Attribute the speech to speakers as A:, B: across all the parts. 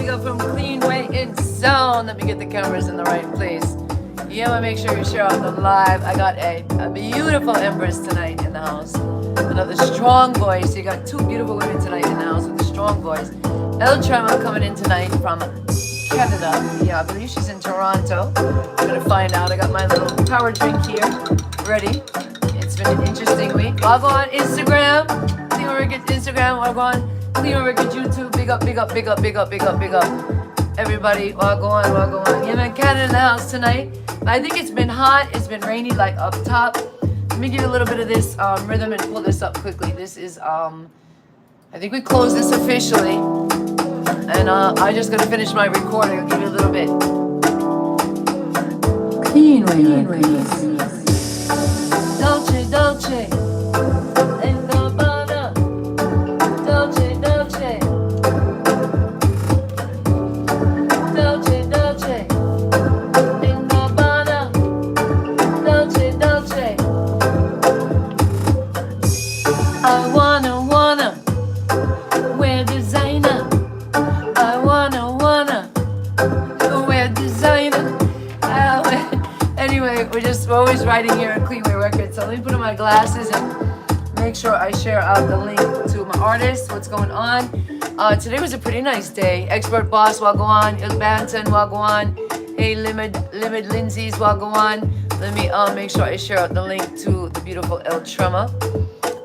A: big up from Cleanway in Sound. Let me get the cameras in the right place. Yeah, I'm make sure you share out the live. I got a beautiful Empress tonight in the house. Another strong voice. You got two beautiful women tonight in the house with a strong voice. Elle Trema coming in tonight from Canada. Yeah, I believe she's in Toronto. I'm gonna find out. I got my little power drink here ready. It's been an interesting week. I'll go on Instagram. CleanWayRecords Instagram. I'll go on CleanWayRecords YouTube. Big up, big up, big up, big up, big up, big up. Everybody, I'll go on. Yeah, man, Canada in the house tonight. I think it's been hot. It's been rainy, like up top. Let me give you a little bit of this rhythm and pull this up quickly. This is I think we close this officially, and I just gotta finish my recording. I'll give you a little bit. CleanWayRecords. Dolce, dolce. And Gabbana. Dolce, dolce. Dolce, dolce. And Gabbana. Dolce, dolce. I wanna wear designer. I wanna wear designer. Anyway, we're always writing here at CleanWayRecords. So let me put on my glasses and make sure I share out the link to my artist, what's going on. Today was a pretty nice day. Expert Boss, Wagwan. Il Banton, Wagwan. Hey, Limit Lindsay's, Wagwan. Let me make sure I share out the link to the beautiful Elle Trema.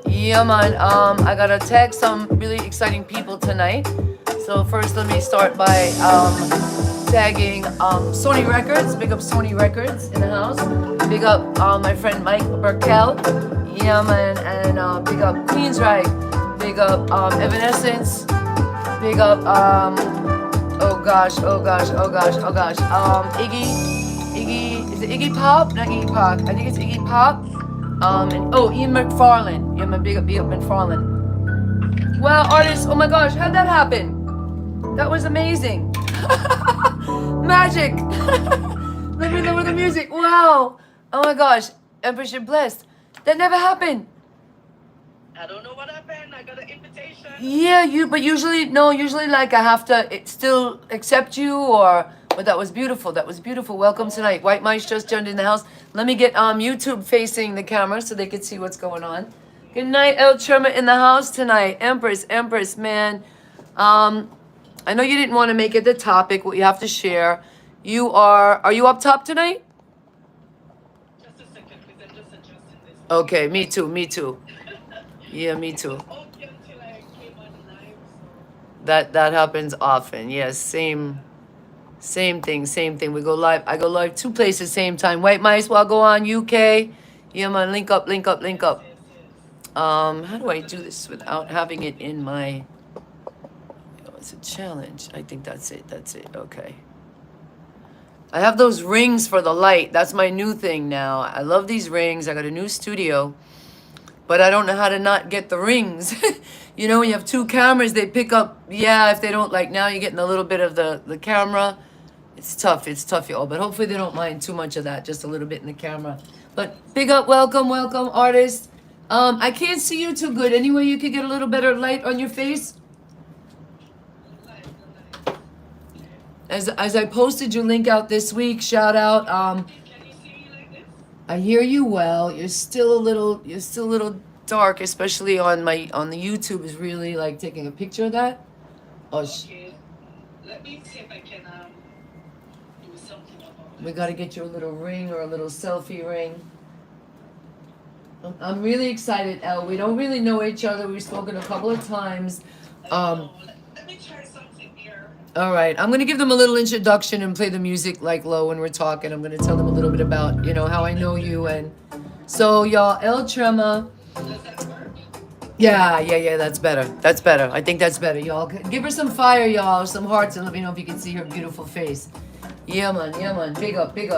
A: Yeah, man. I gotta tag some really exciting people tonight. So first, let me start by tagging Sony Records. Big up Sony Records in the house. Big up my friend Mike Burkell. Yeah, man. And big up Queensryche. Big up Evanescence. Big up oh gosh. Iggy. Is it Iggy Pop? Not Iggy Pop. I think it's Iggy Pop. And Ian McFarlane. Yeah, my big up McFarlane. Wow, artists, oh my gosh, how'd that happen? That was amazing. Magic. Let me lower the music. Wow. Oh my gosh, Empress, you're blessed. That never happened.
B: I don't know what happened. I got an invitation.
A: Yeah, but usually like I have to still accept you or. But that was beautiful. That was beautiful. Welcome tonight. White Mice just joined in the house. Let me get YouTube facing the camera so they can see what's going on. Good night, Elle Trema in the house tonight. Empress, man. I know you didn't want to make it the topic. What you have to share. Are you up top tonight?
B: Just a second, because I'm just adjusting this.
A: Okay, me too. Yeah, me too.
B: Okay, until I came on live.
A: That happens often. Yes, Same thing. We go live. I go live two places same time. White Mice will go on UK. Yeah, man. Link up. How do I do this without having it in my? It's a challenge. I think that's it. Okay. I have those rings for the light. That's my new thing now. I love these rings. I got a new studio, but I don't know how to not get the rings. You know, when you have two cameras, they pick up. Yeah, if they don't like now, you're getting a little bit of the camera. It's tough, y'all. But hopefully they don't mind too much of that, just a little bit in the camera. But big up, welcome, artists. I can't see you too good. Any way you could get a little better light on your face? As I posted your link out this week, shout out.
B: Can you see me like this?
A: I hear you well. You're still a little dark, especially on the YouTube. Is really like taking a picture of that.
B: Okay. Let me see if I can do something about it.
A: We got to get you a little ring or a little selfie ring. I'm really excited, Elle. We don't really know each other. We've spoken a couple of times.
B: Let me try something here.
A: All right. I'm going to give them a little introduction and play the music like low when we're talking. I'm going to tell them a little bit about, how I know you. And so, y'all, Elle Trema.
B: Does that work?
A: Yeah, that's better. I think that's better, y'all. Give her some fire, y'all, some hearts, and let me know if you can see her beautiful face. Yeah, man. Big up.
B: You'll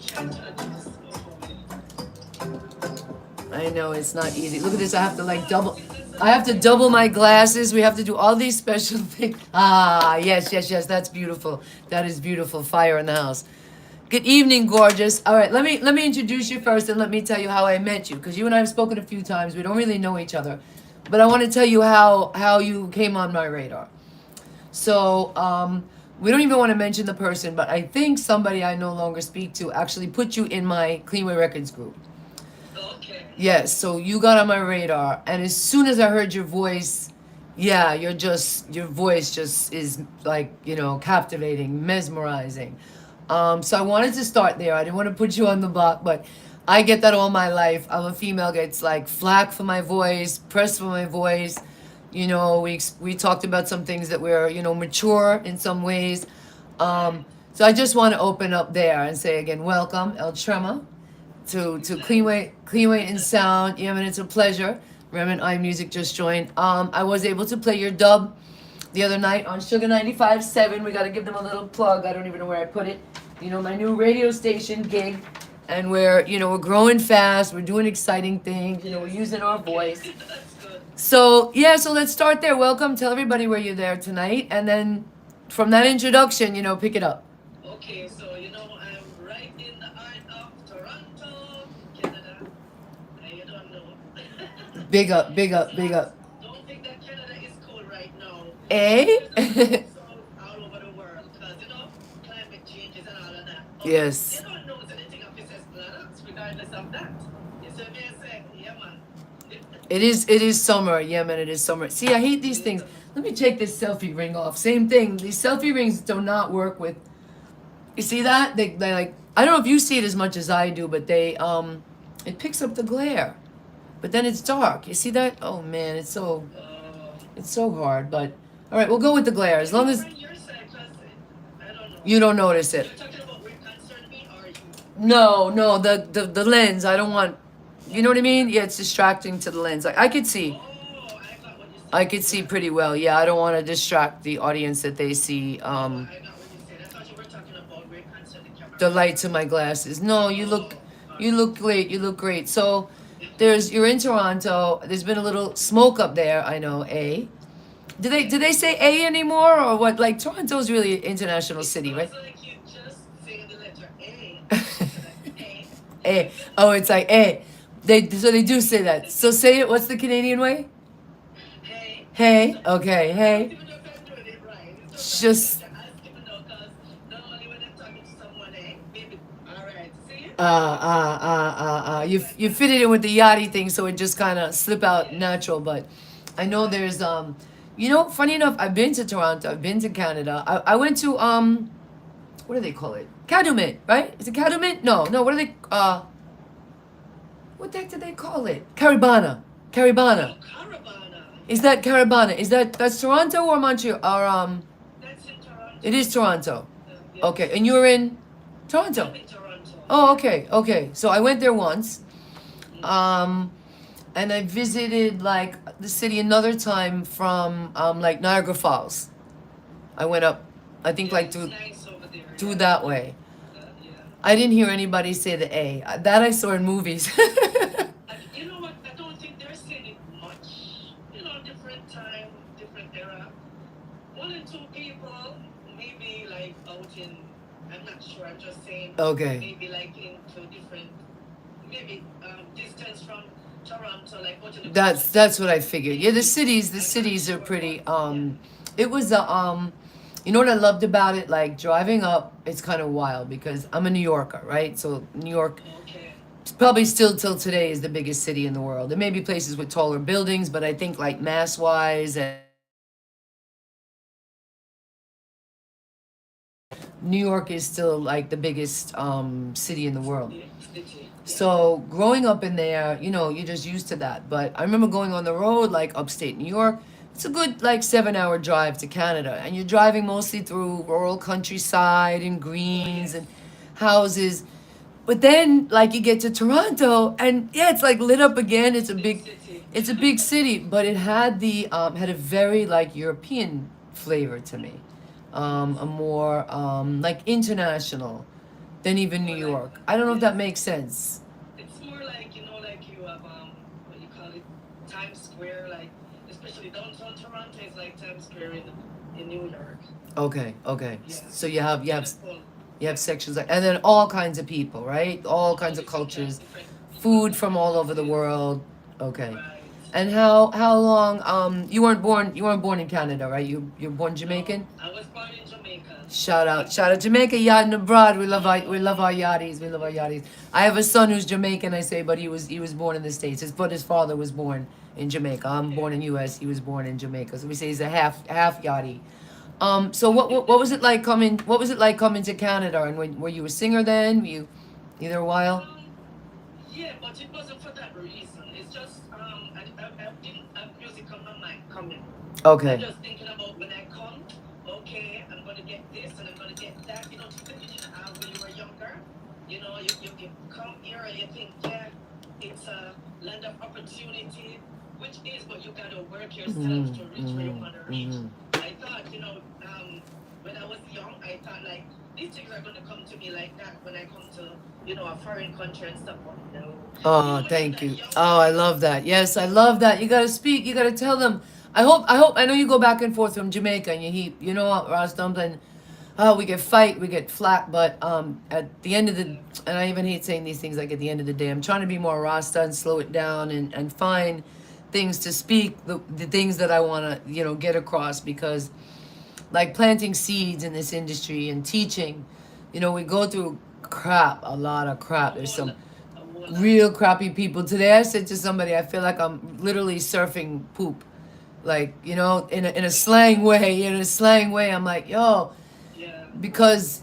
B: try to adjust.
A: I know, it's not easy. Look at this. I have to double my glasses. We have to do all these special things. Yes. That's beautiful. That is beautiful. Fire in the house. Good evening, gorgeous. All right, let me introduce you first and let me tell you how I met you, because you and I have spoken a few times. We don't really know each other, but I want to tell you how you came on my radar. So we don't even want to mention the person, but I think somebody I no longer speak to actually put you in my CleanWayRecords group.
B: Okay.
A: Yes, so you got on my radar, and as soon as I heard your voice, yeah, your voice just is like, captivating, mesmerizing. So I wanted to start there. I didn't want to put you on the block, but I get that all my life. I'm a female, gets like flack for my voice, press for my voice. We talked about some things that were, mature in some ways. So I just want to open up there and say again, welcome, Elle Trema, to Cleanway and Sound. Yeah, man, it's a pleasure. Reverend iMusic just joined. I was able to play your dub the other night on Sugar 95.7. We got to give them a little plug. I don't even know where I put it. My new radio station gig, and we're growing fast. We're doing exciting things. We're using our voice.
B: That's good.
A: So yeah, so let's start there. Welcome. Tell everybody where you're there tonight, and then from that introduction, pick it up.
B: Okay, so I'm right in the heart of Toronto, Canada. You don't know.
A: Big up, big up, big up.
B: Don't think that Canada is cold right now.
A: Eh?
B: It's all over the world because climate changes and all of that. But
A: Yes.
B: they don't know anything of this planets regardless of that. You see what I'm saying? Yeah, man.
A: It is summer. Yeah, man, it is summer. See, I hate these things. Let me take this selfie ring off. Same thing. These selfie rings do not work with. You see that? They like. I don't know if you see it as much as I do, but it picks up the glare. But then it's dark. You see that? Oh man, it's so hard. But all right, we'll go with the glare as long as
B: Your side, 'cause I don't know.
A: you don't notice it.
B: You're talking about where concern me or you?
A: No, the lens. I don't want. You know what I mean? Yeah, it's distracting to the lens. Like I could see.
B: Oh, I got what you said.
A: I could see pretty well. Yeah, I don't want to distract the audience that they see
B: I got what you said. I thought you were talking about where concern the camera.
A: the light to my glasses. No, you look great. You look great. So you're in Toronto. There's been a little smoke up there. I know. A. Do they say A anymore or what? Like Toronto's really an international city, right?
B: It's like you just say the letter A.
A: A. Oh, it's like A. They do say that. So say it. What's the Canadian way?
B: Hey.
A: Hey. Okay. Hey.
B: Even though I'm doing it right. It's
A: Just.
B: just ask even though because not only when I'm talking to someone, maybe all right. See?
A: You fit it in with the yachty thing, so it just kind of slip out natural. But I know there's funny enough, I've been to Toronto, I've been to Canada. I went to what do they call it? Calumet, right? Is it Calumet? No, what do they what the heck do they call it? Caribana.
B: Caravana.
A: Is that Caribana? That's Toronto or Montreal or
B: That's in Toronto.
A: It is Toronto.
B: Yeah.
A: Okay, and you're in Toronto.
B: I'm in Toronto.
A: Oh, okay. So I went there once. And I visited like the city another time from like Niagara Falls. I went up, I think like
B: It's nice over there.
A: through that way.
B: Yeah.
A: I didn't hear anybody say the A. That I saw in movies.
B: You know what? I don't think they're saying it much. Different time, different era. One and two people, maybe like out in, I'm not sure, I'm just saying.
A: Okay.
B: Maybe like into different, maybe distance from Toronto, like what in the
A: That's what I figured. Yeah, the cities are pretty. It was you know what I loved about it? Like driving up, it's kind of wild because I'm a New Yorker, right? So New York.
B: Okay.
A: Probably still till today is the biggest city in the world. There may be places with taller buildings, but I think like mass wise and New York is still like the biggest city in the world. So growing up in there, you're just used to that. But I remember going on the road like upstate New York. It's a good like 7-hour drive to Canada, and you're driving mostly through rural countryside and greens and houses. But then, like, you get to Toronto, and yeah, it's like lit up again. It's a big city, but it had had a very like European flavor to me, a more like international than even New York. I don't know if that makes sense.
B: It's more like, like you have, what you call it, Times Square, like, especially downtown Toronto is like Times Square in New York.
A: Okay.
B: Yeah.
A: So you have
B: Beautiful.
A: you have sections like, and then all kinds of people, right? All kinds of cultures, food from all over the world. Okay.
B: Right.
A: And how long you weren't born in Canada, right? You're born Jamaican?
B: I was born in Jamaica.
A: Shout out Jamaica, yachting abroad. We love our yachties. We love our yachties. I have a son who's Jamaican, I say, but he was born in the States. His father was born in Jamaica. I'm born in U.S. He was born in Jamaica, so we say he's a half yachty. So what was it like coming? What was it like coming to Canada? And were you a singer then? Were you there a while?
B: Um, yeah, but it wasn't for that reason. It's just I didn't have music on my mind coming. I'm
A: Okay.
B: just thinking about when I come, okay, I'm gonna get this and I'm gonna get that. You know, something you didn't have when you were younger. You know, you come here and you think, yeah, it's a land of opportunity, which is, but you gotta work yourself to reach where you wanna reach.
A: Mm-hmm.
B: I thought, when I was young, I thought like these things are gonna come to me like that when I come to, a foreign country and stuff. But no,
A: Oh,
B: when you're
A: thank
B: that
A: you.
B: young,
A: Oh, I love that. Yes, I love that. You gotta speak. You gotta tell them. I know you go back and forth from Jamaica and you know what, Ross Dumpling. Oh, we get fight, we get flack, but at the end of the, and I even hate saying these things like at the end of the day, I'm trying to be more Rasta and slow it down and find things to speak, the things that I want to, get across because like planting seeds in this industry and teaching, we go through crap, a lot of crap. There's some
B: a whole lot.
A: real crappy people. Today I said to somebody, I feel like I'm literally surfing poop. Like, in a slang way, I'm like, yo,
B: Yeah,
A: because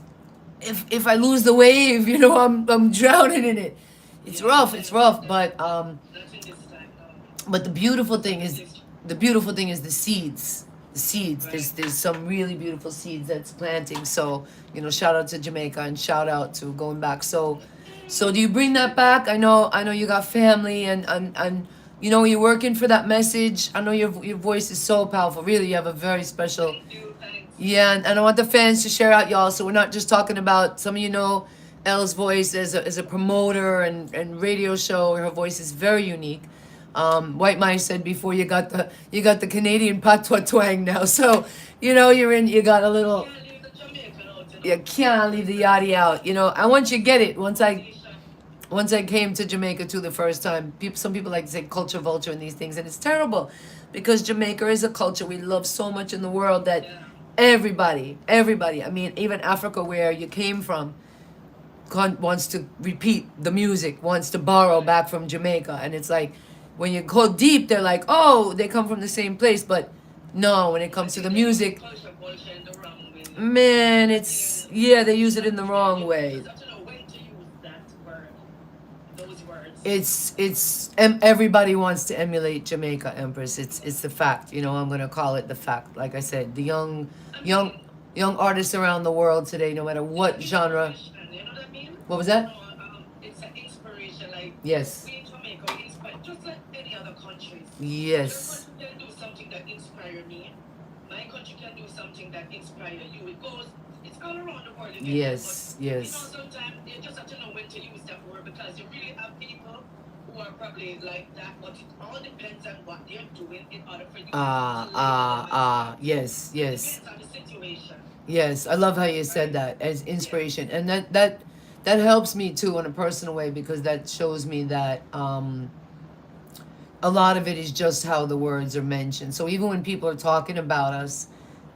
A: if I lose the wave, I'm drowning in it. It's
B: yeah,
A: rough, it's rough, but
B: not in this time. No,
A: but the beautiful
B: it's
A: thing
B: not in
A: is
B: this.
A: the beautiful thing is the seeds. The seeds. There's
B: Right.
A: there's some really beautiful seeds that's planting. So, shout out to Jamaica and shout out to going back. So do you bring that back? I know you got family and you're working for that message. I know your voice is so powerful. Really, you have a very special.
B: Thank you. Thanks.
A: Yeah, and I want the fans to share out, y'all. So we're not just talking about some of Elle's voice as a promoter and radio show. Her voice is very unique. White Mice said before you got the Canadian patois twang now. So you got a little.
B: Can't leave the Jamaican out,
A: You can't leave the yachty out. I want you to get it.
B: Pronunciation.
A: Once I came to Jamaica too the first time, some people like to say culture vulture and these things, and it's terrible because Jamaica is a culture we love so much in the world that
B: Yeah.
A: everybody, I mean, even Africa where you came from, wants to repeat the music, wants to borrow
B: Right.
A: back from Jamaica, and it's like when you go deep, they're like, oh, they come from the same place, but no, when it
B: I
A: comes to
B: think
A: the
B: they use
A: music,
B: culture in the wrong way.
A: man,
B: Yeah,
A: yeah, they use
B: you
A: it in
B: have
A: the
B: to
A: wrong
B: you
A: way.
B: just have to know when to use that word, those words.
A: Everybody wants to emulate Jamaica, Empress. It's the fact. I'm gonna call it the fact. Like I said, the
B: I
A: young
B: mean,
A: young artists around the world today, no matter
B: it's an
A: what genre.
B: inspiration. You know what I mean?
A: What was that?
B: It's an inspiration. Like
A: Yes,
B: we in Jamaica, we inspire just like any other countries. Your
A: yes,
B: country can do something that inspire me. My country can do something that inspire you. It's all around the world. You get me? But
A: yes, yes.
B: sometimes you just have to know when to use that word because you really have people who are probably like that. But it all depends on what they're doing in order for you to label them as that.
A: Yes,
B: It
A: yes,
B: depends on the situation.
A: yes. I love how you said
B: Right?
A: that as
B: Yeah.
A: inspiration, and that helps me too in a personal way because that shows me that a lot of it is just how the words are mentioned. So even when people are talking about us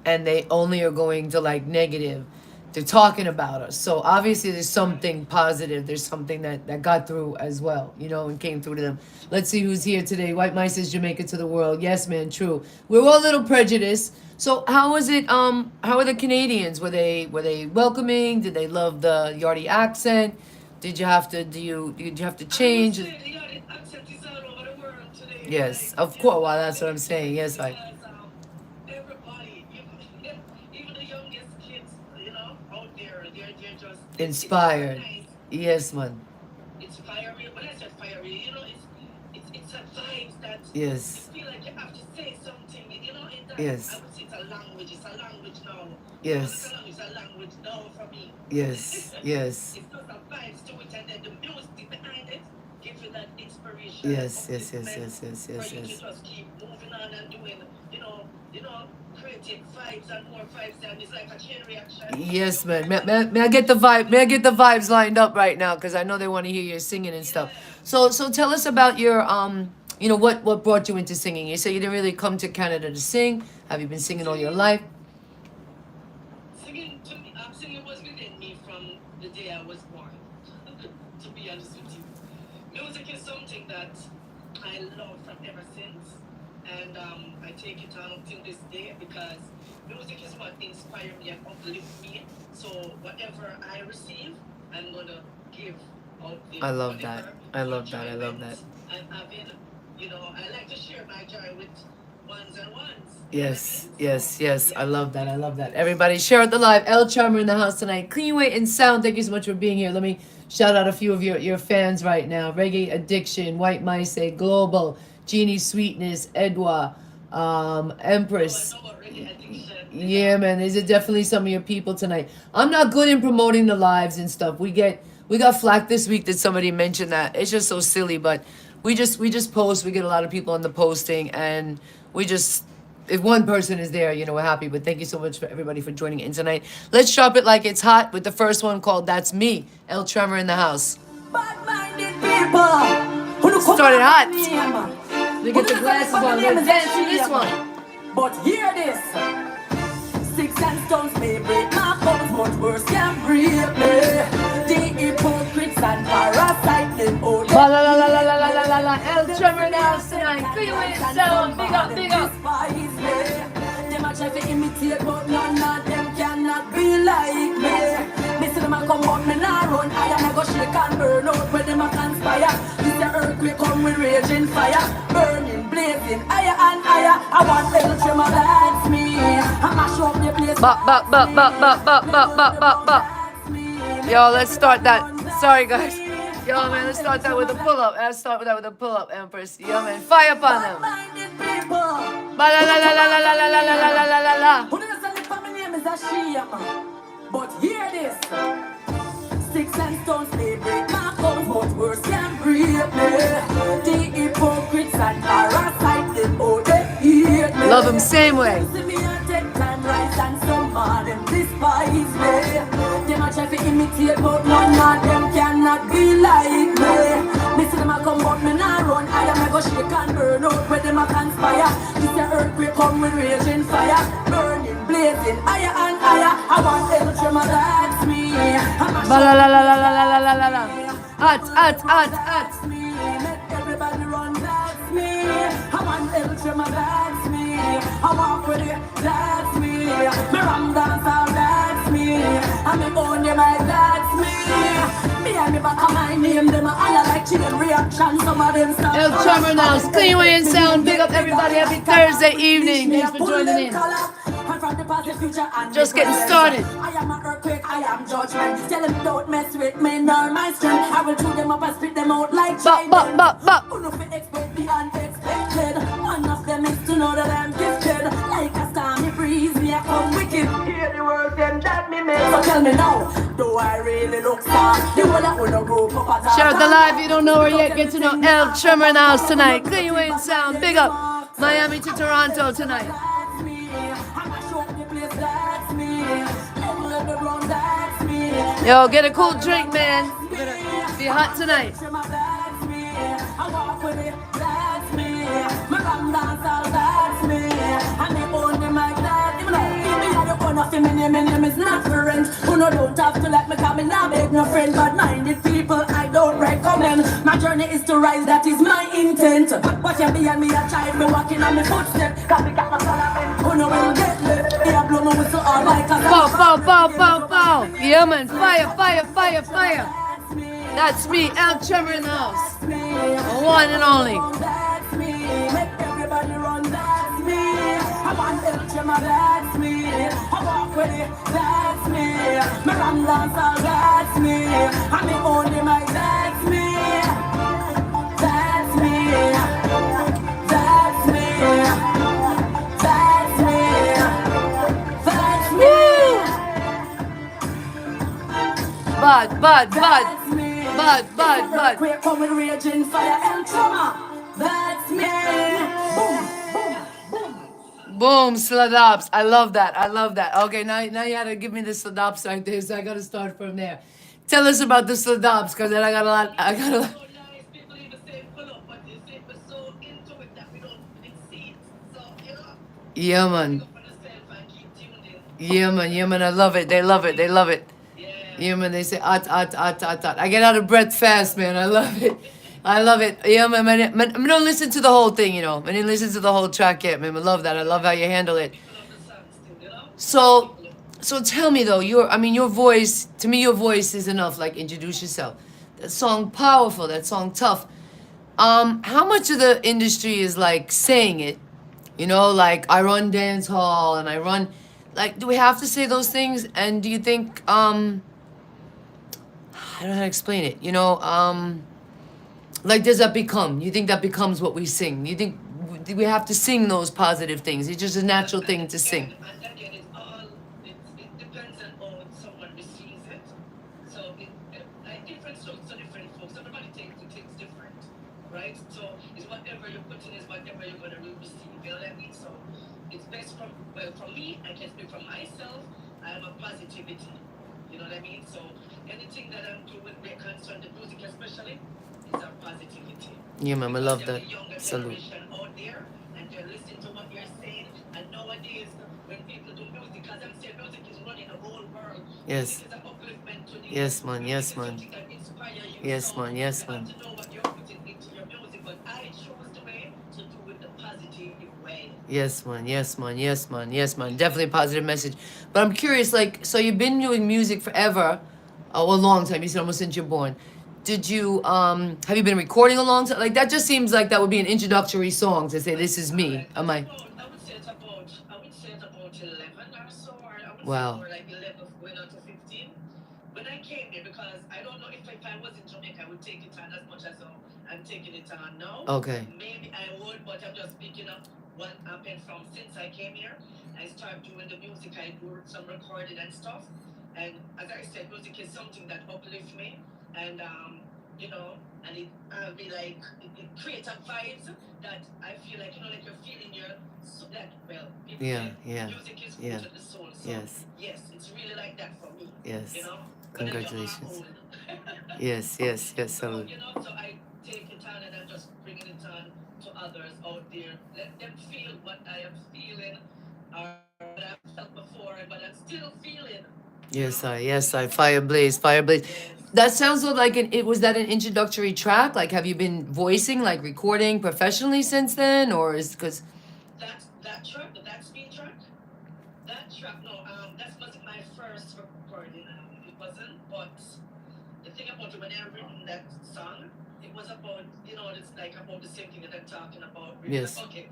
A: and they only are going to like negative, they're talking about us. So obviously there's
B: Right.
A: something positive. There's something that got through as well, and came through to them. Let's see who's here today. White Mice says Jamaica to the world. Yes, man, true. We're all a little prejudiced. So how was it? How were the Canadians? Were they welcoming? Did they love the Yardie accent? Did you have to
B: I would
A: change?
B: say yeah, the accent is all over the world today.
A: Yes,
B: Like,
A: of course. Well, that's what I'm
B: make a
A: saying.
B: change
A: Yes, I
B: because everybody, even the youngest kids, out there, they're just it's so
A: inspired.
B: nice.
A: Yes, man.
B: It's fiery. When I say fiery, it's a vibes that you
A: Yes,
B: feel like you have to say something. I
A: yes,
B: would say it's a language. It's a language now. It's
A: yes,
B: a language. It's a language now for me.
A: yes, yes,
B: It's just a vibes to it, and then the music behind it gives you that inspiration and
A: yes, yes, yes,
B: upliftment
A: yes, yes,
B: for
A: yes,
B: you to
A: yes.
B: just keep moving on and doing, creating vibes and more vibes, and it's like a chain reaction.
A: Yes, man. May I get the vibe? May I get the vibes lined up right now? Because I know they want to hear you singing and stuff.
B: Yeah.
A: So tell us about you know, what brought you into singing? You say you didn't really come to Canada to sing. Have you been singing all your life?
B: Singing to me, singing was within me from the day I was born. To be honest with you, music is something that I love from ever since, and I take it on up till this day because music is what inspires me and uplifts me. So whatever I receive, I'm gonna give out
A: I
B: there.
A: love that.
B: Whatever
A: I love that. I love that.
B: I'm having, I like to share my joy with ones and ones. You know what I
A: Yes,
B: mean? So
A: yes, yes. I
B: yeah.
A: love that. I love that. Everybody, share out the live. Elle Trema in the house tonight. Cleanway and Sound. Thank you so much for being here. Let me shout out a few of your fans right now. Reggae Addiction, White Mice, Global, Jeannie Sweetness, Edwa,
B: Oh, I
A: Empress.
B: know about reggae addiction. Big
A: Yeah,
B: up.
A: man. These are definitely some of your people tonight. I'm not good in promoting the lives and stuff. We got flack this week that somebody mentioned that. It's just so silly, but we just post. We get a lot of people on the posting, and we just if one person is there, you know, we're happy. But thank you so much for everybody for joining in tonight. Let's drop it like it's hot with the first one called "That's Me." Elle Tremor in the house.
C: Bad-minded people who look
A: Started
C: over
A: hot.
C: my name.
A: We
C: Who
A: get the
C: do
A: glasses
C: my
A: on.
C: name
A: Let's
C: is
A: dance to
C: a
A: this
C: shame.
A: one.
C: But hear this. Sticks and stones may break my bones, much worse can break me. The hypocrites and parasites, they all
A: La la la la la la la la la la. Elle Tremor in the house tonight. Cleanway and Sound. Big up, big up.
C: despise me. Them a try to imitate, but none of them cannot be like me. Me see them a come but me nah run. I am a go shake and burn out where them a conspire. This a earthquake come with raging fire, burning, blazing, higher and higher. I want Elle Trema, that's me. I mash up the place.
A: Bop, bop, bop, bop, bop, bop, bop, bop, bop, bop. Yo, let's start that. Sorry, guys. Yo, man, let's start that with a pull up. Let's start with that with a pull up, Empress. Yo, man, fire upon them. Ba la la la la la la la la la la la la la.
C: Who knows that the family name is a shame? But hear this. Sticks and stones may break my bones, but words can break me. The hypocrites and parasites, they all they hate me.
A: Love him same way.
C: See me a take time rise and some of them despise me. Them a try to imitate, but none of them cannot be like me. Me see them a come but me nah run. I am a go shake and burn out where them a conspire. This a earthquake come with raging fire, burning, blazing, higher and higher. I want Elle Trema, that's me.
A: Ba la la la la la la la la la la. Hot, hot, hot, hot.
C: That's me. Make everybody run, that's me. I want Elle Trema, that's me. I walk with it, that's me. Me ram dance all, that's me. I me own them like that's me. Me and me back on my name, them a holler like chicken reaction. Some of them start.
A: Elle Tremor now. Cleanway and Sound. Big up everybody. Happy Thursday evening. Thanks for joining in. Just getting started.
C: I am an earthquake, I am judgment. Tell them don't mess with me, nor my strength. I will chew them up and spit them out like
A: Bop, bop, bop, bop.
C: who know fi expect the unexpected. One of them is to know that I'm gifted. Like a stormy breeze, me I come wicked. Hear the word them that me make. So tell me now, do I really look smart? The one that wanna go up as
A: Share out the live. If you don't know her yet, get to know Elle Tremor in the house tonight. Cleanway and Sound. Big up. Miami to Toronto tonight.
C: That's me. I'ma show up the place, that's me. Let the run, that's me.
A: Yo, get a cool drink, man. We're gonna be hot tonight.
C: That's me. I walk with it, that's me. My ram dance all, that's me. And they own the mic, that's me. Me had the honor for my name is not for rent. Who no don't have to let me come in, I beg no friend. Bad-minded people, I don't recommend. My journey is to rise, that is my intent. Watch you behind me, a child, me walking on my footsteps. Cause me got my salary, who no will get left. Yeah, blow my whistle all like a
A: Pow, pow, pow, pow, pow. Yeah, man. Fire, fire, fire, fire. That's me, Elle Tremor in the house. The one and only.
C: That's me. Make everybody run, that's me. I want Elle Trema, that's me. I walk with it, that's me. Me ram dance all, that's me. I me own the mic, that's me. That's me. That's me. That's me. That's me.
A: Bud, bud, bud.
C: That's me.
A: Bud, bud, bud.
C: Earthquake come with raging fire, Elle Trema. That's me. Boom, boom, boom.
A: Boom, sladops. I love that. I love that. Okay, now you had to give me the sladops right there, so I got to start from there. Tell us about the sladops, because then I got a lot.
B: So nice. People even say pull up, but they say it was so
A: Yeah,
B: Big
A: man.
B: up on yourself and keep tuned in.
A: Yeah, man. Yeah, man. I love it. They love it. They love it.
B: Yeah.
A: Yeah, man. They say at. I get out of breath fast, man. I love it. I love it. Yeah, man. I don't listen to the whole thing, you know. I didn't listen to the whole track yet, man. I love that. I love how you handle it.
B: People love the song still, you know?
A: So,
B: People love.
A: so tell me though, I mean, your voice, to me, your voice is enough. Like, introduce yourself. That song powerful. That song tough. How much of the industry is like saying it? You know, like I run dance hall and I run. Like, do we have to say those things? And do you think, I don't know how to explain it. You know, like, does that become? You think that becomes what we sing? You think do we have to sing those positive things? It's just a natural thing to sing.
B: And again, it depends on how someone receives it. So like different strokes to different folks. Everybody takes things different, right? So it's whatever you put in is whatever you're gonna receive. You know what I mean? So it's best from me. I can speak from myself. I am a positivity. You know what I mean? So anything that I'm doing when it concerns the music, especially, is a positivity.
A: Yeah, man, I
B: Because
A: love
B: there's
A: that.
B: a younger
A: Salute.
B: generation out there and they're listening to what you're saying. And nowadays, when people do music, because I'm saying music is running the whole world.
A: Yes.
B: Music is an upliftment to the
A: Yes, man.
B: music
A: Yes,
B: is
A: man.
B: something that inspires you.
A: Yes,
B: So
A: man.
B: you
A: Yes,
B: have
A: man.
B: to know what you're putting into your music. But I chose the way to do it the positive way.
A: Yes, man. Yes, man. Yes, man. Yes, man. Definitely a positive message. But I'm curious, like, so you've been doing music forever, well, a long time. You said almost since you're born. Did you have you been recording a long time? Like that just seems like that would be an introductory song to say this is
B: All
A: me.
B: right,
A: Am I?
B: I would say it's about 11 or so, or I would say
A: Wow.
B: more like 11 going on to 15. When I came here, because I don't know if I was in Jamaica, I would take it on as much as I'm taking it on now.
A: Okay.
B: Maybe I would, but I'm just picking up what happened from since I came here. I started doing the music, I do some recording and stuff. And as I said, music is something that uplifts me. And, you know, and it be like, it creates a vibes that I feel like, you know, like you're feeling your, so that, well, people
A: Yeah,
B: say
A: yeah,
B: music is food
A: yeah.
B: to the soul. So,
A: Yes.
B: yes, it's really like that for me.
A: Yes.
B: You know,
A: Congratulations.
B: old.
A: Yes, yes, yes,
B: So,
A: salute.
B: you know, so I take it on and I'm just bringing it on to others out there. Let them feel what I am feeling or what I've felt before and what I'm still feeling.
A: Yes, I. Fire blaze, fire blaze.
B: Yes.
A: That sounds like it was that an introductory track? Like, have you been voicing, like recording professionally since then, or is because?
B: That track, that speed track, that track. No, that wasn't my first recording. It wasn't. But the thing about it, when I written that song, it was about, you know, it's like about the same thing that I'm talking about. Really.
A: Yes.
B: Like, okay,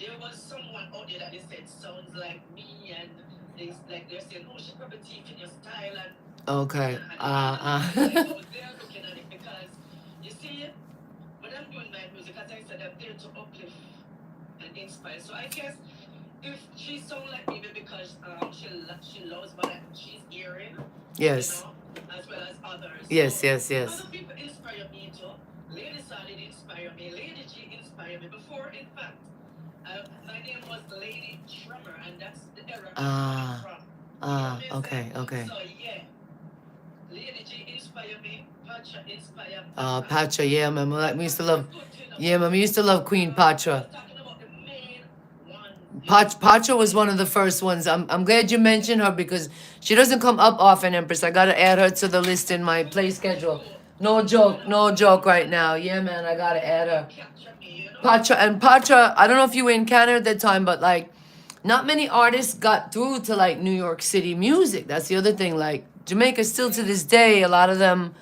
B: there was someone out there that they said sounds like me, and they're saying, oh, she probably teeth in your style, and
A: Okay.
B: I was there looking at it because you see, when I'm doing my music, as I said, I'm there to uplift and inspire. So I guess if she sound like me because she loves what she's hearing,
A: Yes.
B: you know, as well as others.
A: Yes,
B: So
A: yes, yes.
B: other people inspire me too. Lady Solid inspire me. Lady G inspire me. Before, in fact, my name was Lady Trema, and that's the era I'm coming from.
A: Okay, okay.
B: So yeah, Lady G inspire me. Pacha inspire me.
A: Patra, yeah, man. Like, we used to love,
B: Good to know.
A: yeah, man. We used to love Queen Patra.
B: Talking about the main ones.
A: Patra was one of the first ones. I'm glad you mentioned her because she doesn't come up often, Empress. I gotta add her to the list in my play schedule. No joke right now. Yeah, man, I gotta add her.
B: Capture me, you know?
A: Patra, I don't know if you were in Canada at that time, but like, not many artists got through to like New York City music. That's the other thing. Like Jamaica, still to this day, a lot of them.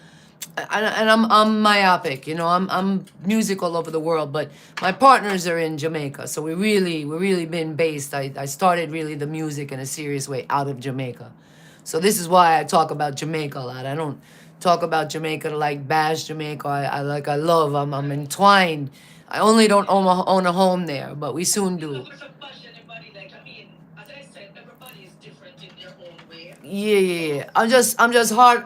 A: And I'm myopic, you know. I'm music all over the world, but my partners are in Jamaica, so we really been based. I started really the music in a serious way out of Jamaica, so this is why I talk about Jamaica a lot. I don't talk about Jamaica to like bash Jamaica. I'm entwined. I only don't own a home there, but we soon
B: You know,
A: do.
B: with a bash anybody, like, I mean, as I said, everybody is different in their own way.
A: Yeah. I'm just hard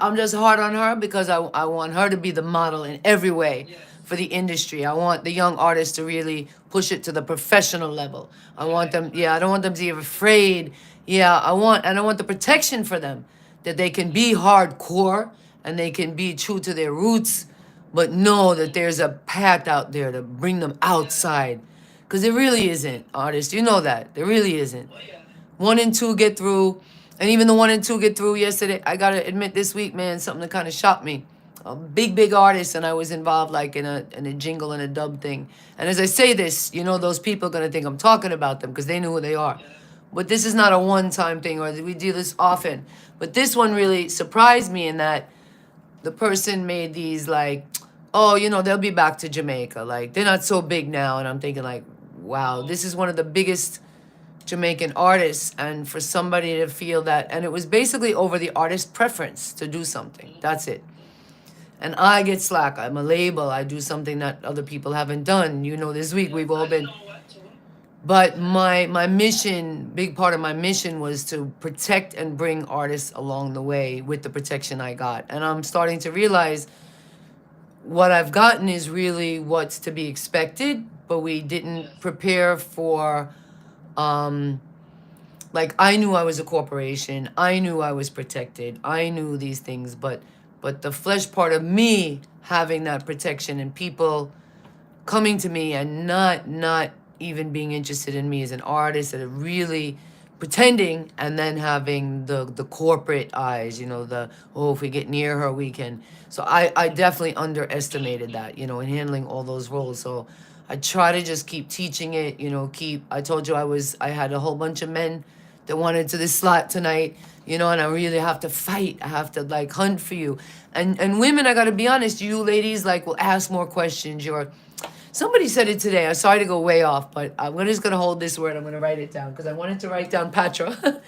A: on her because I want her to be the model in every way
B: Yes.
A: for the industry. I want the young artists to really push it to the professional level. I want them, yeah, I don't want them to be afraid. Yeah, I want the protection for them that they can be hardcore and they can be true to their roots, but know that there's a path out there to bring them outside. Because there really isn't, artists. You know that. There really isn't.
B: Oh yeah.
A: 1 and 2 get through. And even the 1 and 2 get through yesterday. I got to admit this week, man, something that kind of shocked me. A big artist, and I was involved like in a jingle and a dub thing. And as I say this, you know, those people are going to think I'm talking about them because they know who they are.
B: Yeah.
A: But this is not a one-time thing, or we do this often. But this one really surprised me in that the person made these like, oh, you know, they'll be back to Jamaica. Like, they're not so big now. And I'm thinking like, wow, this is one of the biggest Jamaican artists. And for somebody to feel that, and it was basically over the artist's preference to do something. That's it. And I get slack. I'm a label. I do something that other people haven't done. You know, this week we've all
B: I
A: been...
B: know what to.
A: But my mission, big part of my mission was to protect and bring artists along the way with the protection I got. And I'm starting to realize what I've gotten is really what's to be expected, but we didn't prepare for, like, I knew I was a corporation. I knew I was protected. I knew these things, but the flesh part of me having that protection and people coming to me and not even being interested in me as an artist, that are really pretending, and then having the corporate eyes, you know, the, oh, if we get near her, we can. So I definitely underestimated that, you know, in handling all those roles. So I try to just keep teaching it, you know, I told you I had a whole bunch of men that wanted to this slot tonight, you know, and I really have to fight. I have to like hunt for you. And women, I gotta be honest, you ladies like will ask more questions. Somebody said it today. I'm sorry to go way off, but I'm just gonna hold this word. I'm gonna write it down because I wanted to write down Patra.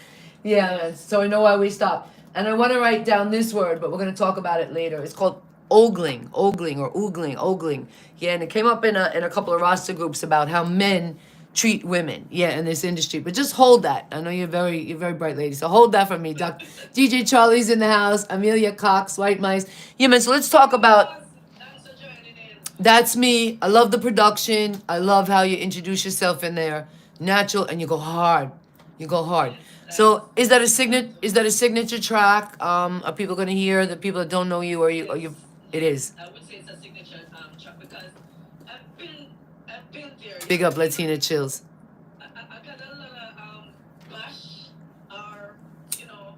A: Yeah, so I know why we stopped. And I want to write down this word, but we're gonna talk about it later. It's called ogling or ogling. Yeah, and it came up in a couple of roster groups about how men treat women, yeah, in this industry. But just hold that. I know you're very bright lady, so hold that for me. DJ Charlie's in the house. Amelia Cox, White Mice. Yeah, man. So let's talk about.
B: Thanks for joining in.
A: That's me. I love the production. I love how you introduce yourself in there, natural, and you go hard. You go hard. So is that a signature track? Are people gonna hear? The people that don't know you, or you? It is.
B: I would say it's a signature track because I've been there.
A: Big up Latina Chills.
B: I got a lot of clash or you know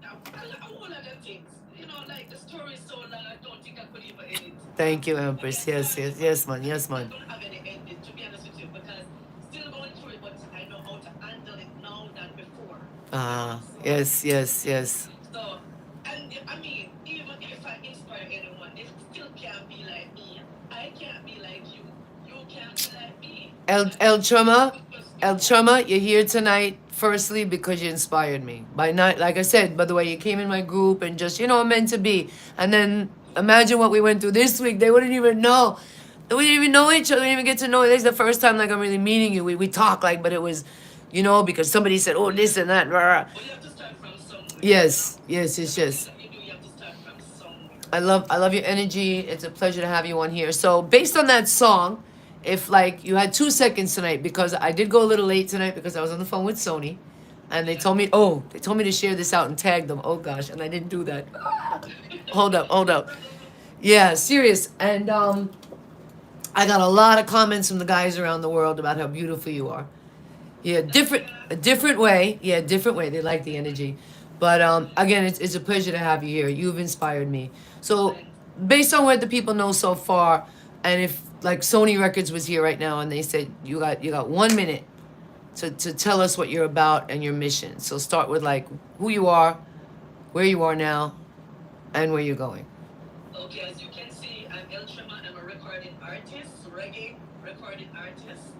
B: a whole lot of things. You know, like the story is so long I don't think I could even end it.
A: Thank you, Empress. Yes, man. Yes,
B: I
A: man.
B: don't have any ending, to be honest with you, because still going through it, but I know how to handle it now than before.
A: Yes.
B: So, and I mean, even if I inspire anyone, they still can't be like me. I can't be like you. You can't be like me.
A: Elle Trema, you're here tonight. Firstly, because you inspired me. Like I said, by the way, you came in my group and just, you know, meant to be. And then imagine what we went through this week. They wouldn't even know. We didn't even know each other. We didn't even get to know. This is the first time like I'm really meeting you. We talk like, but it was, you know, because somebody said, oh, this and that.
B: But you have to start from somewhere.
A: Yes.
B: You have to start from somewhere.
A: I love your energy. It's a pleasure to have you on here. So based on that song, if like you had 2 seconds tonight, because I did go a little late tonight because I was on the phone with Sony, and they told me to share this out and tag them. Oh gosh, and I didn't do that. Hold up. Yeah, serious. And I got a lot of comments from the guys around the world about how beautiful you are. Yeah, a different way. Yeah, different way. They like the energy. But again, it's a pleasure to have you here. You've inspired me. So based on what the people know so far, and if like Sony Records was here right now and they said you got 1 minute to tell us what you're about and your mission. So start with like who you are, where you are now, and where you're going.
B: Okay, as you can see, I'm Elle Trema. I'm a recording artist, reggae recording artist.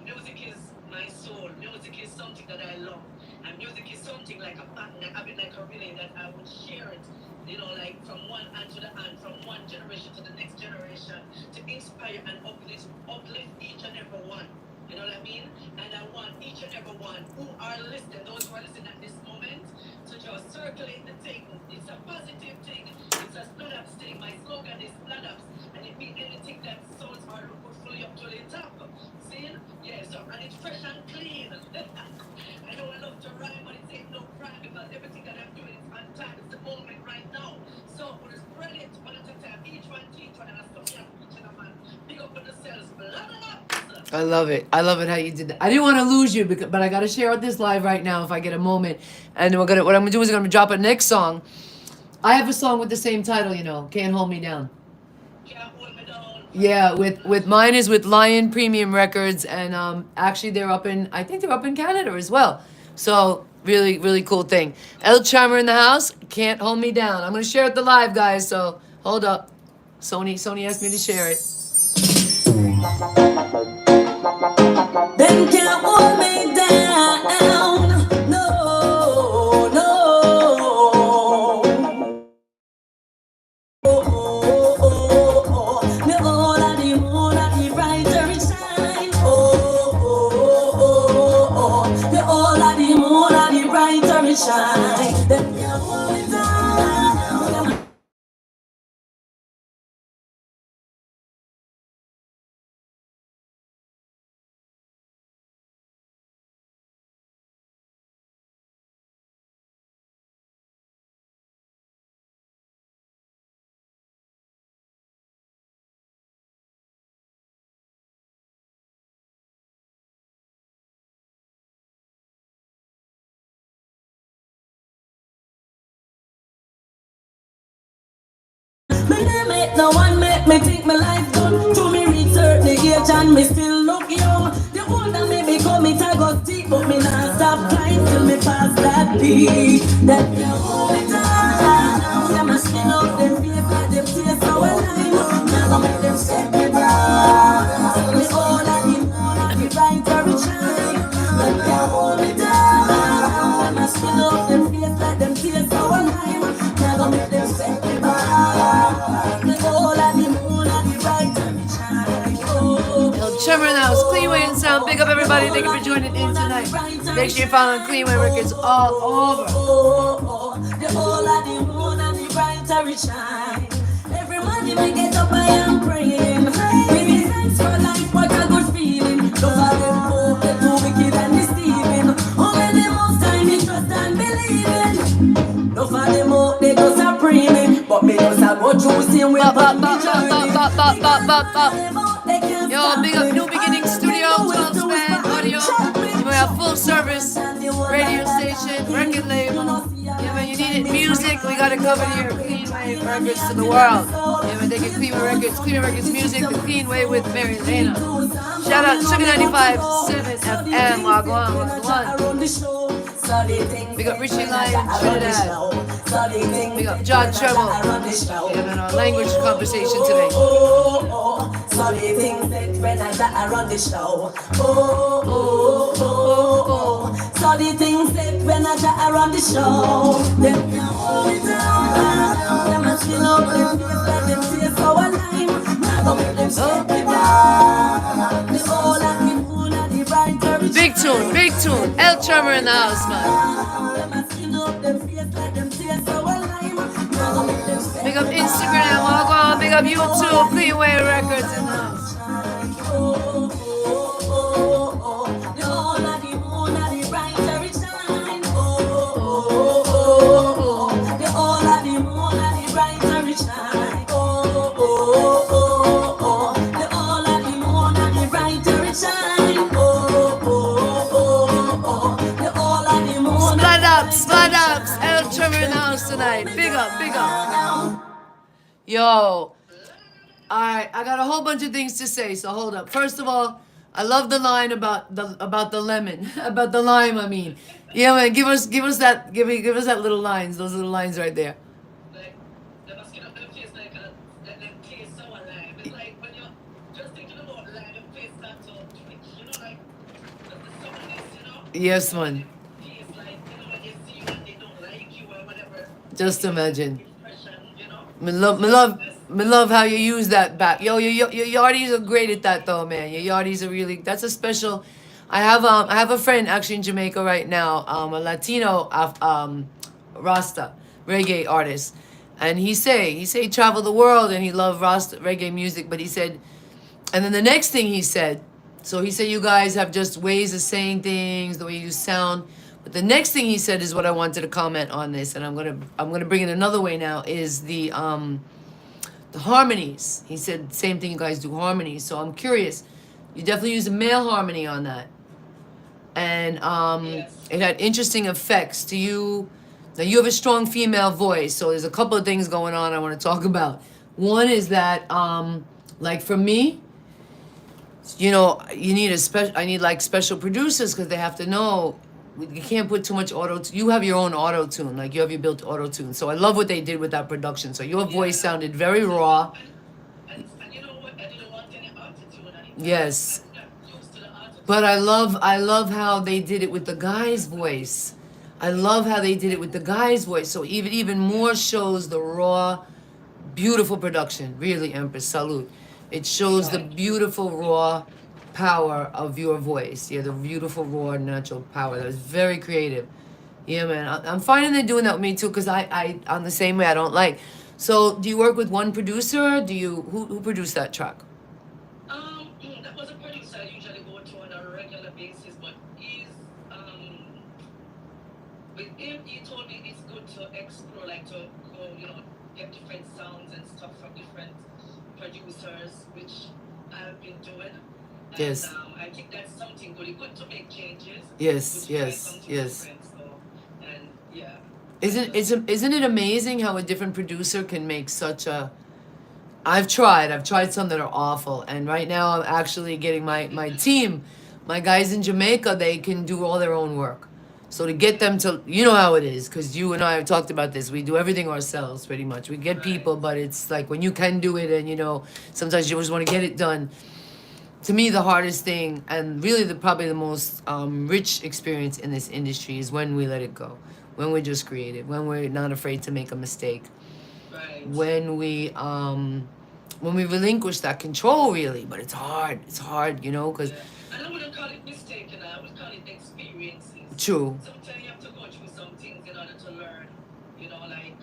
B: Music is my soul. Music is something that I love. And music is something like a partner, having like a relay that I would share it, you know, like from one hand to the hand, from one generation to the next generation, to inspire and uplift each and every one. You know what I mean? And I want each and every one who are listening, those who are listening at this moment, to just circulate the thing. It's a positive thing. It's a split ups thing. My slogan is split ups. And it means anything that souls are put fully up to the top. See? Yeah, so, and it's fresh and clean. I know I love to rhyme, but it ain't no crime because everything that I'm doing is on time. It's the moment right now. So, we'll spread it one at a time. Each one teach one and ask them, yeah, each other man. Big up on yourselves. Blood up.
A: I love it. I love it how you did that. I didn't want to lose you, but I got to share out this live right now if I get a moment. And what I'm gonna do is I'm gonna drop a next song. I have a song with the same title, you know, "Can't Hold Me Down."
B: Can't hold me down.
A: Yeah, with mine is with Lion Premium Records, and actually I think they're up in Canada as well. So really, really cool thing. Elle Trema in the house, "Can't Hold Me Down." I'm gonna share it the live, guys. So hold up. Sony asked me to share it.
C: Them can't hold me down. No, no. The all of the moon of the brighter it shine. The all of the moon of the brighter it shine. Them can't hold me down. Me nah make no one make me think my life done. To me reach certain age and me still look young. The older me become it I go deep, but me nah stop climb till me pass that peak. That can't hold me down. Them a skin up them face like them taste our lime. Now go make them set me down. The older the brighter it shine. That can't hold me down. Them a skin up them face like them taste our lime. Now go make them set me down.
A: Elle Trema in the house, Cleanway and Sound. Big up everybody. Thank you for joining in tonight. Make sure you're following CleanWayRecords all over.
C: The whole of the moon and the brighter it shine. Every morning we get up, I am praying. Giving thanks for life, what a good feeling. Those are them both, the too wicked and deceiving. Only the most time we trust and believing. No for them out, they just a praying. But me just a go through same way.
A: Yo, big up New Beginning Studio, 12 span audio. You have full service radio station, record label. Yeah, man, you needed music. We got to cover your CleanWay Records to the world. Yeah, man, they get CleanWay Records music, the Clean Way with Mary Lena. Shout out Sugar 95.7 FM, Wagwan. Big up Richie Lyon, Trinidad. Big up John Treble. Yeah, man, our language conversation today.
C: So the things that when I run the show. So the things that when I run the show. Them can't hold me down. Them a skin up them face like them taste our lime. Now go make them set me down. The all of the moon and the brighter.
A: Big tune. Elle Trema in the house, man.
C: Them a skin up them face like them taste our lime. Now go make them set me down.
A: Big up Instagram, Wagwan. Big up YouTube, CleanWayRecords in the house. Splat ups, Elle Trema in the house tonight. Big up. Yo. Alright, I got a whole bunch of things to say, so hold up. First of all, I love the line about the lemon. About the lime, I mean. Yeah, man, give us that little lines, those little lines right there.
B: Like, them a skin up them face like them taste sour lime. It's like when you're just thinking about lime, them face starts to twitch. You know, like, the sourness, you know?
A: Yes, man.
B: Taste like, you know, when you see when they don't like you or whatever.
A: Just imagine.
B: Impression, you know?
A: Me love how you use that back. Yo, your yardies are great at that though, man. Your yardies are really, that's a special. I have a friend actually in Jamaica right now, a Latino Rasta reggae artist, and he traveled the world and he loved Rasta reggae music, but he said, and then the next thing he said, so he said you guys have just ways of saying things, the way you sound. But the next thing he said is what I wanted to comment on this, and I'm gonna bring it another way now, is the harmonies. He said same thing, you guys do harmonies. So I'm curious, You definitely use a male harmony on that. And
B: Yes.
A: it had interesting effects to you. Now you have a strong female voice, so there's a couple of things going on I want to talk about. One is that like for me, you know, you need a special. I need like special producers because they have to know you can't put too much auto. You have your own auto tune, like you have your built auto tune. So I love what they did with that production. So your voice
B: Yeah.
A: sounded very raw.
B: And you know what? I didn't want any attitude on it.
A: Yes,
B: I'm not used to the attitude.
A: but I love how they did it with the guy's voice. I love how they did it with the guy's voice. So even more shows the raw, beautiful production. Really, Empress, salute. It shows the beautiful raw power of your voice. Yeah, the beautiful raw natural power. That was very creative. Yeah, man. I'm finding they're doing that with me too, cause I'm the same way. I don't like. So, do you work with one producer? Do you who produced that track?
B: That was a producer I usually go to on a regular basis, but with him, he told me it's good to explore, like to go, get different sounds and stuff from different producers, which I've been doing. And
A: Yes.
B: I think that's something good. It's good to make changes.
A: Yes,
B: Which try
A: yes,
B: something
A: yes.
B: different, so, and yeah.
A: Isn't it amazing how a different producer can make such a I've tried some that are awful, and right now I'm actually getting my team, my guys in Jamaica, they can do all their own work. So to get them to, you know how it is, because you and I have talked about this, we do everything ourselves pretty much. We get people, but it's like when you can do it and sometimes you just want to get it done. To me, the hardest thing, and really probably the most rich experience in this industry is when we let it go, when we're just creative, when we're not afraid to make a mistake,
B: Right.
A: when we relinquish that control, really. But it's hard, because
B: Yeah. And I wouldn't call it mistake, I would call it experiences.
A: true.
B: Sometimes you have to go through some things in order to learn. Like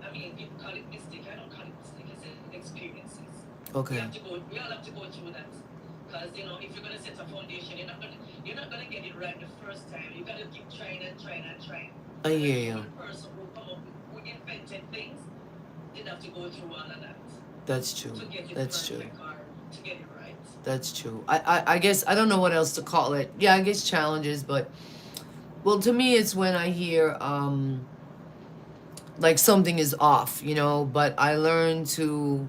B: I mean, people call it mistake. I don't call it mistake. I say experiences.
A: Okay.
B: We all have to go through that. Because if you're gonna set a foundation, you're not gonna get it right the first time. You gotta keep trying and trying and trying.
A: I hear you.
B: The person who invented things didn't have to go through all of that
A: That's true.
B: to get it
A: That's true.
B: perfect or to get it right.
A: That's true. I guess I don't know what else to call it. Yeah, I guess challenges, but well, to me it's when I hear like something is off, but I learn to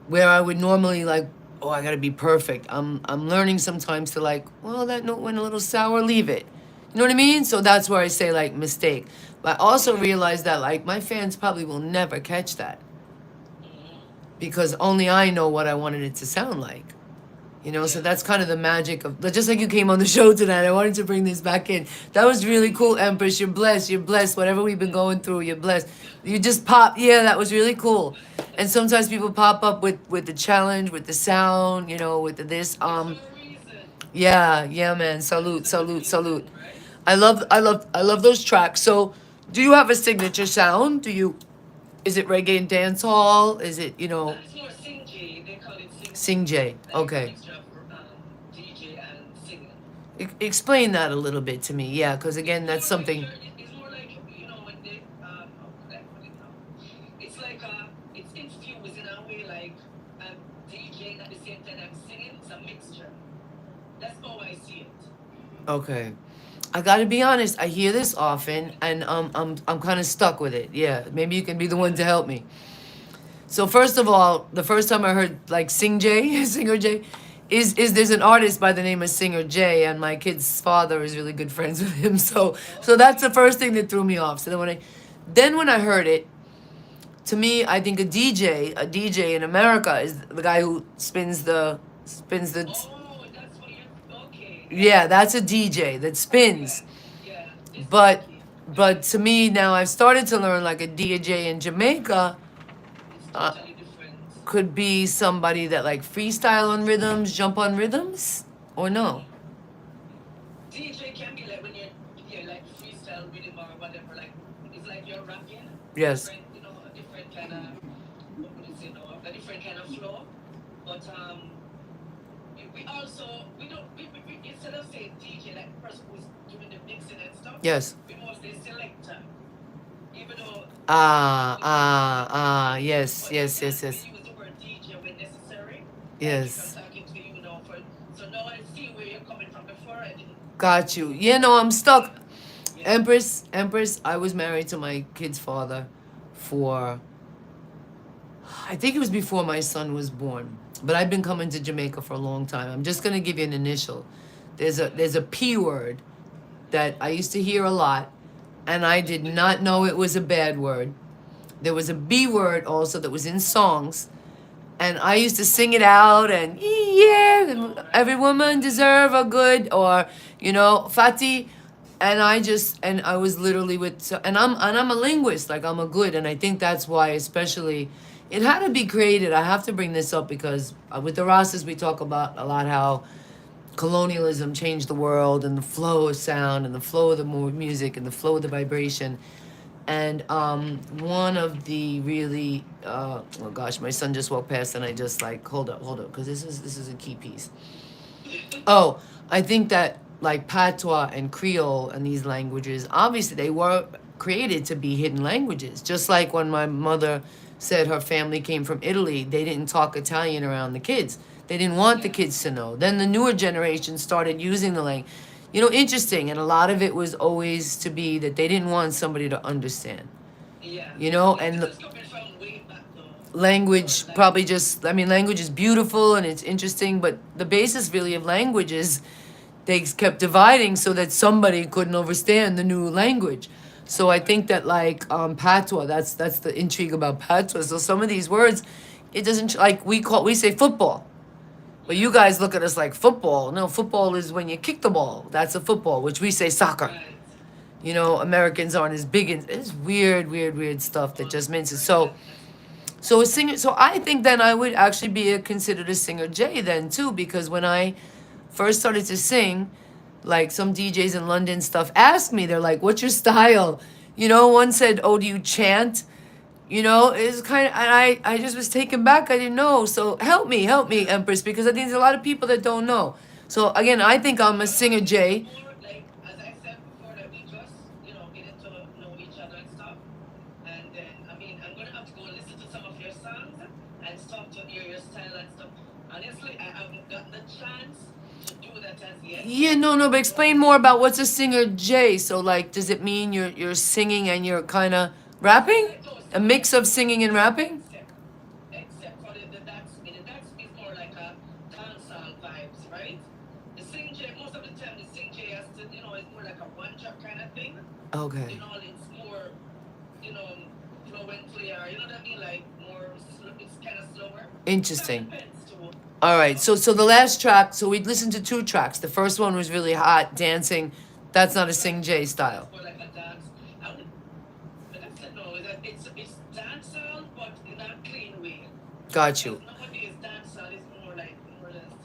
A: where I would normally like, oh, I got to be perfect. I'm learning sometimes to like, well, that note went a little sour, leave it. You know what I mean? So that's where I say like mistake. But I also realize that like my fans probably will never catch that. Because only I know what I wanted it to sound like. So that's kind of the magic of, just like you came on the show tonight, I wanted to bring this back in. That was really cool, Empress. You're blessed. Whatever we've been going through, you're blessed. You just pop, yeah, that was really cool. And sometimes people pop up with the challenge, with the sound, with the this. Yeah, man. Salute. I love those tracks. So, do you have a signature sound? Is it reggae and dance hall? Is it,
B: It's more Sing J. They call it
A: Sing J?
B: Like
A: Okay.
B: a mixture of DJ and singing.
A: Explain that a little bit to me. Yeah, because again, that's something.
B: It's more like when they how could I put it now? It's like it's infused in a way like I'm DJing at the same time I'm singing. It's a mixture. That's how I see it.
A: Okay. I gotta be honest, I hear this often and I'm kinda stuck with it. Yeah. Maybe you can be the one to help me. So first of all, the first time I heard like Singer J, is there's an artist by the name of Singer J, and my kid's father is really good friends with him. So that's the first thing that threw me off. So then when I heard it, to me, I think a DJ in America is the guy who spins the
B: Oh, that's what you're okay.
A: yeah, that's a DJ that spins.
B: Yeah.
A: But to me now I've started to learn like a DJ in Jamaica
B: It's totally different.
A: could be somebody that like freestyle on rhythms, jump on rhythms, or no.
B: DJ can be like when you're like freestyle rhythm or whatever, like it's like you're rapping.
A: Yes.
B: Different, a different kind of what would you say now? A different kind of flow. But we also we don't we instead of saying DJ like the person who's doing the mixing and stuff,
A: Yes.
B: we mostly selector. Even though
A: Yes.
B: we use the word DJ when necessary.
A: Yes.
B: Like if I'm talking to you
A: Got you. Yeah, no, I'm stuck. Empress, I was married to my kid's father for, I think it was before my son was born. But I've been coming to Jamaica for a long time. I'm just gonna give you an initial. There's a P word that I used to hear a lot, and I did not know it was a bad word. There was a B word also that was in songs, and I used to sing it out, and yeah, every woman deserve a good, or Fati, and I was literally and I'm a linguist, like I'm a good, and I think that's why especially it had to be created. I have to bring this up because with the Rastas we talk about a lot how colonialism changed the world and the flow of sound and the flow of the music and the flow of the vibration. And one of the really oh gosh, my son just walked past and I just like hold up, because this is a key piece. Oh, I think that like patois and Creole and these languages, obviously they were created to be hidden languages. Just like when my mother said her family came from Italy, they didn't talk Italian around the kids. They didn't want the kids to know. Then the newer generation started using the language. Interesting. And a lot of it was always to be that they didn't want somebody to understand.
B: Yeah.
A: And
B: It's coming from way back though.
A: language probably just, language is beautiful and it's interesting, but the basis really of language is they kept dividing so that somebody couldn't understand the new language. So I think that like patois, that's the intrigue about patois. So some of these words, it doesn't, like we say football, but you guys look at us like football. No, football is when you kick the ball. That's a football, which we say soccer.
B: Right.
A: Americans aren't as big in it's weird stuff that just means it. So a singer. So I think then I would actually be considered a singer J then too, because when I first started to sing, like some DJs in London stuff asked me, they're like, "What's your style?" One said, "Oh, do you chant?" It's kind of, and I just was taken back. I didn't know. So help me, Empress, because I think there's a lot of people that don't know. So again, I think I'm a singer J.
B: Like as I said before, that we just getting to know each other and stuff. And then I'm gonna have to go listen to some of your songs and start to hear your style and stuff. Honestly, I haven't gotten the chance to do that as yet.
A: Yeah, no, but explain more about what's a singer J. So like, does it mean you're singing and you're kind of rapping? A mix of singing and rapping?
B: Except for the dance beat. The dance beat is more like a dancehall vibes, right? The sing J, most of the time the sing J has to, it's more like a one drop kind of thing.
A: Okay.
B: It's more, flow and clear. You know what I mean? Like more, it's kind of slower.
A: Interesting.
B: Depends too.
A: All right, so the last track, so we'd listened to 2 tracks. The first one was really hot, dancing. That's not a sing J style.
B: It's more like a dance. But that's it. No, it's dancehall, but in a clean way.
A: Got you.
B: Nowadays, dancehall is more than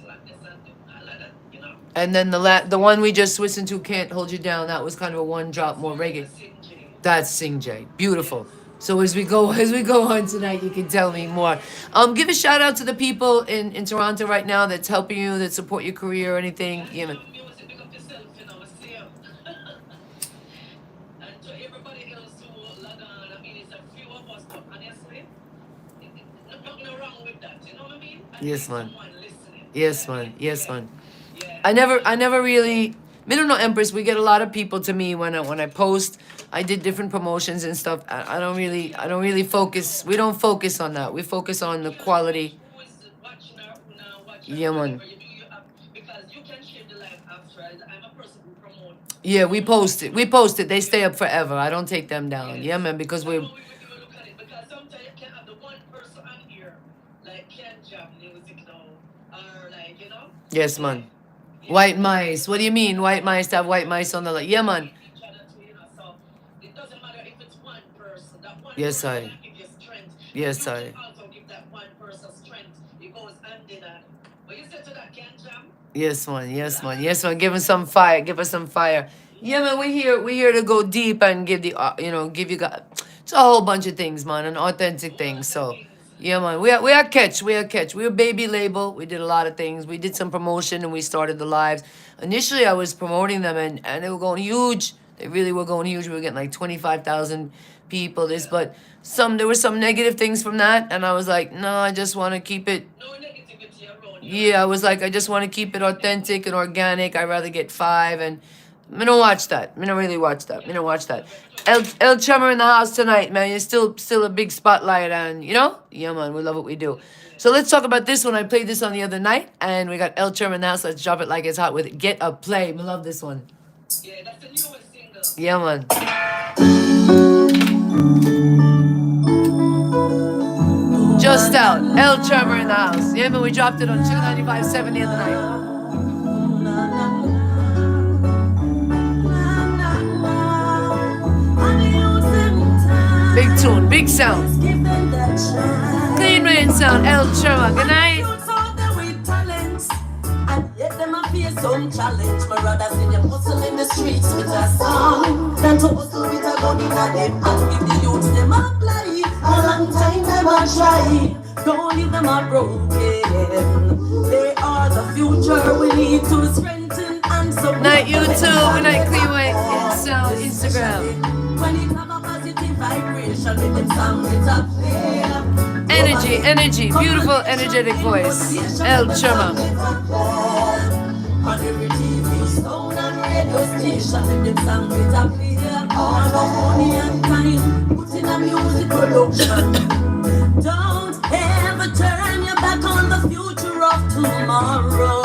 B: slackness and all of that.
A: And then the one we just listened to, Can't Hold You Down, that was kind of a one drop, more reggae.
B: Sing J.
A: That's Sing J. Beautiful. So as we go on tonight, you can tell me more. Give a shout out to the people in Toronto right now that's helping you, that support your career or anything.
B: Music, pick up yourself, see ya. And to everybody else who log on, it's a few of us, but honestly, nothing wrong with that. You know what I mean?
A: Yes, man.
B: Someone listening.
A: Yes, man. Yes, man.
B: Yeah.
A: I never really. I don't know, Empress. We get a lot of people to me when I post. I did different promotions and stuff. I don't really focus. We don't focus on that. We focus on the quality.
B: Who is watching or who not watching?
A: Yeah, man.
B: Whatever you do, because you can share the live after. I'm a person who promote.
A: Yeah, we post it. They stay up forever. I don't take them down. Yeah, man, because
B: we
A: we're.
B: look at it, because sometimes you can have the one person on here, like can jam music now, or like
A: Yes, man. White mice. What do you mean, white mice? To have white mice on the yeah, man.
B: each other too, so it doesn't matter if it's one person. That one
A: Yes,
B: person
A: I.
B: can give you strength.
A: Yes,
B: you
A: I.
B: can also give that one person strength. It goes hand in hand. But you said to that can jam.
A: Yes, man. Yes, man. Yes, man. Give us some fire. Give us some fire. Yeah, man. We're here to go deep and give the give you guys. It's a whole bunch of things, man, and authentic things. So. Yeah, man. We are catch. We are catch. We're a baby label. We did a lot of things. We did some promotion and we started the lives. Initially, I was promoting them and they were going huge. They really were going huge. We were getting like 25,000 people. But there were some negative things from that, and I was like, no, I just want to keep it.
B: No negativity around
A: yeah, I was like, I just want to keep it authentic and organic. I'd rather get 5, and I don't watch that. I don't really watch that. I don't watch that. Elle Trema in the house tonight, man. You're still a big spotlight, and you know, yeah, man, we love what we do. So let's talk about this one. I played this on the other night, and we got Elle Trema in the house. Let's drop it like it's hot with Get a Play. We love this one.
B: Yeah, that's the newest single.
A: Yeah, man. Just out. Elle Trema in the house. Yeah, man, we dropped it on 295.7 the other night. Big tune, big sound. Clean rain sound, Elle Trema. Good night.
C: Some challenge, my brothers in them hustle in the streets with a song. Than to hustle with a gun in a them. And if the youths them apply, a long time them a try. Don't leave them a broken. They are the future we need to strengthen and support.
A: Night YouTube, good night CleanWay sound, Instagram.
C: When it have a positive vibration with them song with a play.
A: Energy, beautiful, energetic voice. Elle Trema.
C: On every TV, sound and radio station, with them song with a play. All the money and time put in a music production. Don't ever turn your back on the future of tomorrow.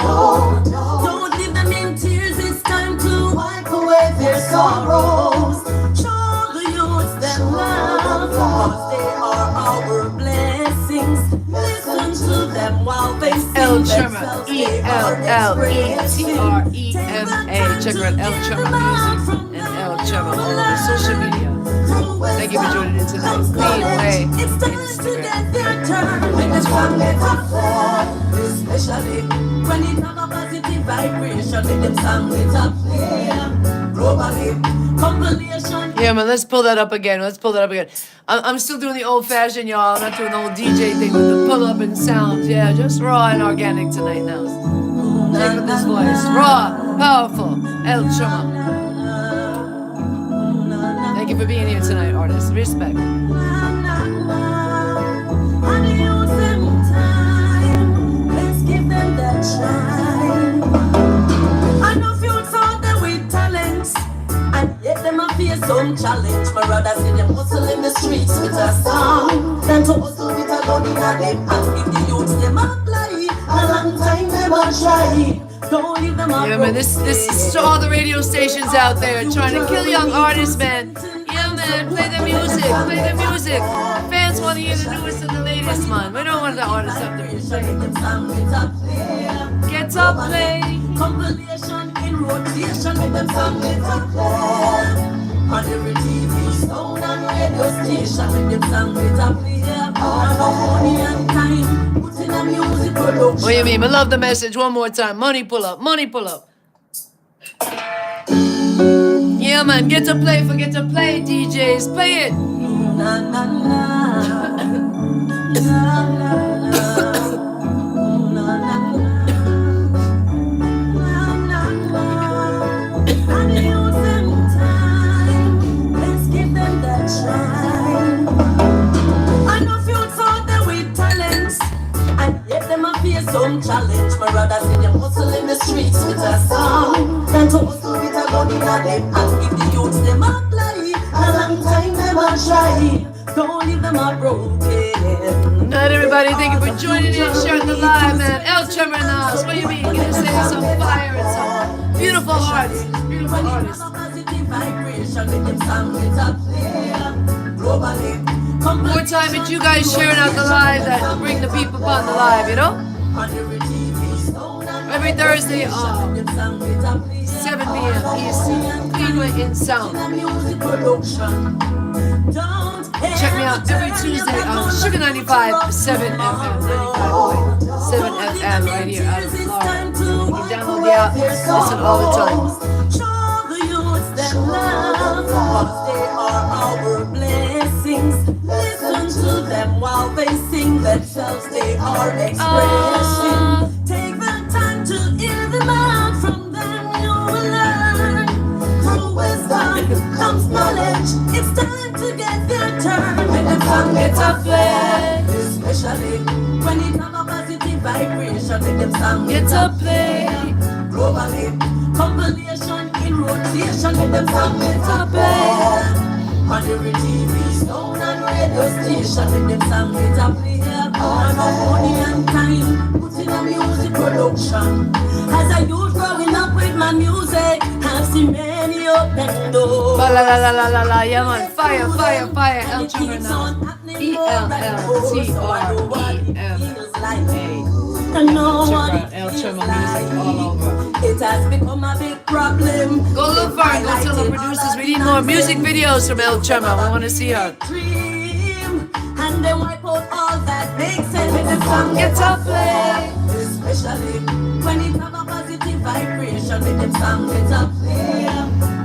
C: Don't leave them in tears, it's time to wipe away their sorrows. Show the youths them love, cause they are our blessings. Listen to them while they sing.
A: Elle Trema, ELLETREMA. Check her out, Elle Trema Music and Elle Trema all over social media. Thank you for joining in tonight. CleanWay Instagram.
C: Especially when it have a positive vibration with them song with a play. Globally, compilation.
A: Yeah, man, let's pull that up again. I'm still doing the old-fashioned, y'all. I'm not doing the whole DJ thing with the pull-up and sounds. Yeah, just raw and organic tonight now. Check with this voice. Raw, powerful, Elle Trema. Thank you for being here tonight, artists. Respect.
C: Let's give them that shine. I know few thought that we talents, and yet them a face some challenge. My brothers in them hustle in the streets with a song. Than to hustle with a gun in a them. And if the youths them apply, a long time them a try. Don't leave them
A: Yeah, man, this is to all the radio stations out there trying to kill young artists, man. Yeah, man, play the music, Fans want to hear the newest and the latest, man. We don't want the artists up there. Get up, play.
C: Compilation in rotation with them song with a play. On every TV, sound and radio station with them song with a play. All the money and time put in a music production.
A: What do you mean? I love the message. One more time. Money pull up. Yeah, man. Get to play, forget to play, DJs. Play it.
C: Na na na. Na na na. Some challenge, my brothers in them hustle in the streets with a song. Than to hustle with a gun in a them. And if the youths them apply, a long time them a try. Don't leave them a broken.
A: Night, everybody. Thank you for joining in, sharing the live, man. Elle Trema in the house. What do you mean? Get us some fire and some beautiful artists. Beautiful artists. More time that you guys sharing out the live that bring the people on the live, you know? Every Thursday, 7 p.m. EST, CleanWay in sound. Check me out every Tuesday on Sugar 95, 7 FM, 95.7 FM right here out of Florida. You can download the app, listen all the time.
C: Show the youths them love, cause they are our blessings. Listen to them while they sing themselves, they are expressing. Take the time to hear them out, from them you will learn. Through wisdom comes knowledge, it's time to get their turn. When the song gets a play, especially when it have a positive vibration. rotation, make them song
A: Get up, play.
C: globally. Compilation in rotation, make them song get up, on every TV, sound and radio station, make them song get up, on no money and time, put in a music production. As I youth growing up with my music, I've seen many open doors.
A: La la la la la la, yeah man, fire, fire, fire. Elle Trema now. ELLTREMA.
C: I know what
A: Check out Elle Trema music all over.
C: it has become a big problem.
A: Go look for her. Go tell the producers we need more music videos from Elle Trema. We want to see her.
C: Dream, and they wipe out all that makes sense with the song
A: Get up, play.
C: especially when it have a positive vibration with them song get up play.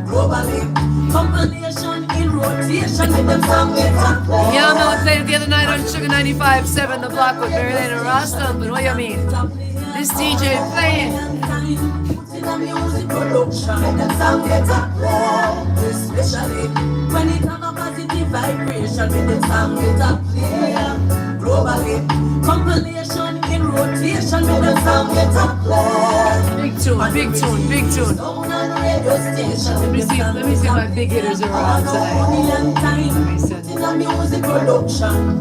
C: Globally, compilation in rotation with them song get up play.
A: Yeah, man, we played it the other night on Sugar 95.7, the block with Marilyn and Rasta. But what you mean? This DJ playing.
C: In a music production, with them song get up play. Especially when it have a positive vibration with them song get up play. Globally, compilation in rotation with them song get up play.
A: Big tune, big tune, big tune. Let me see my big hitters around tonight. Let me send it.
C: In a music production.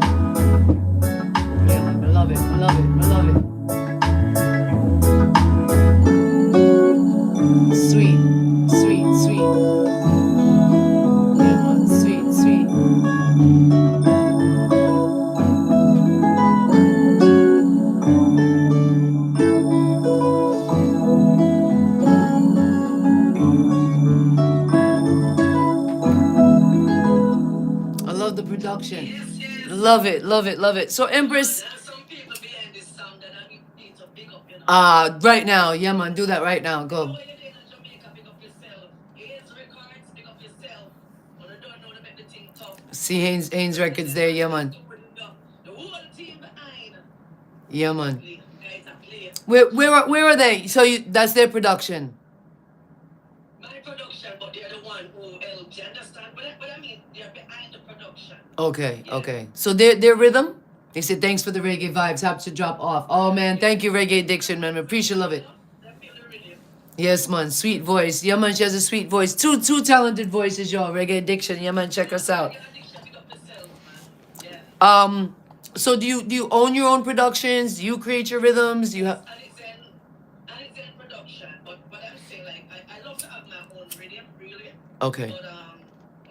A: Yeah, I love it, I love it, I love it. Sweet, sweet, sweet. Yeah, man, sweet, sweet. I love the production.
B: Yes, yes.
A: Love it, love it, love it. So Empress,
B: There are some people behind this song that I need to big up, you know.
A: right now, yeah man, do that right now. Go.
B: What you doing in Jamaica, big up yourself. Elle Records, big up yourself. But I don't know to make the thing tough.
A: See Haynes Records there, yeah man.
B: The whole team behind.
A: Yeah man.
B: Guys are playing.
A: Where are they? So that's their production.
B: My production, but they're the one who helps. You understand? But I mean, they're behind the production.
A: Okay, okay. So their rhythm? They said thanks for the reggae vibes. Have to drop off. Oh man, thank you, Reggae Addiction, man. We appreciate love it.
B: That feel the rhythm.
A: Yes, man. Sweet voice. Yeah, man, she has a sweet voice. Two talented voices, y'all. Reggae Addiction. Yeah, man, check us out.
B: Your addiction, big up yourself, man. Yeah.
A: So do you own your own productions? Do you create your rhythms? Do you have
B: And it's in production. But I'm saying, like, I love to have my own rhythm, really.
A: Okay.
B: But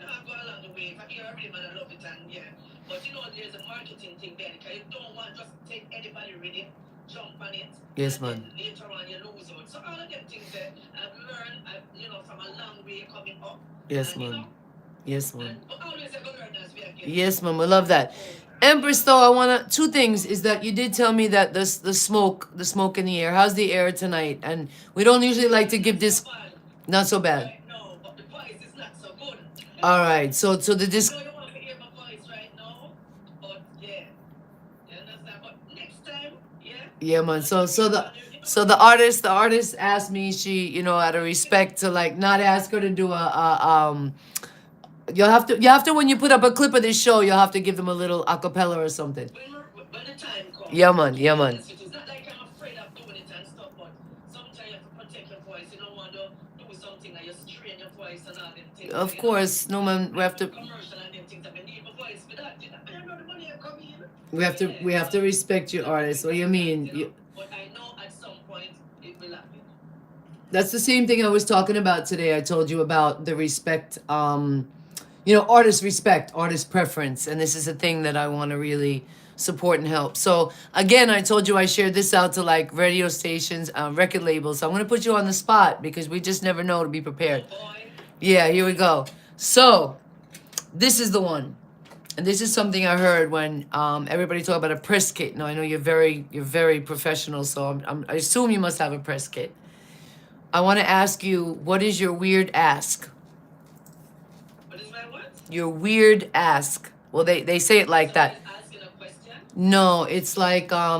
B: I've gone along the way. If I hear a rhythm and I love it, and yeah. But you know, there's a marketing thing there. Because you don't want just to take anybody rhythm, jump on it.
A: Yes,
B: and
A: man.
B: then later on, you lose out. So all of them things that I've learned, from a long way coming up.
A: Yes,
B: And,
A: man. Yes, man.
B: But always I go learn as we are getting.
A: Yes, man. We love that. Empress, though, I wanna two things is that you did tell me that the smoke in the air. How's the air tonight? And we don't usually like to give this not so bad.
B: Right now, but the voice is not so good.
A: All right. So the
B: I
A: disc.
B: know you want to hear my voice right now, but yeah. You understand? But next time, yeah.
A: Yeah, man. So the artist asked me, she, out of respect to like not ask her to do you have to when you put up a clip of this show, you'll have to give them a little acapella or something.
B: When the time comes.
A: Yeah, man. Yeah, man.
B: It's not like I'm afraid of doing it and stuff, but sometimes you have to protect your voice. You don't want to do something that you strain your voice and all them things.
A: Of course, no man. We have to
B: Commercial and them things. I need my voice for that. I know the money I come in.
A: we have to respect your artist. What do you mean?
B: But I know at some point it will happen.
A: That's the same thing I was talking about today. I told you about the respect, artist respect, artist preference. And this is a thing that I want to really support and help. So again, I told you I shared this out to like radio stations, record labels. So I'm going to put you on the spot because we just never know to be prepared.
B: Boy,
A: Yeah, here we go. So this is the one. And this is something I heard when everybody talk about a press kit. Now I know you're very professional, so I assume you must have a press kit. I want to ask you, what is your weird ask?
B: what is my what?
A: Your weird ask. Well, they say it like that.
B: Asking a question.
A: No, it's like how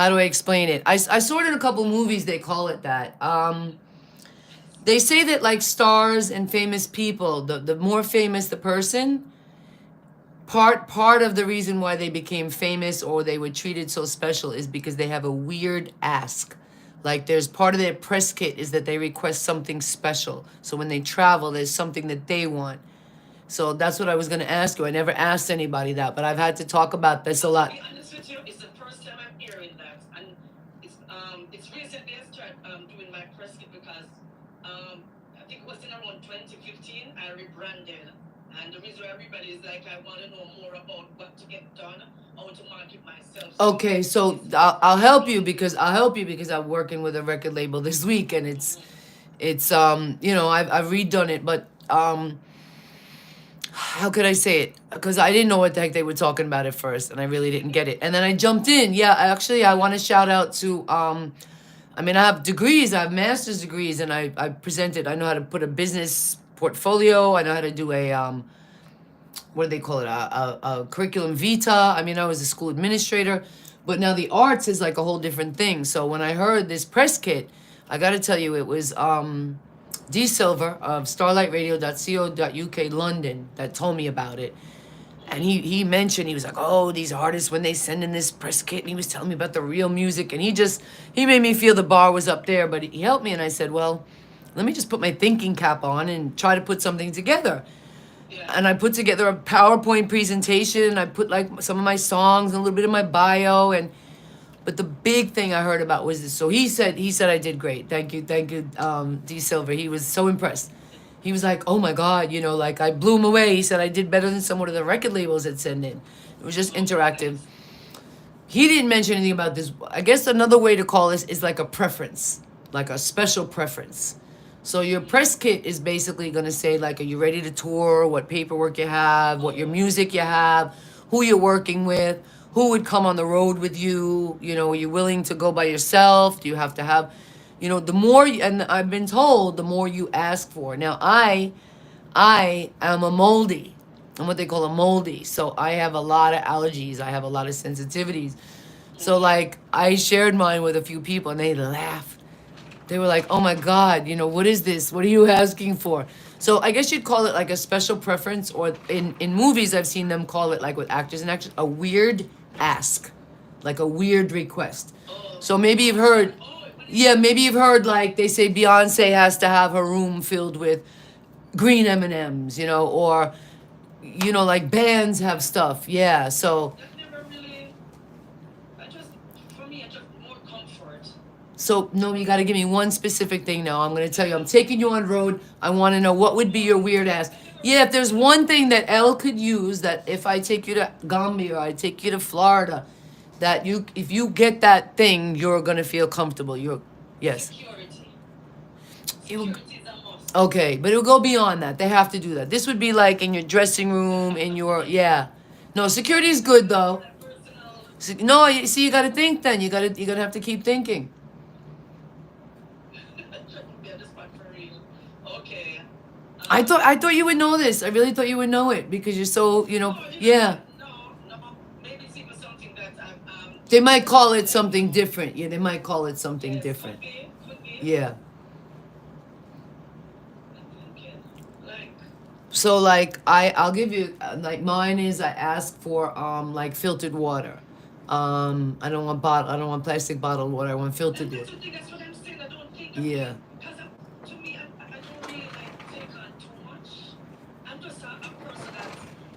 A: do I explain it? I saw it in a couple movies. They call it that. They say that like stars and famous people, the more famous the person, part of the reason why they became famous or they were treated so special is because they have a weird ask. Like there's part of their press kit is that they request something special. So when they travel, there's something that they want. So that's what I was going to ask you. I never asked anybody that, but I've had to talk about this a lot.
B: To be honest with you, it's the first time I'm hearing that, and it's recently I started doing my press kit because I think it was in around 2015 I rebranded, and the reason why everybody is like I want to know more about what to get done, how to market myself.
A: Okay, so I'll help you because I'm working with a record label this week, and it's you know, I've redone it, but how could I say it? Because I didn't know what the heck they were talking about at first, and I really didn't get it. And then I jumped in. Yeah, actually, I want to shout out to, I mean, I have degrees. I have master's degrees, and I presented. I know how to put a business portfolio. I know how to do a, what do they call it? A curriculum vitae. I mean, I was a school administrator. But now the arts is like a whole different thing. So when I heard this press kit, I got to tell you, it was... D. Silver of starlightradio.co.uk London that told me about it. And he mentioned, he was like, oh, these artists, when they send in this press kit, and he was telling me about the real music, and he made me feel the bar was up there, but he helped me, and I said, well, let me just put my thinking cap on and try to put something together. Yeah. And I put together a PowerPoint presentation, I put like some of my songs and a little bit of my bio, but the big thing I heard about was this. So he said I did great. Thank you, D. Silver. He was so impressed. He was like, oh my God, you know, like I blew him away. He said I did better than some of the record labels had sent in. It was just interactive. He didn't mention anything about this. I guess another way to call this is like a preference, like a special preference. So your press kit is basically going to say like, are you ready to tour? What paperwork you have, what your music you have, who you're working with, who would come on the road with you? You know, are you willing to go by yourself? Do you have to have, you know, the more, and I've been told, the more you ask for. Now, I am a moldy. I'm what they call a moldy. So I have a lot of allergies. I have a lot of sensitivities. So, like, I shared mine with a few people, and they laughed. They were like, oh, my God, you know, what is this? What are you asking for? So I guess you'd call it like a special preference, or in movies, I've seen them call it, like with actors and actors, a weird ask, like a weird request. So maybe you've heard, maybe you've heard like they say Beyonce has to have her room filled with green M&Ms, you know, or, you know, like bands have stuff. Yeah, so.
B: Never really, for me, I just more comfort.
A: So, no, you got to give me one specific thing now. I'm going to tell you, I'm taking you on road. I want to know what would be your weird ass. Yeah, if there's one thing that Elle could use, that if I take you to Gambia or I take you to Florida, that if you get that thing, you're going to feel comfortable. Yes.
B: Security.
A: It'll,
B: Security is a must.
A: okay, but it'll go beyond that. They have to do that. This would be like in your dressing room, in your, yeah. No, security is good though. No, you see, you got to think then. You're going to have to keep thinking.
B: Okay.
A: I thought you would know this. I really thought you would know it because you're so, you know, yeah.
B: No, maybe it's even something that
A: They might call it something different. Yeah, they might call it something different.
B: Could be.
A: Yeah.
B: Okay. Like.
A: So like I'll give you like mine is I ask for like filtered water. I don't want plastic bottled water. I want filtered water.
B: That's what I'm saying. I don't think.
A: Yeah.
B: To me, I don't really like take on too much. I'm just a person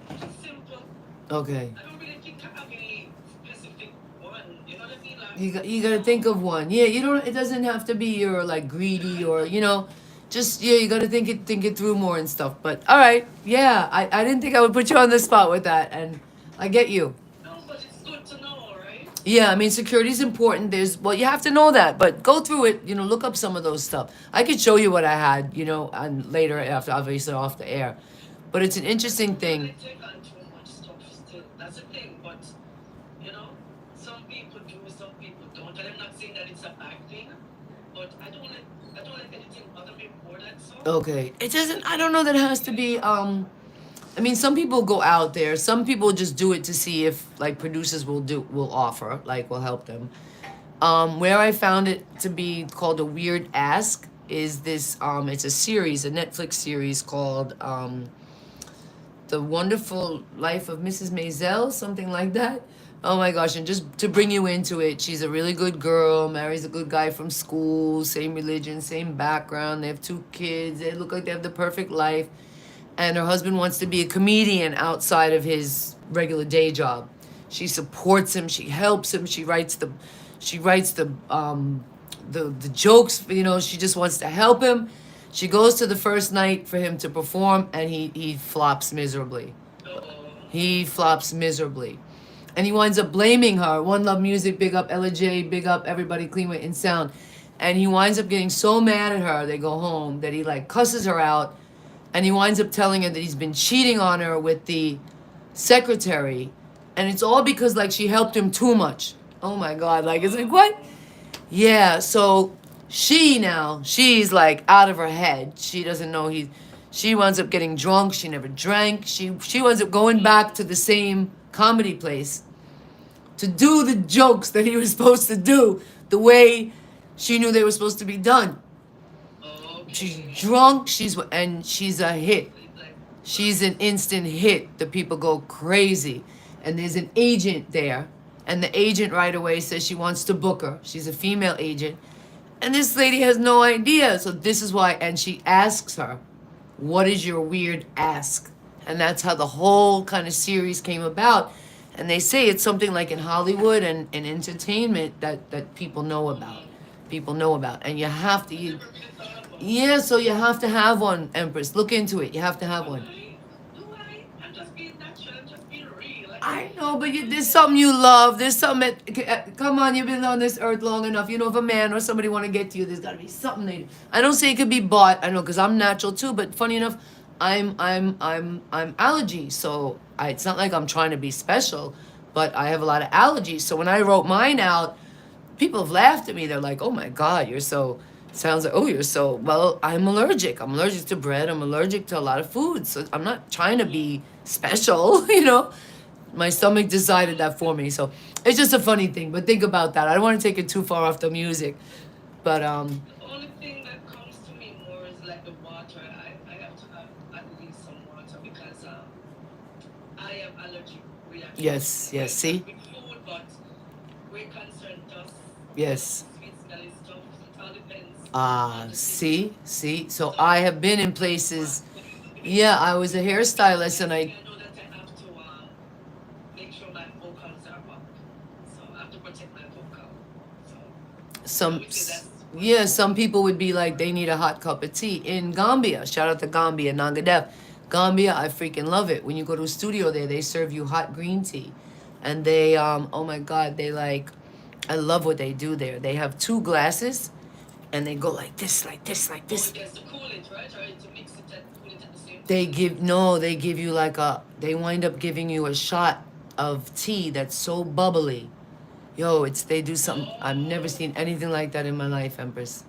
B: that's just simple.
A: Okay.
B: I don't really think I have any specific one. You know what I mean? Like,
A: You gotta think of one. Yeah, you don't. It doesn't have to be you're like greedy or you know, just yeah. You gotta think it through more and stuff. But all right, yeah. I didn't think I would put you on the spot with that, and I get you.
B: no, but it's good to know, right?
A: Yeah, I mean security is important. You have to know that, but go through it. You know, look up some of those stuff. I could show you what I had. You know, and later after obviously off the air, but it's an interesting thing.
B: I take on too much stuff still. That's the thing, but you know, some people do, some people don't. And I'm not saying that it's a bad thing, but I don't let anything bother me more than so.
A: Okay, it doesn't. I don't know that it has to be. I mean, some people go out there. Some people just do it to see if like producers will offer, like will help them. Where I found it to be called a weird ask is this. It's a series, a Netflix series called The Wonderful Life of Mrs. Maisel, something like that. Oh my gosh, and just to bring you into it, she's a really good girl, marries a good guy from school, same religion, same background. They have 2 kids. They look like they have the perfect life. And her husband wants to be a comedian outside of his regular day job. She supports him, she helps him, she writes the jokes, you know, she just wants to help him. She goes to the first night for him to perform and he flops miserably. He flops miserably. And he winds up blaming her. One Love Music, big up Ella J, big up everybody, CleanWay in Sound. And he winds up getting so mad at her, they go home, that he like cusses her out. And he winds up telling her that he's been cheating on her with the secretary. And it's all because like she helped him too much. Oh my God, like it's like, what? Yeah, so she's like out of her head. She doesn't know she winds up getting drunk. She never drank. She winds up going back to the same comedy place to do the jokes that he was supposed to do the way she knew they were supposed to be done. She's drunk, she's a hit. She's an instant hit. The people go crazy. And there's an agent there. And the agent right away says she wants to book her. She's a female agent. And this lady has no idea. So this is why. And she asks her, what is your weird ask? And that's how the whole kind of series came about. And they say it's something like in Hollywood and in entertainment that people know about. People know about. And you have to... Yeah, so you have to have one, Empress. Look into it. You have to have one.
B: I'm just being natural. I'm just being real.
A: I know, but there's something you love. There's something come on, you've been on this earth long enough. You know, if a man or somebody want to get to you, there's got to be something they... I don't say it could be bought. I know, because I'm natural too. But funny enough, I'm allergy. So it's not like I'm trying to be special, but I have a lot of allergies. So when I wrote mine out, people have laughed at me. They're like, oh my God, you're so... Sounds like, oh, you're so... Well, I'm allergic. I'm allergic to bread. I'm allergic to a lot of food. So I'm not trying to be special, you know? My stomach decided that for me. So it's just a funny thing. But think about that. I don't want to take it too far off the music. But,
B: The only thing that comes to me more is like the water. I have to have at least some water because I am allergic reaction.
A: yes, see?
B: With food, but we're concerned just
A: Yes.
B: sweet smelly stuff. It all depends.
A: See? So I have been in places... Yeah, I was a hairstylist and
B: I know that I have to make sure my vocals are up. So I have to protect my vocal. So
A: some people would be like, they need a hot cup of tea. In Gambia, shout out to Gambia, Nangadef. Gambia, I freaking love it. When you go to a studio there, they serve you hot green tea. And they, oh my God, they like... I love what they do there. They have 2 glasses and they go like this, like this, like this.
B: Oh, yes, to cool it, right? Or to mix it and cool it at the same time.
A: They give you like they wind up giving you a shot of tea that's so bubbly. Yo, they do something, I've never seen anything like that in my life, Empress.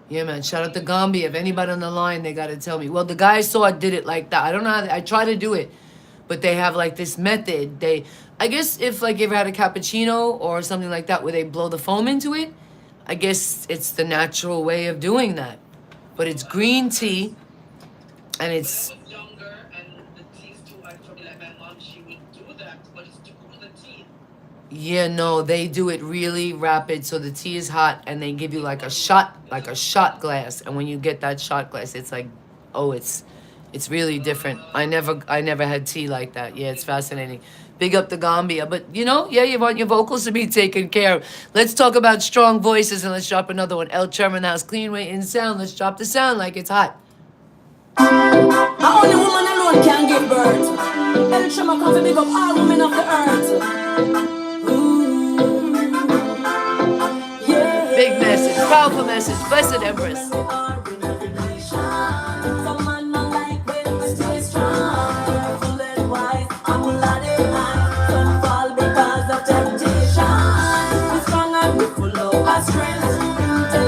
A: Yeah, man, shout out to Gambia. If anybody on the line, they gotta tell me. Well, the guy I saw did it like that. I don't know how, I try to do it, but they have like this method. I guess if like you ever had a cappuccino or something like that where they blow the foam into it, I guess it's the natural way of doing that. But it's green tea, and it's...
B: When I was younger and the tea's too hot for me, like my mom, she would do that, but it's to cool the tea.
A: Yeah, no, they do it really rapid, so the tea is hot, and they give you like a shot glass. And when you get that shot glass, it's like, oh, it's really different. I never had tea like that. Yeah, it's fascinating. Big up the Gambia. But, you know, yeah, you want your vocals to be taken care of. Let's talk about strong voices, and let's drop another one. Elle Trema in the house, CleanWay in Sound. Let's drop the sound like it's hot.
C: Only woman alone can give birth. Elle Trema come to big up all women of the earth. Ooh, yeah.
A: Big message, powerful message. Blessed Empress.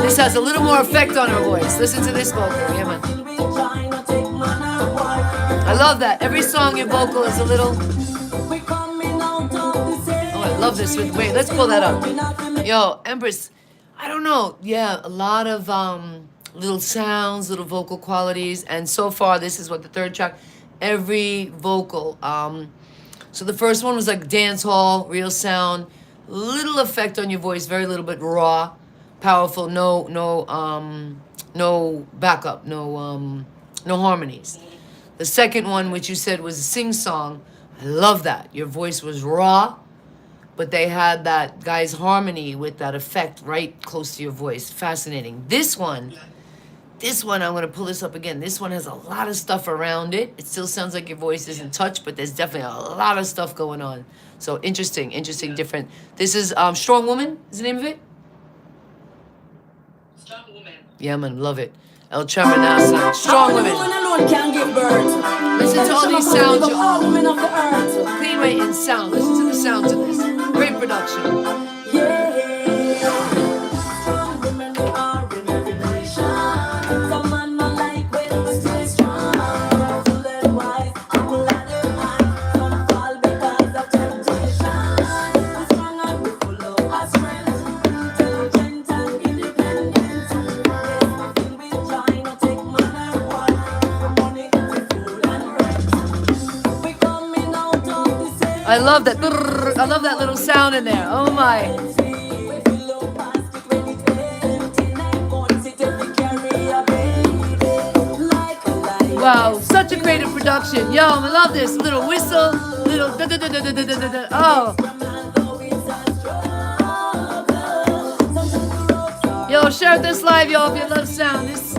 A: This has a little more effect on her voice. Listen to this vocal. Yeah, man. I love that. Every song your vocal is a little... Oh, I love this. Wait, let's pull that up. Yo, Empress, I don't know. Yeah, a lot of little sounds, little vocal qualities. And so far, this is what the 3rd track. every vocal. So the first one was like dance hall, real sound, little effect on your voice, very little bit raw, powerful, no backup, no harmonies. The second one, which you said was a sing song, I love that. Your voice was raw, but they had that guy's harmony with that effect right close to your voice. Fascinating. This one, I'm going to pull this up again. This one has a lot of stuff around it. It still sounds like your voice isn't touched, but there's definitely a lot of stuff going on. So interesting, different. This is Strong Woman, is the name of it?
B: Strong woman.
A: Yeah, man, love it. Elle Trema now, Strong Women.
C: Alone can give birth.
A: Listen to all these sounds.
C: All women of the earth.
A: Cleanway in sound. Listen to the sounds of this. Great production.
C: Yeah. Strong women we are in every nation. Some man not like when we stay strong. Full and wise, humble and high. Some fall because of temptation. We strong and we full of our strength. Intelligent and independent. Yes, we feel with joy, no take man or what. For money, we food and rent. We coming out of the same.
A: I love that. I love that little sound in there. Oh my. Wow, such a creative production. Yo, I love this. Little whistle, little da da da da da da da da. Oh. Yo, share this live, y'all, if you love sound. It's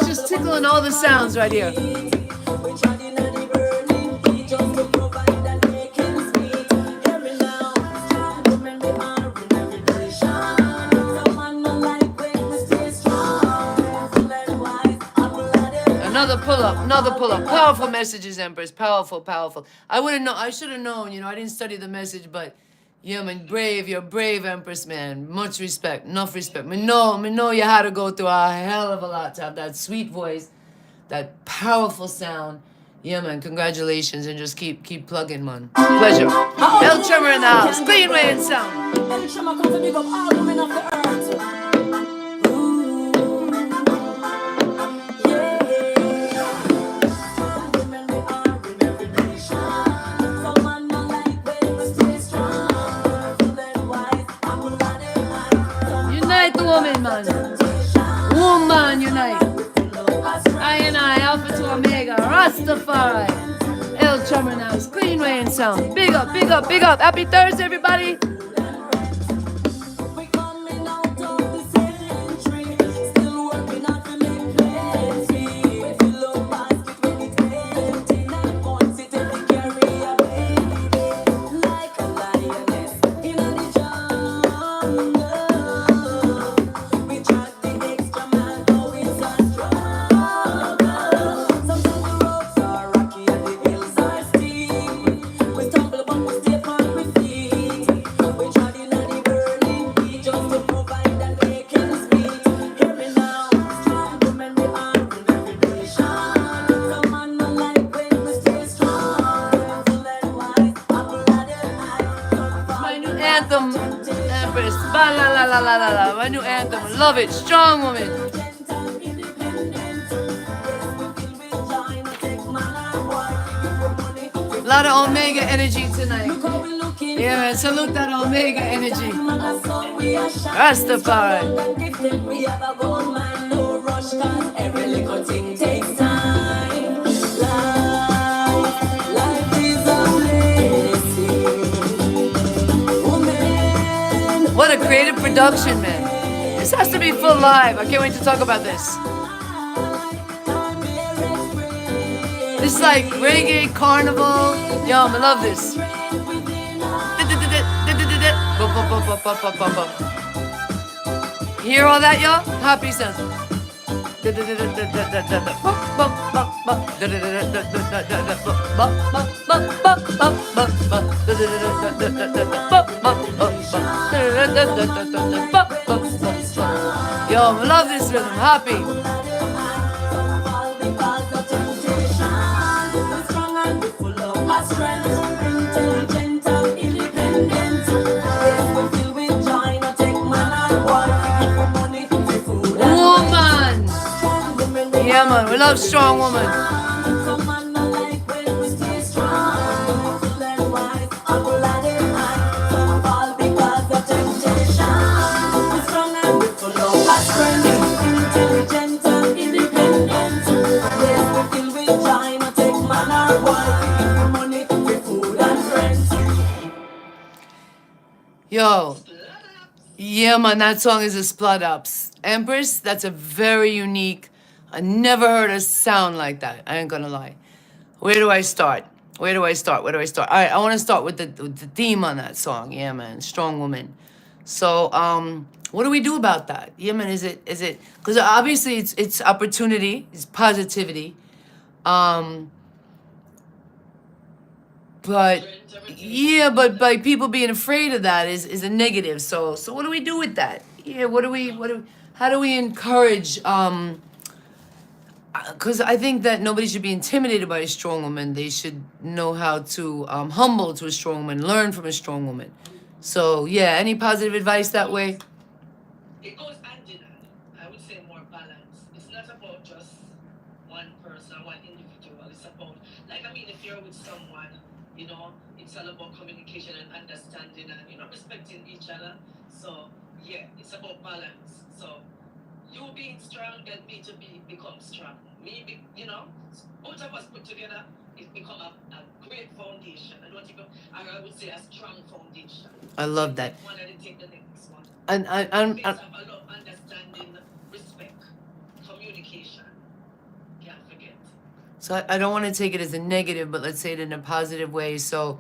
A: just tickling all the sounds right here. Another pull up. Powerful messages, Empress. Powerful. I should have known, I didn't study the message, but yeah, man, you're brave, Empress, man. Much respect, enough respect. Me know you had to go through a hell of a lot to have that sweet voice, that powerful sound. Yeah, man, congratulations, and just keep plugging, man. Pleasure. Elle Trema in the house. CleanWay and sound.
C: Elle Trema comes to big up all women of the earth.
A: Unite the woman, man. Woman, unite. I and I, Alpha to Omega, Rastafari. Elle Trema now, CleanWay and sound. Big up. Happy Thursday, everybody. Anthem, Empress. Ba la la la la la la. My new anthem. Love it. Strong woman. A lot of Omega energy tonight. Yeah, man. Salute that Omega energy. Rastafari.
C: Every little thing takes time. Life is a blessing.
A: What a creative production, man. This has to be full live. I can't wait to talk about this. This is like reggae carnival. Yo, I love this. You hear all that, y'all? Happy sounds. Yo, I love this rhythm. Happy. Woman. Yeah, man. We love strong woman. Yo,
B: Splat ups.
A: yeah, man, that song is a split ups. Empress, that's a very unique. I never heard a sound like that. I ain't gonna lie. Where do I start? Where do I start? Where do I start? All right, I want to start with the theme on that song. Yeah, man, strong woman. So, what do we do about that? Yeah, man, is it because obviously it's opportunity, it's positivity, um, but
B: Strength, everything.
A: yeah, but by people being afraid of that is a negative. So what do we do with that? Yeah, how do we encourage? Because I think that nobody should be intimidated by a strong woman. They should know how to humble to a strong woman, learn from a strong woman. So yeah, any positive advice that way?
B: It goes hand in hand. I would say more balance. It's not about just one person, one individual. It's about, like, I mean, if you're with someone, it's all about communication and understanding and, respecting each other. So, yeah, it's about balance. So, you being strong and me to become strong. Both of us put together, it's become a great foundation. I don't even, I would say a strong foundation.
A: I love that.
B: One and then take the next one.
A: And
B: Based on a lot of understanding, respect, communication. Can't forget.
A: so I don't want to take it as a negative, but let's say it in a positive way. So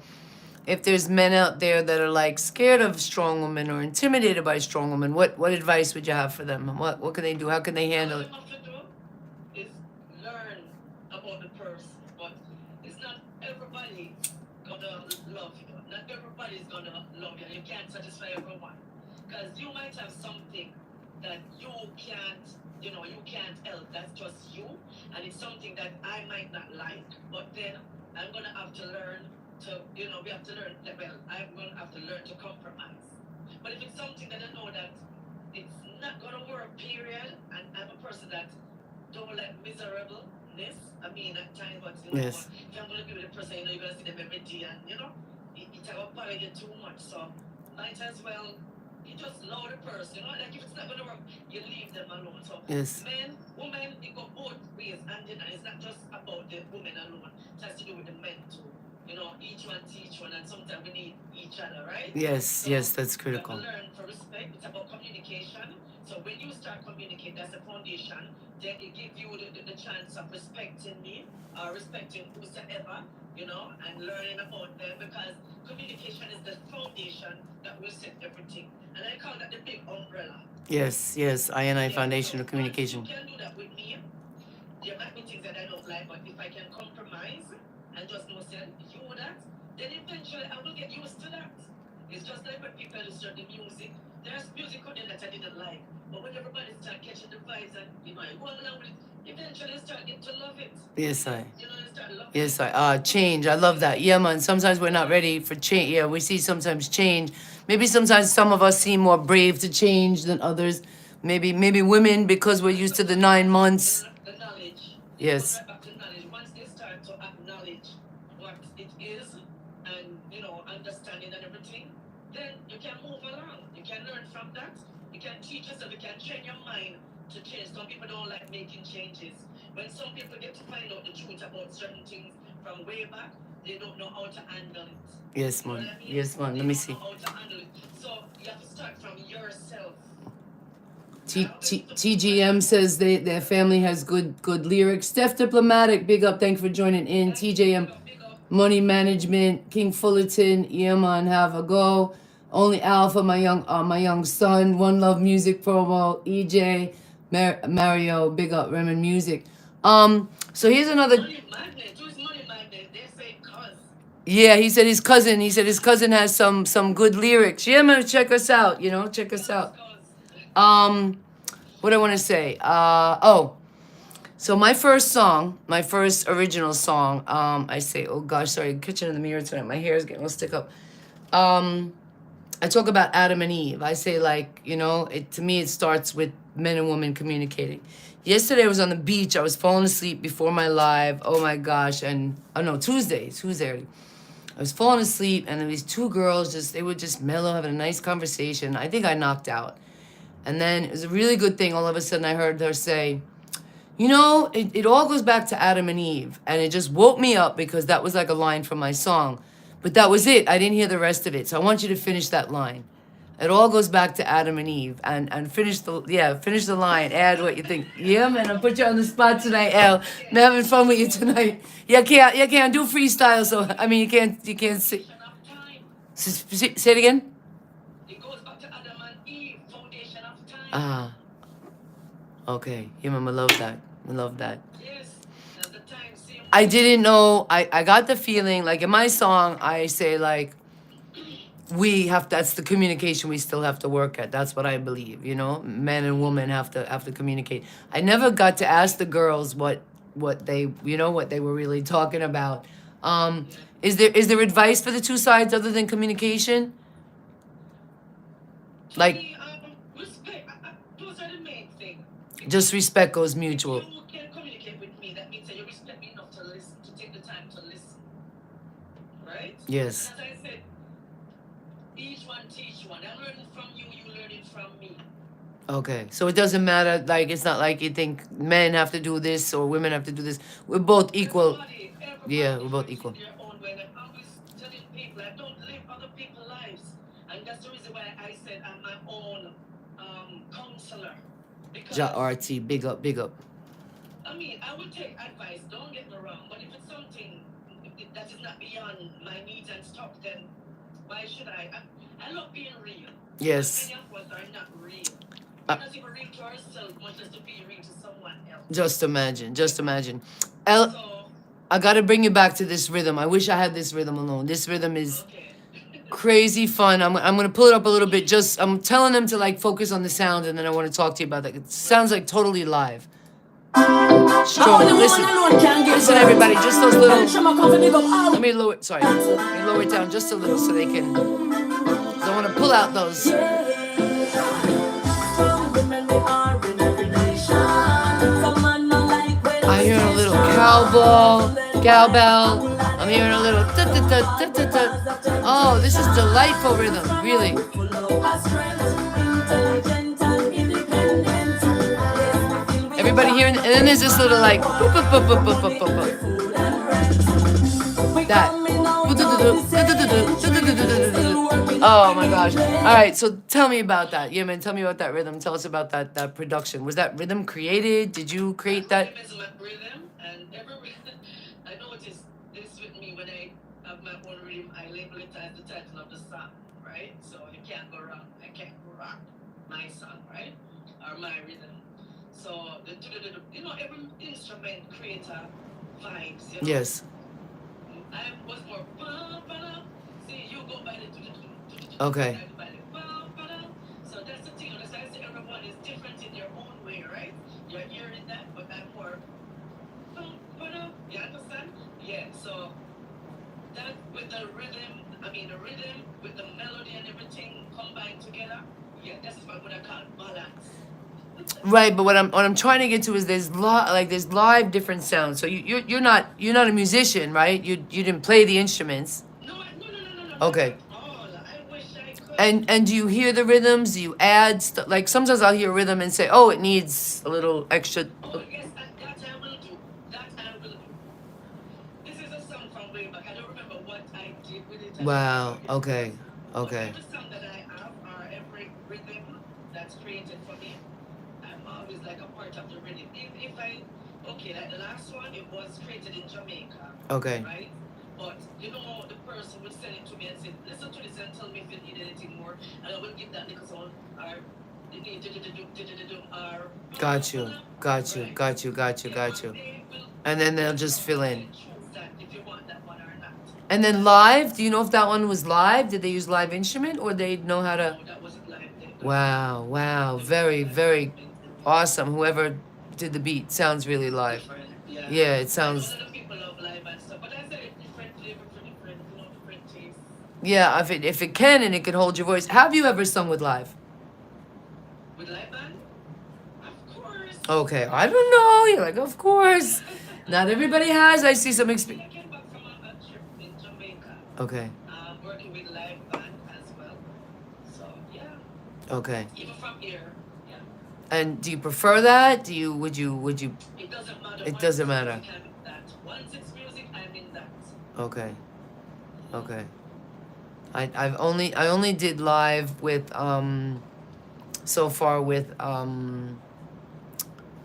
A: if there's men out there that are like scared of strong women or intimidated by strong women, what advice would you have for them? What can they do? How can they handle
B: All
A: it?
B: you have to do is learn about the person, but it's not everybody gonna love you. Not everybody's gonna love you. You can't satisfy everyone, because you might have something that you can't help. That's just you, and it's something that I might not like. But then I'm gonna have to learn to, we have to learn. Well, I'm gonna have to learn to compromise. But if it's something that I know that it's not gonna work, period. And I'm a person that don't like miserableness. I mean, at times, but
A: Yes.
B: if I'm gonna be with a person, you're gonna see them every day, and it's gonna bother you too much. So might as well you just love the person. Like if it's not gonna work, you leave them alone. So
A: Yes.
B: men, women, it go both ways, and it's not just about the women alone. It has to do with the men too. Each one teach one, and sometimes we need each other, right?
A: Yes.
B: So
A: Yes. That's
B: you have to
A: critical.
B: learn to respect. It's about communication. So when you start communicating, that's the foundation. Then it gives you the chance of respecting me or respecting whosoever, and learning about them, because communication is the foundation that will set everything. And I call that the big umbrella.
A: Yes. Yes. I
B: Yeah.
A: foundation
B: So
A: of communication.
B: once you can do that with me, there might be things that I don't like, but if I can compromise and just know, say, you that, then eventually I will get used to that. It's just like when people listen to the music. There's music out there that I didn't like, but when everybody start catching the vibes and I go along with it, eventually you start getting to love it.
A: Yes, I.
B: You start loving
A: Yes,
B: it.
A: change. I love that. Yeah, man. Sometimes we're not ready for change. Yeah, we see sometimes change. Maybe sometimes some of us seem more brave to change than others. Maybe women because we're used to the 9 months.
B: The knowledge.
A: Yes.
B: Right back to knowledge. Once they start to acknowledge what it is and understanding and everything, then you can move along. You can learn from that. You can teach yourself. You can train your mind to change. Some people don't like making changes. When some people get to find out the truth about certain things from way back, they don't know how to handle it.
A: Yes,
B: You know
A: man.
B: what I mean?
A: Yes, man.
B: They
A: Let me
B: don't
A: see.
B: know how to handle it. So you have to start from yourself.
A: TGM says their family has good lyrics. Steph Diplomatic, big up. Thanks for joining in. TJM,
B: Big up.
A: Money Management, King Fullerton, yeah, man, have a go. Only Alpha, my young son. One Love Music promo. EJ, Mario, big up. Raymond Music. So here's another.
B: Money magnet. Who's money magnet? They say cuz.
A: Yeah, he said his cousin. He said his cousin has some good lyrics. Yeah, man, check us out. Check us out. What I want to say? So my first original song. I say, oh gosh, sorry, kitchen in the mirror tonight. My hair is getting a little stick up. I talk about Adam and Eve. I say to me it starts with men and women communicating. Yesterday I was on the beach. I was falling asleep before my live. Oh my gosh, and Tuesday already. I was falling asleep, and these two girls they were just mellow, having a nice conversation. I think I knocked out. And then it was a really good thing. All of a sudden I heard her say, it all goes back to Adam and Eve. And it just woke me up because that was like a line from my song. But that was it. I didn't hear the rest of it. So I want you to finish that line. It all goes back to Adam and Eve. And finish the line. Add what you think. Yeah, man, I put you on the spot tonight, Elle. I'm having fun with you tonight. You can't do freestyle, so I mean you can't say.
B: Foundation of time.
A: Say it again.
B: It goes back to Adam and Eve, foundation of time.
A: Ah, okay. Yeah, mom, I love that. I love that.
B: Yes, at the time, same.
A: I didn't know. I got the feeling, like in my song, I say like, that's the communication we still have to work at. That's what I believe, you know? Men and women have to communicate. I never got to ask the girls what they were really talking about. Is there advice for the two sides other than communication? Like,
B: Me, respect. Those are the main thing.
A: just respect goes
B: If
A: mutual.
B: you can communicate with me, that means that you respect me enough to listen, to take the time to listen. Right?
A: Yes.
B: And as I said, each one teach one. I'm learning from you, you learning from me.
A: Okay. So it doesn't matter, like it's not like you think men have to do this or women have to do this. We're both equal.
B: Everybody
A: Yeah, we're both
B: lives
A: equal.
B: in their own way. And I'm always telling people I don't live other people's lives. And that's the reason why I said I'm my own counselor. Because
A: RT, big up, big up.
B: I mean, I will take advice, don't get me wrong, but if it's something that is not beyond my needs and stuff, then why should I? I love being real.
A: Yes.
B: Many of us are not real. We're not even real to ourselves, much as to be real to someone else.
A: Just imagine. Elle,
B: So,
A: I gotta bring you back to this rhythm. I wish I had this rhythm alone. This rhythm is
B: okay.
A: crazy fun. I'm gonna pull it up a little bit. I'm telling them to like focus on the sound, and then I want to talk to you about that. It sounds like totally live. Strong. Listen, everybody. Just those little. Let me lower. Sorry. Let me lower it down just a little so they can. I want to pull out those. I hear a little cowbell. I'm hearing a little. Oh, this is delightful rhythm. Really. Everybody hearing, and then there's this little like boop, boop, boop, boop, boop, boop, boop, boop. That. Oh my gosh. All right, so tell me about that. Yeah, man, tell me about that rhythm. Tell us about that production. Was that rhythm created? Did you create that?
B: Rhythm, and every rhythm, I notice this with me when I have my own rhythm, I label it as the title of the song, right? So you can't go wrong. I can't rock my song, right? Or my rhythm. So every instrument creates vibes. You know?
A: Yes.
B: I was more see, you go by the
A: Okay.
B: so that's the thing. That's why I say everyone is different in their own way, right? You're hearing that, but I'm more you understand? Yeah, so that with the rhythm with the melody and everything combined together, yeah, that's what I call balance.
A: Right, but what I'm trying to get to is there's live different sounds. So you're not a musician, right? You didn't play the instruments.
B: No.
A: Okay.
B: Oh, I wish I could.
A: And do you hear the rhythms? Do you add like sometimes I'll hear a rhythm and say, oh, it needs a little extra.
B: Oh yes, that I will do. This is a song from way back. I don't remember what I did with it.
A: Wow. Okay.
B: But every song that I have or every rhythm that's created for me, I'm always like a part of the rhythm. If like the last one, it was created in Jamaica.
A: Okay.
B: Right? But the person would send it to me and say, listen to this and tell me if you need anything more, and I will give that little sound or you need or
A: Got you. And then they'll just fill in.
B: If you want that one or not.
A: And then live, do you know if that one was live? Did they use live instrument or they know how to?
B: No, that wasn't live.
A: Wow. Very, very awesome. Whoever did the beat sounds really live. Yeah, it sounds.
B: People love live and stuff, but I said it different flavor for different tastes.
A: Yeah, if it can and it can hold your voice. Have you ever sung with live?
B: With live band? Of course.
A: Okay, I don't know. You're like, of course. Not everybody has. I see some experience.
B: I came back from a trip in Jamaica.
A: Okay.
B: Working with live band as well. So yeah.
A: Okay.
B: Even from here, yeah.
A: And do you prefer that? Would you?
B: It doesn't matter.
A: It doesn't matter.
B: I'm in that. Once it's music, I'm in that.
A: Okay. I only did live with so far with what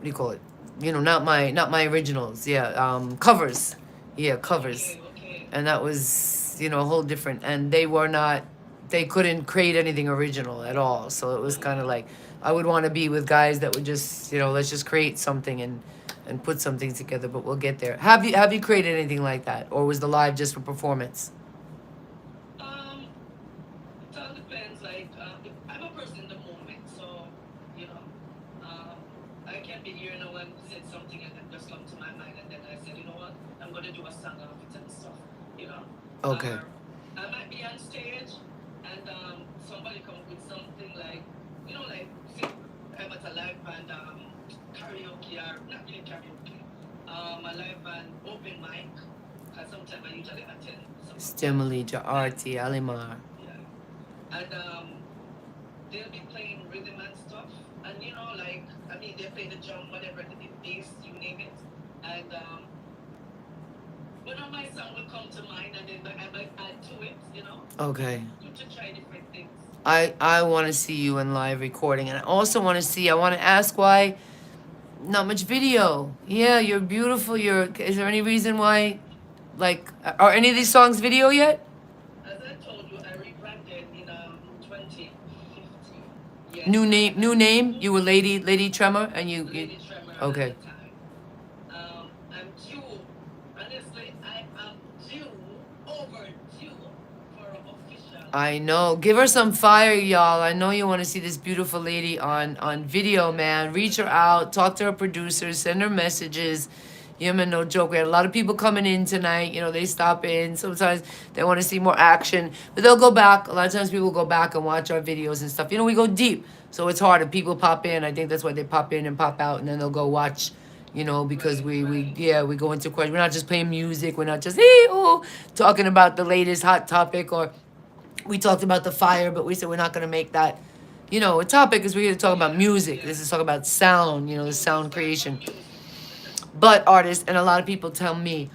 A: do you call it? You know, not my originals. Yeah, covers. Yeah, covers.
B: Okay, okay.
A: And that was, you know, a whole different, and they were not, they couldn't create anything original at all. So it was kind of like I would want to be with guys that would just, you know, let's just create something and put something together, but we'll get there. Have you created anything like that, or was the live just for performance?
B: Um, it all depends. Like, I'm a person in the moment, so you know, I can be here now and said something and then just come to my mind, and then I said, you know what, I'm gonna do a song out of it and stuff, you know.
A: Okay.
B: Or I might be on stage and somebody come up with something like, you know, like say I'm at a live band karaoke or not really karaoke, a live band open mic. Cause sometimes I usually attend some of them.
A: Stimuli, Arti, Alimar.
B: Yeah. And they'll be playing rhythm and stuff. And you know, like I mean they play the drum, whatever, the bass, you name it. And one of my song will come to mind and then I might add to it, you know.
A: Okay.
B: To try different things.
A: I want to see you in live recording, and I also want to see. I want to ask why not much video. Yeah, you're beautiful. You're. Is there any reason why? Like, are any of these songs video yet?
B: As I told you, I rebranded in 2015. Yes.
A: New name. New name. You were Lady Trema, and you.
B: Lady Tremor
A: Okay.
B: at the time. I'm due. Honestly, I am due, overdue for an official.
A: I know. Give her some fire, y'all. I know you want to see this beautiful lady on video, man. Reach her out. Talk to her producers. Send her messages. Yeah, man, no joke. We had a lot of people coming in tonight. You know, they stop in. Sometimes they want to see more action. But they'll go back. A lot of times people go back and watch our videos and stuff. You know, we go deep. So it's hard. If people pop in, I think that's why they pop in and pop out. And then they'll go watch, you know, because we go into questions. We're not just playing music. We're not just, talking about the latest hot topic, or we talked about the fire, but we said we're not going to make that, you know, a topic, because we're here to talk about music. This is talk about sound, you know, the sound creation. But artists, and a lot of people tell me,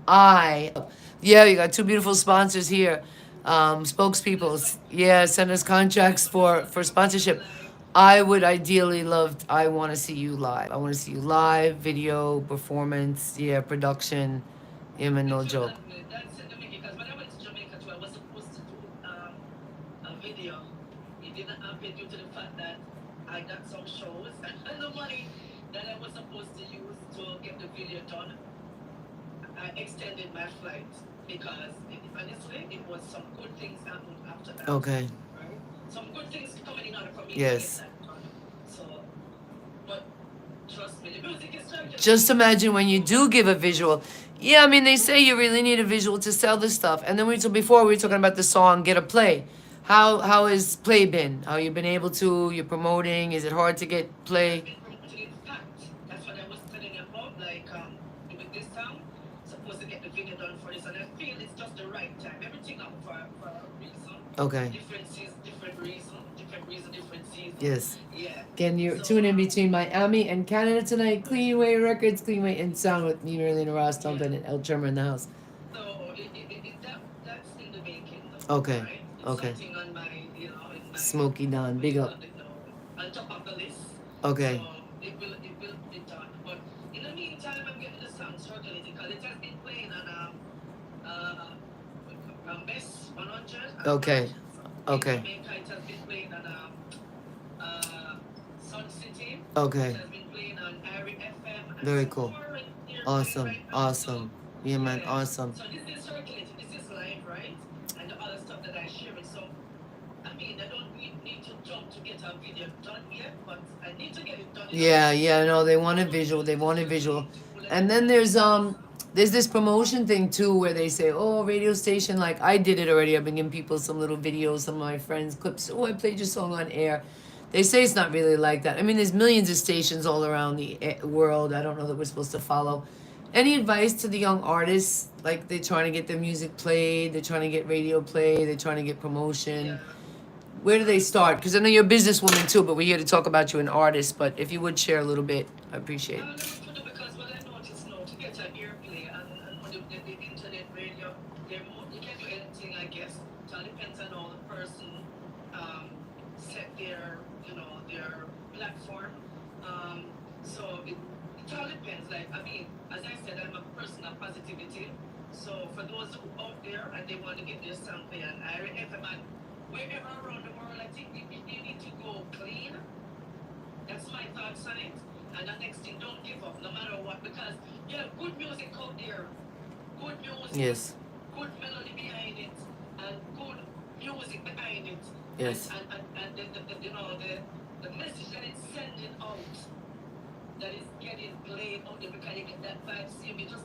A: you got two beautiful sponsors here, spokespeople. Yeah, send us contracts for sponsorship. I would ideally I want to see you live. I want to see you live, video, performance, production. Yeah, man, no joke.
B: That's it, because when I went to Jamaica too, I was supposed to do a video. It didn't happen due to the fact that I got some shows and the money that I was supposed to use to get the video done, I extended my flight because honestly, it was some good things happened after that.
A: Okay.
B: Right? Some good things coming in order for me
A: Yes.
B: to get that done. So, but trust me, the music is trying to
A: Just imagine when you do give a visual. Yeah, I mean, they say you really need a visual to sell this stuff. And then before we were talking about the song Get a Play. How has play been? How you been able to? You're promoting? Is it hard to get play?
B: I've been promoting. In fact, that's what I was telling you about. Like, with this song, supposed to get the video done for this, and I feel it's just the right time. Everything up for a reason.
A: Okay.
B: Different season, different reason, different season.
A: Yes.
B: Yeah.
A: Can you tune in between Miami and Canada tonight? CleanWayRecords, CleanWay and Sound with me, Marlena Ross, Tom Bennett, Elle Trema in the house.
B: So that's in the making. Though,
A: Okay.
B: Right? It's
A: Okay.
B: something on my, in my
A: Smoky Don, big up.
B: on top of the list.
A: Okay.
B: So it will be done. But in the meantime, I'm getting the song struggling because it has been playing on Best 100.
A: Okay. Okay.
B: In Jamaica, it has been playing on Sun City.
A: Okay.
B: It has been playing on Irie FM. And
A: Very
B: some
A: cool.
B: more in here
A: Awesome.
B: right now.
A: Awesome. Yeah, man.
B: Yeah.
A: Awesome.
B: So this is circulating. This is live, right? And the other stuff that I share it. So I mean, I don't need to jump to get a video done yet, but I need to get it done.
A: Yeah, no, they want a visual. They want a visual. And then there's this promotion thing too where they say, oh, radio station, like I did it already. I've been giving people some little videos, some of my friends clips. Oh, I played your song on air. They say it's not really like that. I mean, there's millions of stations all around the world. I don't know that we're supposed to follow. Any advice to the young artists? Like they're trying to get their music played, they're trying to get radio play, they're trying to get promotion.
B: Yeah.
A: Where do they start? Because I know you're a businesswoman too, but we're here to talk about you, an artist. But if you would share a little bit, I appreciate it.
B: Because what I noticed now, to get an airplay and on the internet radio, you can do anything, I guess, to all depends on how the person set their, their platform. So it all depends. Like, I mean, as I said, I'm a person of positivity. So for those who out there and they want to get their song played, and I recommend wherever around the world, I think you need to go clean. That's my thoughts on it. And the next thing, don't give up, no matter what, because good music out there, good music,
A: Yes.
B: good melody behind it, and good music behind it.
A: Yes.
B: And the message that it's sending out, that is getting played out there, because you get that vibe. See, you just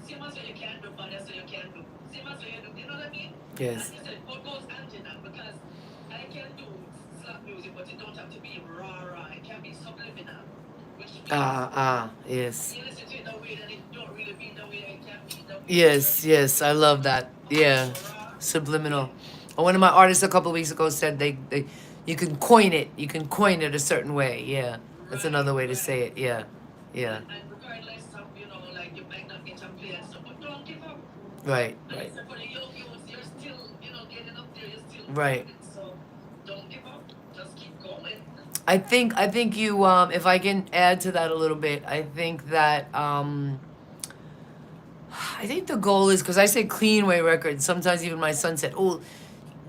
B: same as you can do, but that's what you can do. Same as you do, you know what I mean?
A: Yes.
B: And you said, what goes hand in hand, because I can do slap music, but it don't have to be raw. It can be subliminal. Which means
A: Yes.
B: you listen to it the way that it don't really be the way it can be the way.
A: Yes, I love that. Yeah. Subliminal. One of my artists a couple of weeks ago said they you can coin it. You can coin it a certain way. Yeah. That's another way to say it. Yeah. Yeah.
B: And regardless of, like you might not get a play and stuff, but don't give up.
A: Right.
B: And
A: Right.
B: listen, for the young youths, you're still, getting up there, you're still
A: Right.
B: doing it. So don't give up. Just keep going.
A: I think you if I can add to that a little bit, I think that I think the goal is, because I say CleanWayRecords, sometimes even my son said, oh,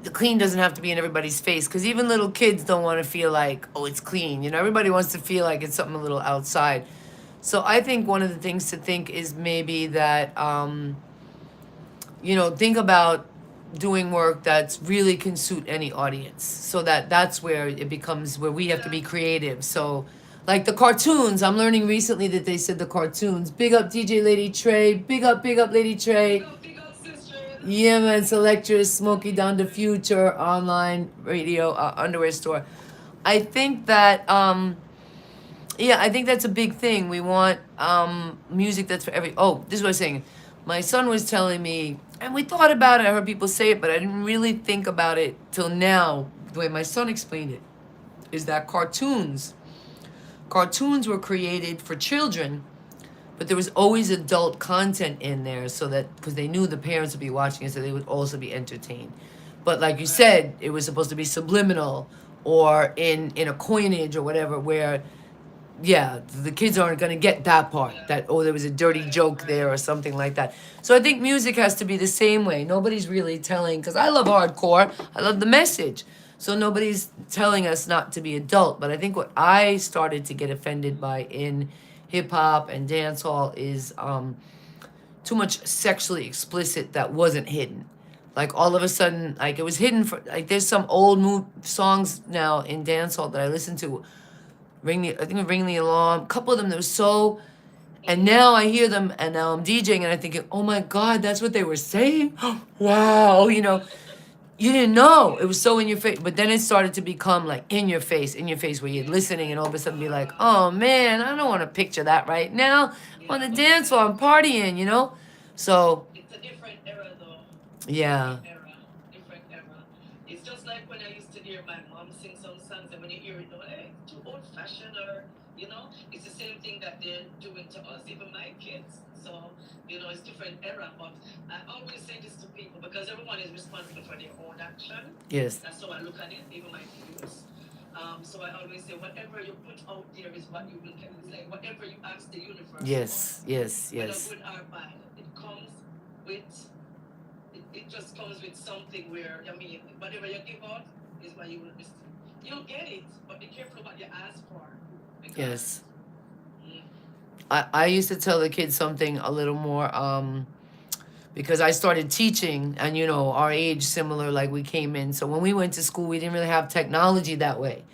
A: the clean doesn't have to be in everybody's face, because even little kids don't want to feel like, oh, it's clean. Everybody wants to feel like it's something a little outside. So I think one of the things to think is maybe that think about doing work that's really can suit any audience, so that's where it becomes where we have to be creative. So like the cartoons, I'm learning recently that they said the cartoons, big up DJ Lady Trey, big up Lady Trey,
B: Big up, sister.
A: yeah man, Selectress, Smokey Down the Future, online radio, underwear store. I think that I think that's a big thing. We want music that's for every. Oh, this is what I was saying. My son was telling me, and we thought about it. I heard people say it, but I didn't really think about it till now. The way my son explained it is that cartoons were created for children, but there was always adult content in there, so that because they knew the parents would be watching it, so they would also be entertained. But like you said, it was supposed to be subliminal or in a coinage or whatever, where the kids aren't going to get that part, that, oh, there was a dirty joke there or something like that. So I think music has to be the same way. Nobody's really telling, because I love hardcore, I love the message. So nobody's telling us not to be adult. But I think what I started to get offended by in hip-hop and dancehall is too much sexually explicit that wasn't hidden. Like all of a sudden, like it was hidden for, like there's some old songs now in dancehall that I listen to, Ring the Alarm, a couple of them that were so, and now I hear them, and now I'm DJing, and I'm thinking, oh my God, that's what they were saying? Wow, you didn't know. It was so in your face. But then it started to become like in your face, where you're listening, and all of a sudden be like, oh man, I don't want to picture that right now. I'm on the dance floor, I'm partying, So,
B: It's a different era, though.
A: yeah.
B: Different era. It's just like when I used to hear my mom sing some songs, and when you hear it, hey, too old-fashioned, or it's the same thing that they're doing to us, even my kids. So it's different era. But I always say this to people, because everyone is responsible for their own action.
A: Yes.
B: That's how I look at it, even my viewers. So I always say, whatever you put out there is what you will get. It's like whatever you ask the universe.
A: Yes.
B: Whether good or bad, it comes with. It just comes with something where, whatever you give out is what you will receive. You'll get it, but be careful what you ask for.
A: Yes. I used to tell the kids something a little more, because I started teaching, and our age similar, like we came in. So when we went to school, we didn't really have technology that way.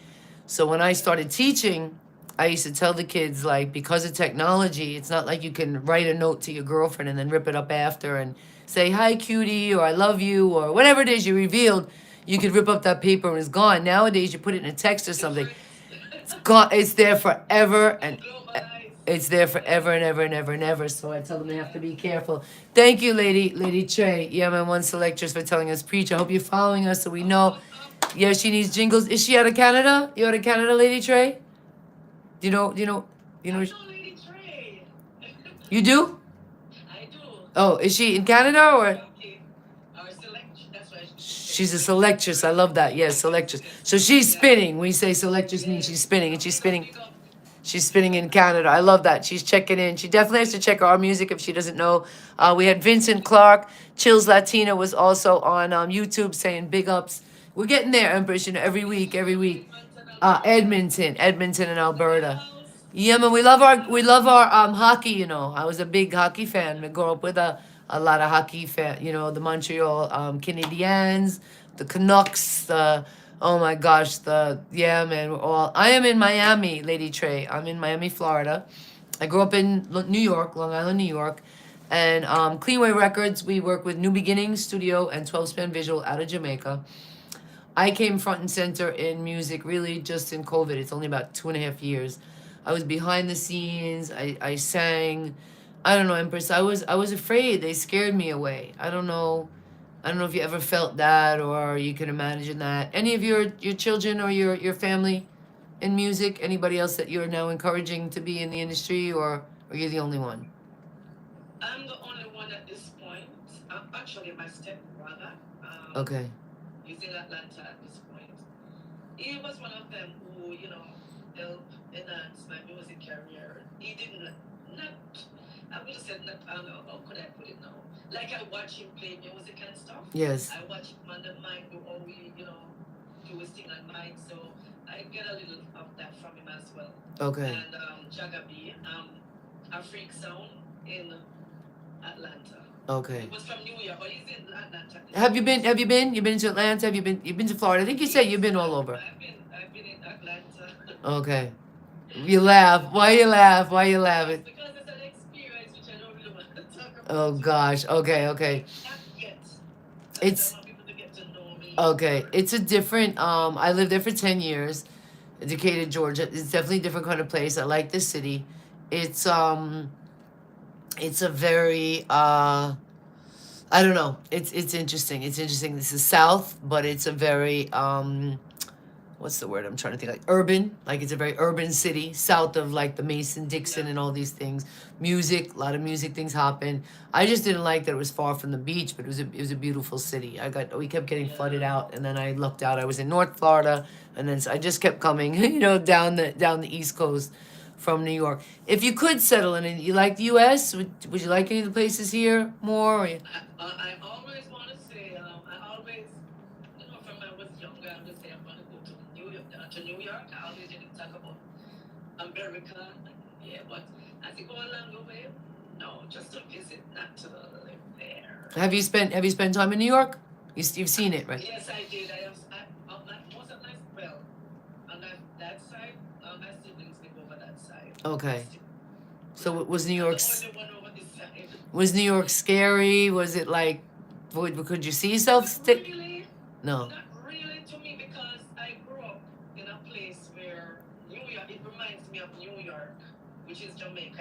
A: So when I started teaching, I used to tell the kids, like, because of technology, it's not like you can write a note to your girlfriend and then rip it up after and say, hi, cutie, or I love you, or whatever it is you revealed. You could rip up that paper and it's gone. Nowadays, you put it in a text or something. It's gone. It's there forever, and it's there forever and ever and ever and ever. So I tell them they have to be careful. Thank you, Lady Trey. Yeah, man, one Selectress for telling us preach. I hope you're following us so we know. Yeah, she needs jingles. Is she out of Canada? You out of Canada, Lady Trey? Do you know?
B: I know Lady Trey.
A: You do?
B: I do.
A: Oh, is she in Canada or?
B: Okay. Our that's that's why
A: She's a selectress. I love that. Yes, selectress. So she's spinning. We say selectress means she's spinning, and she's spinning.
B: Big up.
A: She's spinning in Canada. I love that. She's checking in. She definitely has to check our music if she doesn't know. We had Vincent Clark. Chills Latina was also on YouTube saying big ups. We're getting there, Empress. You know, every week, every week. Edmonton, and Alberta. Yeah, man, we love our hockey. You know, I was a big hockey fan. I grew up with a lot of hockey fan. You know, the Montreal Canadiens, the Canucks, the oh my gosh, yeah, man, we're all. I am in Miami, Lady Trey. I'm in Miami, Florida. I grew up in New York, Long Island, New York, and CleanWayRecords. We work with New Beginnings Studio and 12 Span Visual out of Jamaica. I came front and center in music really just in COVID. It's only about 2.5 years. I was behind the scenes. I sang. I don't know, Empress. I was afraid. They scared me away. I don't know. I don't know if you ever felt that or you can imagine that. Any of your children or your family in music? Anybody else that you're now encouraging to be in the industry or you're the only one?
B: I'm the only one at this point. I'm actually my stepbrother.
A: Okay.
B: He's in Atlanta at this point. He was one of them who, helped enhance my music career. He didn't, not, I would have said, not, I don't know, how could I put it now? Like I watch him play music and stuff.
A: Yes.
B: I watch him on the mic, do all we, do his thing on mic. So I get a little of that from him as well.
A: Okay.
B: And Jagabi, a freak sound in Atlanta.
A: Okay.
B: He was from New York, but he's in Atlanta.
A: Have you been? You've been to Atlanta? You've been to Florida? I think you said you've been all over.
B: I've been in Atlanta.
A: Okay. You laugh. Why you laugh? Why you laughing?
B: Because it's an experience which I don't really want to talk about.
A: Oh gosh. Okay.
B: Not yet.
A: It's
B: I want people to get to know me.
A: okay. It's a different. I lived there for 10 years, Decatur, Georgia. It's definitely a different kind of place. I like this city. It's a very I don't know. It's interesting. It's interesting. This is South, but it's a very what's the word I'm trying to think, like urban, like it's a very urban city south of like the Mason-Dixon and all these things. Music, a lot of music things happen. I just didn't like that it was far from the beach, but it was a beautiful city. We kept getting flooded out, and then I lucked out. I was in North Florida, and then I just kept coming, down the East Coast from New York. If you could settle in, you like the U.S., would you like any of the places here more? Or
B: I always want to say, I always, from when I was younger, I would say I'm going to go to New York. I always didn't talk about America. Yeah, but as you go along the way, no, just to visit, not to live there.
A: Have you spent time in New York? You've seen it, right?
B: Yes, I did. Most of my, well, on that side, my siblings live over that side.
A: Okay. So was New York?
B: The only one over this side.
A: Was New York scary? Was it like? Could you see yourself?
B: Really?
A: No.
B: Not really to me, because I grew up in a place where New York, it reminds me of New York, which is Jamaica.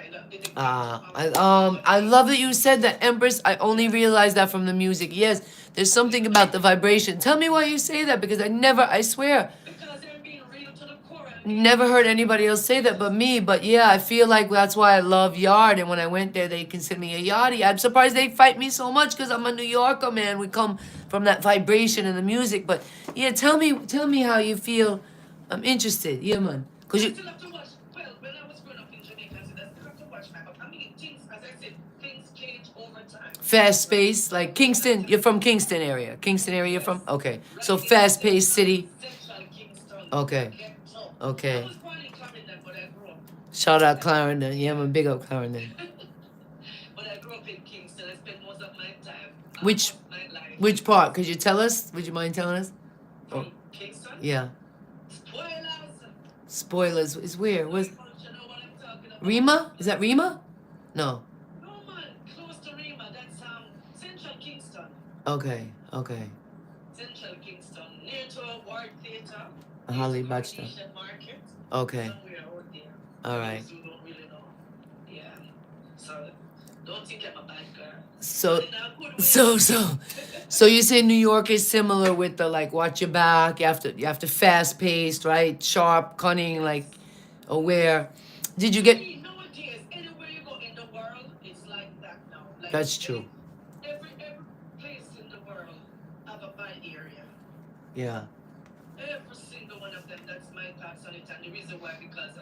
A: I love that you said that, Empress. I only realized that from the music. Yes, there's something about the vibration. Tell me why you say that, because I swear,
B: Because they're being real to the core.
A: never heard anybody else say that but me. But yeah, I feel like that's why I love Yard. And when I went there, they consider me a Yardie. I'm surprised they fight me so much because I'm a New Yorker, man. We come from that vibration in the music. But yeah, tell me how you feel. I'm interested. Yeah, man. Cause
B: I
A: you.
B: still have to watch. Well, when I was growing up in Jamaica, I still have to watch my. I mean, things, as I said, things change over time.
A: Fast paced, like Kingston. You're from Kingston area. Kingston area you're from? Okay. So fast paced city.
B: Central Kingston.
A: Okay. Okay.
B: I was born in Clarendon, but I grew up.
A: Shout out Clarendon. Yeah, I'm a big up Clarendon.
B: But I grew up in Kingston. I spent most of my time.
A: Which-
B: my life.
A: Which part? Could you tell us? Would you mind telling us?
B: From Kingston?
A: Yeah.
B: Spoilers.
A: Spoilers. It's weird. Was
B: You know what I'm talking about?
A: Rima? Is that Rima? No.
B: No, man. Close to Rima. That's Central Kingston.
A: Okay.
B: Central Kingston. Near to a Ward Theatre.
A: Holly
B: near to
A: Bachta.
B: Coronation Market.
A: Okay.
B: Somewhere out there.
A: All right.
B: Those who don't really know. Yeah. So, don't think I'm a bad girl.
A: So
B: In a good way.
A: so you say New York is similar with the like watch your back. You have to fast paced, right? Sharp, cunning, like aware. Did you get?
B: Nowadays, anywhere you go in the world, it's like that now. Like
A: That's true.
B: Every place in the world have a area.
A: Yeah.
B: Every single one of them. That's my thoughts on it, and the reason why, because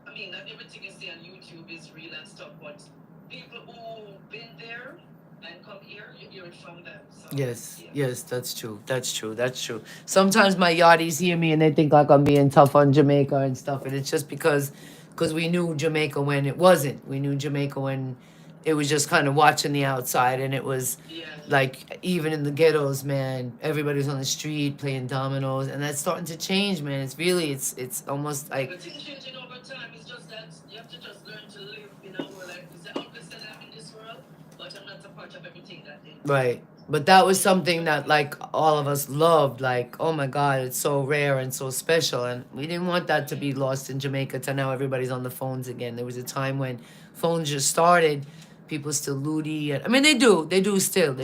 B: I mean, not everything you see on YouTube is real and stuff, but people who've been there and come here, you hear it from them. So,
A: Yes,
B: yeah.
A: yes, that's true. That's true. That's true. Sometimes my yachties hear me and they think like I'm being tough on Jamaica and stuff, and it's just because we knew Jamaica when it wasn't. We knew Jamaica when it was just kind of watching the outside, and it was
B: Yeah.
A: like even in the ghettos, man, everybody was on the street playing dominoes, and that's starting to change, man. It's really it's almost like
B: Everything's changing over time. It's just that you have to just learn to live in a world like this. Obviously, I'm in this world, but I'm not a part of everything that they do.
A: right. But that was something that like all of us loved. Like, oh my God, it's so rare and so special. And we didn't want that to be lost in Jamaica to now everybody's on the phones again. There was a time when phones just started, people still loody. I mean, they do still.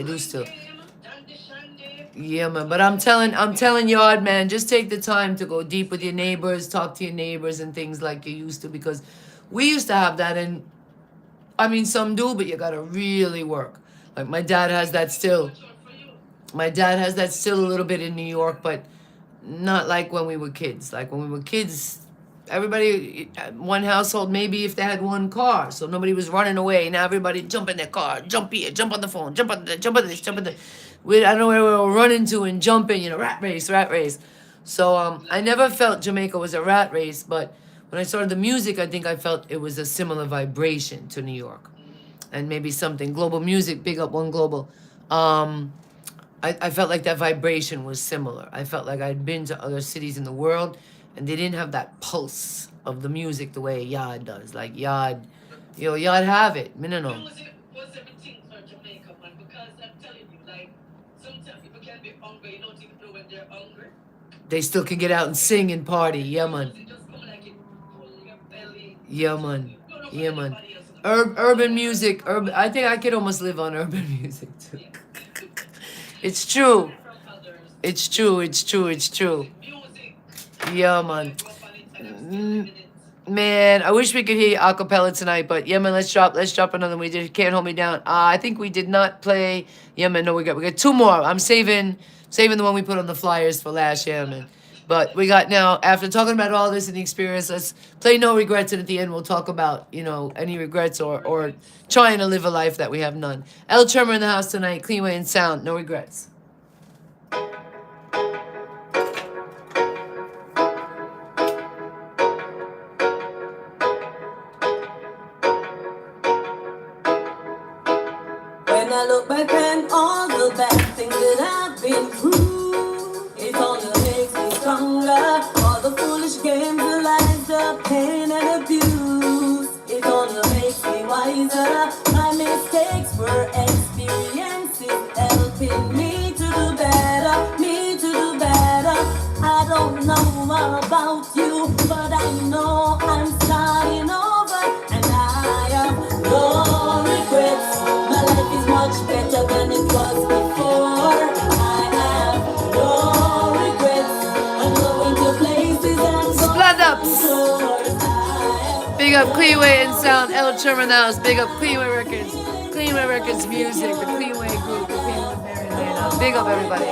A: Yeah, man. But I'm telling you, odd man, just take the time to go deep with your neighbors, talk to your neighbors and things like you used to, because we used to have that, and I mean, some do, but you gotta really work. Like my dad has that still. My dad has that still a little bit in New York, but not like when we were kids. Like when we were kids, everybody, one household, maybe if they had one car, so nobody was running away. Now everybody jump in their car, jump here, jump on the phone, jump on this, jump on that. I don't know where we were running to and jumping, rat race. So I never felt Jamaica was a rat race, but when I started the music, I think I felt it was a similar vibration to New York. And maybe something global music, big up One Global. I felt like that vibration was similar. I felt like I'd been to other cities in the world, and they didn't have that pulse of the music the way Yard does. Like Yard, Yard have it. I don't know.
B: Was everything for Jamaica, man? Because I'm telling you, like, sometimes people can be hungry, you don't even know when they're hungry.
A: They still can get out and sing and party. Yeah, man.
B: It just come like it full your belly.
A: Yeah, man. Yeah, man. Urban music. I think I could almost live on urban music too. It's true. It's true. Yeah, man. Man, I wish we could hear you a cappella tonight, but yeah, man, let's drop another one. We just can't hold me down. I think we did not play. Yeah, man, no, we got two more. I'm saving the one we put on the flyers for last year, man. But we got now, after talking about all this and the experience, let's play No Regrets, and at the end we'll talk about, any regrets or trying to live a life that we have none. Elle Trema in the house tonight, CleanWay and Sound, No Regrets.
C: When I look back and all the bad things that I've been through, it only makes me stronger. All the foolish games, the lies, the pain and abuse, it only makes me wiser. My mistakes were experiences helping me to do better, I don't know about you, but I know I'm starting over, and I have no regrets. My life is much better than it was before. I have no regrets. I'm going to places and
A: Splat ups. Big up CleanWay and Sound, Elle Trema in the house. Big up CleanWay Records music, the CleanWay group, the CleanWay Maryland. Big up everybody.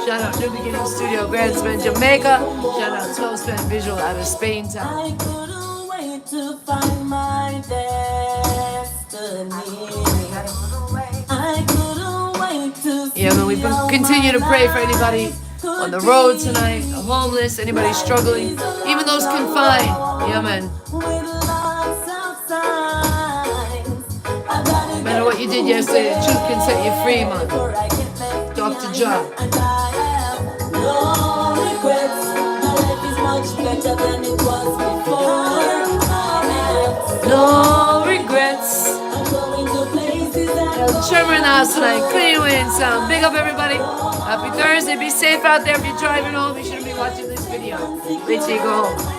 A: Shout out New Beginning Studio, Grandspan, Jamaica. Shout out Toastman Visual out of Spain Town.
C: I couldn't wait to find my destiny. I couldn't wait to see.
A: Yeah, man, we continue to pray for anybody on the road tonight, homeless, anybody struggling, even those confined. Yeah, man. No matter what you did yesterday, the truth can set you free, man. Dr. John.
C: No regrets. My life is much better than it was before.
A: No regrets.
C: I'm going to places that
A: Elle Trema in the house tonight, CleanWay and Sound. Big up everybody. Happy Thursday. Be safe out there if you're driving home. You shouldn't be watching this video. Wait till you go home.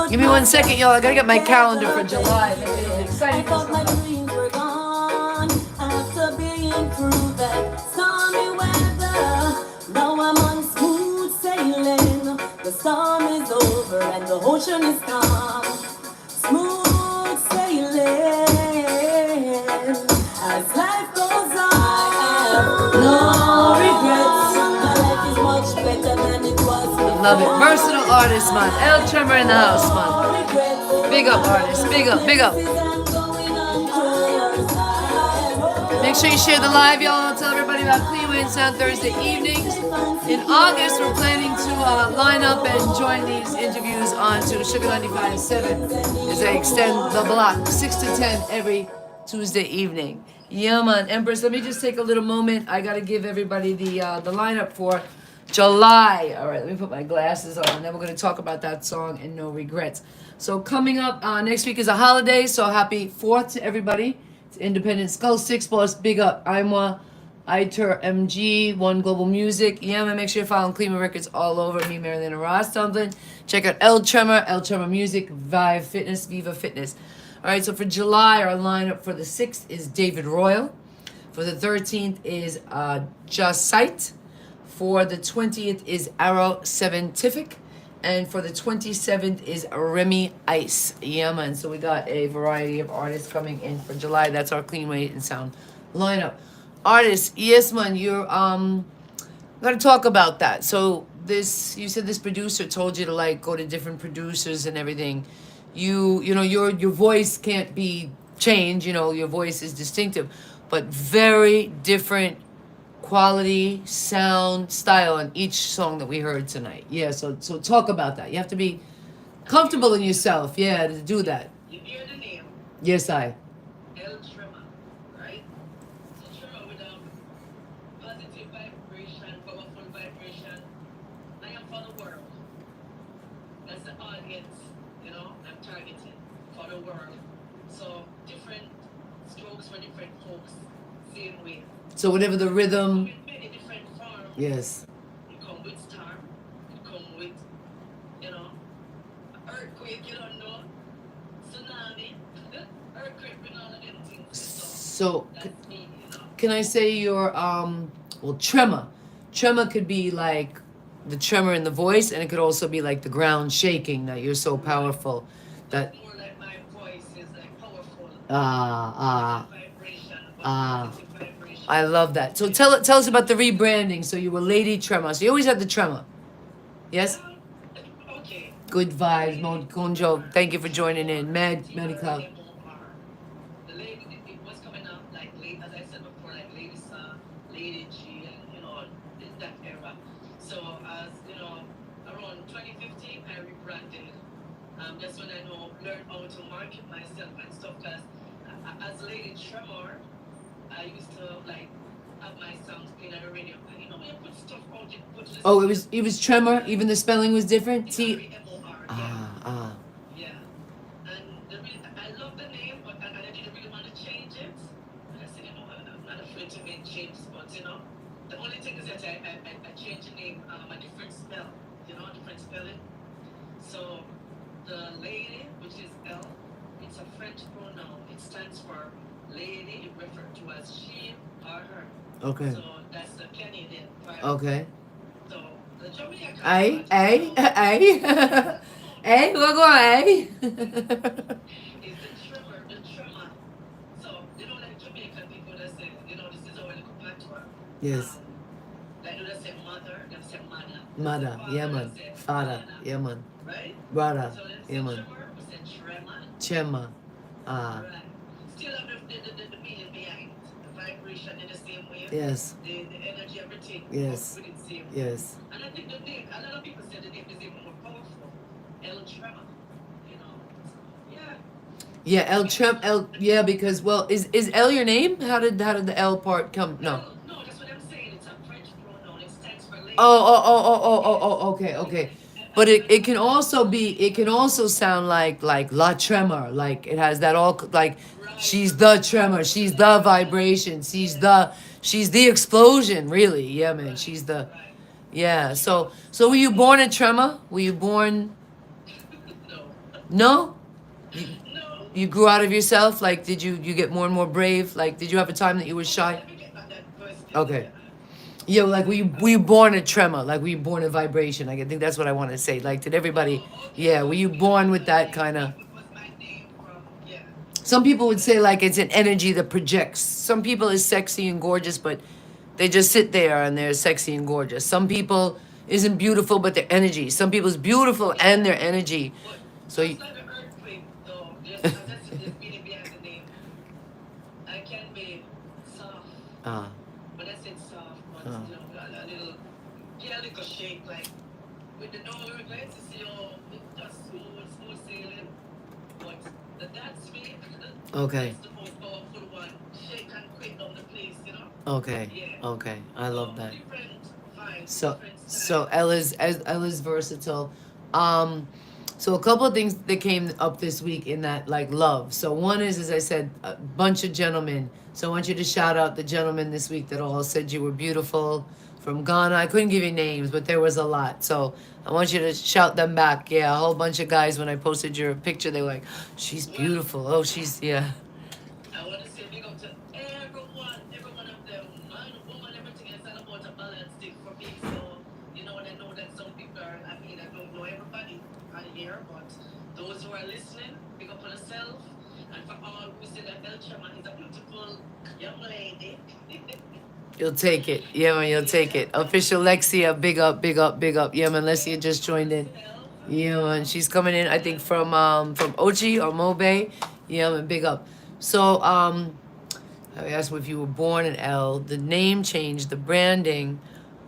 A: Give me 1 second, y'all. I gotta get my calendar for July.
C: I thought my dreams were gone after being through that stormy weather. Now I'm on smooth sailing. The storm is over and the ocean is calm. Smooth sailing as life goes on. No regrets. My life is much better than it was before.
A: Love it. Versatile artist, man. Elle Trema in the house, man.
C: No regrets.
A: Big up, artist. Big up, big up. Make sure you share the live, y'all. Tell everybody about CleanWay Sound Thursday evenings. In August, we're planning to line up and join these interviews onto Sugar 95.7 as I extend the block 6 to 10 every Tuesday evening. Yeah, man. Empress, let me just take a little moment. I got to give everybody the lineup for July. All right, let me put my glasses on, and then we're going to talk about that song and No Regrets. So coming up next week is a holiday, so happy 4th to everybody. It's Independent Skull 6 Plus, big up. Imwa, Iter, MG, One Global Music. Yeah, man, make sure you're following CleanWayRecords all over. Me, Marilyn and Ross Dumpling. Check out Elle Trema Music, Vive Fitness, Viva Fitness. All right, so for July, our lineup for the 6th is David Royal. For the 13th is Just Sight. For the 20th is Arrow Scientific. And for the 27th is Remy Ice. Yeah, man. So we got a variety of artists coming in for July. That's our CleanWay and Sound lineup. Artists, yes, man. You're gotta talk about that. So this, you said this producer told you to like go to different producers and everything. You know your voice can't be changed. You know your voice is distinctive, but very different quality, sound, style on each song that we heard tonight. Yeah, so talk about that. You have to be comfortable in yourself, yeah, to do that.
B: You hear the name?
A: Yes, I.
B: Elle Trema, right? So Trema with positive vibration, powerful vibration. I am for the world. That's the audience, you know, I'm targeting for the world. So different strokes for different folks, same way.
A: So whatever the rhythm.
B: With many different forms.
A: Yes.
B: It come with storm. It come with, you know, earthquake. You don't know, tsunami, earthquake, and all of them things.
A: So
B: That's me, you know.
A: can I say your tremor? Tremor could be like the tremor in the voice, and it could also be like the ground shaking that you're so powerful. That
B: More like my voice is like powerful. Vibration, positive vibration.
A: I love that. So tell us about the rebranding. So you were Lady Trema. So you always had the tremor. Yes?
B: Okay.
A: Good vibes, Mo Gonjo. Thank you for joining in. Medicloud.
B: The lady, it was coming up like late, as I said before, like Lady Sa, Lady G, and you know, in that era. So as you know, around 2015, I rebranded. That's when I learned how to market myself and stuff. Cause as Lady Tremor, I used to like have my songs playing on the radio. You know, when you put stuff out, you put this.
A: Oh, it was tremor. Even the spelling was different. T.
B: T-M-O-R. Yeah. And I love the name, but I didn't really want to change it. And I said, you know, I'm not afraid to make changes, but you know, the only thing is that I changed the name, a different spell, you know, different spelling. So the lady, which is L, it's a French pronoun. It stands for lady, referred to as she or her.
A: Okay.
B: So that's the Canadian part.
A: Okay.
B: So the Jamaican.
A: Hey, we're going,
B: Is the tremor. So, you know, like Jamaican people that say, you know, this is our little patois.
A: Yes.
B: Like, they say mother, they say mana.
A: Mother, yeah, man. Father, yeah, man.
B: Right?
A: Brother,
B: So, then
A: yeah, man.
B: tremor, we say trema.
A: Tremor.
B: Right. Still have the meaning behind the vibration in the same way.
A: Yes.
B: The energy, everything.
A: Yes.
B: With the same way.
A: Yes.
B: And I think the name, a lot of people say the name is even more powerful. Elle Trema, you know. Yeah.
A: Yeah, yeah, because well, is L your name? How did the L part come? No.
B: No, that's what I'm saying. It's a French pronoun. It stands for lady.
A: Okay. But it can also sound like La Tremor, like it has that all like she's the tremor, she's the vibration, she's the explosion, really. Yeah, man, she's the yeah. So were you born a tremor? Were you born?
B: No.
A: No. You grew out of yourself? Like, did you get more and more brave? Like, did you have a time that you were shy?
B: Let me get back that question.
A: Okay. Yeah, like were you born a tremor? Like were you born a vibration? Like I think that's what I want to say. Like did everybody?
B: Oh, okay.
A: Yeah,
B: So
A: were you
B: yeah,
A: born with that kind of?
B: that was my name from yeah.
A: Some people would
B: But
A: say like it's an energy that projects. Some people is sexy and gorgeous, but they just sit there and they're sexy and gorgeous. Some people isn't beautiful, but their energy. Some people's beautiful and their energy.
B: but
A: So
B: just like the earthquake, though, there's there's meaning behind the name. I can be soft,
A: uh,
B: but I said soft, but
A: uh,
B: you know, a little, get a little shake, like with the no regrets, you see, oh, it just smooth sailing. But the dance beat,
A: okay,
B: that's the most powerful one. Shake and quake down the place, you know?
A: okay,
B: Yeah.
A: okay. I love
B: So
A: that.
B: different vibes,
A: So
B: different
A: so
B: style.
A: Ella's versatile. Um, so a couple of things that came up this week in that like love. So one is, as I said, a bunch of gentlemen. So I want you to shout out the gentlemen this week that all said you were beautiful from Ghana. I couldn't give you names, but there was a lot. So I want you to shout them back. Yeah, a whole bunch of guys when I posted your picture, they were like, "She's
B: Well,
A: beautiful. Oh, she's yeah."
B: I want to say big up to every one of them, man, woman, everything is all about a balance stick for me. So, you know, and I know that some people are, I mean, I don't know everybody out here, but those who are listening, big up on yourself. And for all who say that Elle Trema is a beautiful young lady.
A: You'll take it. Yeah, man, you'll take
B: Yeah,
A: it. Official Lexia, big up, big up, big up. Yeah, man, Lexia
B: big
A: just
B: up on
A: joined in.
B: yourself.
A: Yeah, man, she's coming in, I think,
B: And
A: from Ochi or Mobe. Yeah, man, big up. So, I asked if you were born in L, the name change, the branding.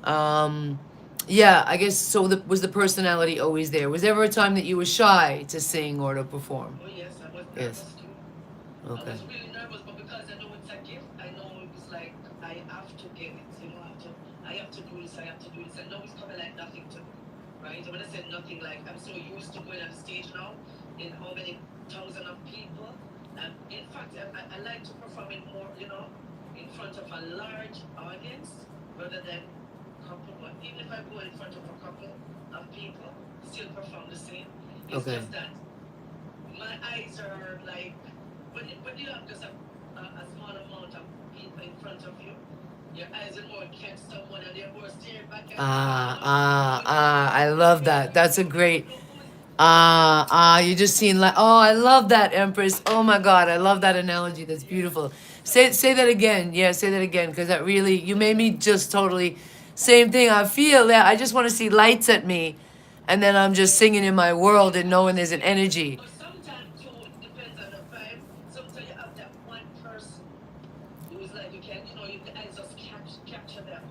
A: Um, yeah, I guess so. Was the personality always there? Was there ever a time that you were shy to sing or to perform?
B: oh, yes, I was
A: Yes.
B: nervous too. I
A: Okay.
B: was really nervous, but because I know it's a gift, I know it's like I have to get it. You know, I have to do this. I have to do this. I know it's coming like nothing to me, right? And when I said nothing, like I'm so used to going on stage now, in how many thousands of people. And in fact, I like to perform in more, you know, in front of a large audience rather than couple. But even if I go in front of a couple of people, still perform the same. It's
A: Okay.
B: just that my eyes are like when you have just a small amount of people in front of you, your eyes are more catch someone and they're more staring back at you.
A: I love that. That's a great.
B: You know who's
A: You just seen like, oh, I love that, Empress. Oh my God, I love that analogy. That's
B: yeah.
A: beautiful.
B: So
A: Say that again. Yeah, say that again, because that really, you made me just totally, same thing. I feel that I just want to see lights at me, and then I'm just singing in my world and knowing there's an
B: absolutely.
A: energy.
B: But sometimes too, it depends on the vibe. Sometimes you have that one person who's like you can, you know, your eyes just capture them,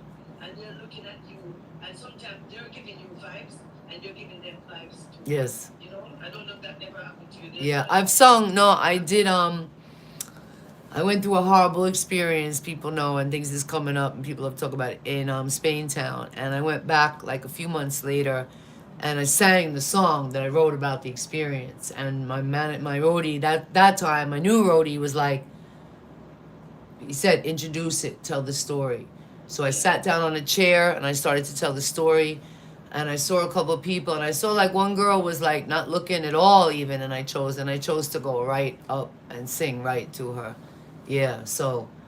B: and they're looking at you, and sometimes they're giving you vibes, and you're giving them vibes too.
A: Yes.
B: You know, I don't know if that never happened to you. There's
A: Yeah,
B: one
A: I've sung. No, I did. I went through a horrible experience. People know, and things is coming up, and people have talked about it in Spain Town. And I went back like a few months later, and I sang the song that I wrote about the experience. And my roadie that time, my new roadie was like, he said, introduce it, tell the story. So I
B: yeah.
A: sat down on a chair and I started to tell the story. And I saw a couple of people, and I saw like one girl was like not looking at all even, and I chose to go right up and sing right to her. Yeah,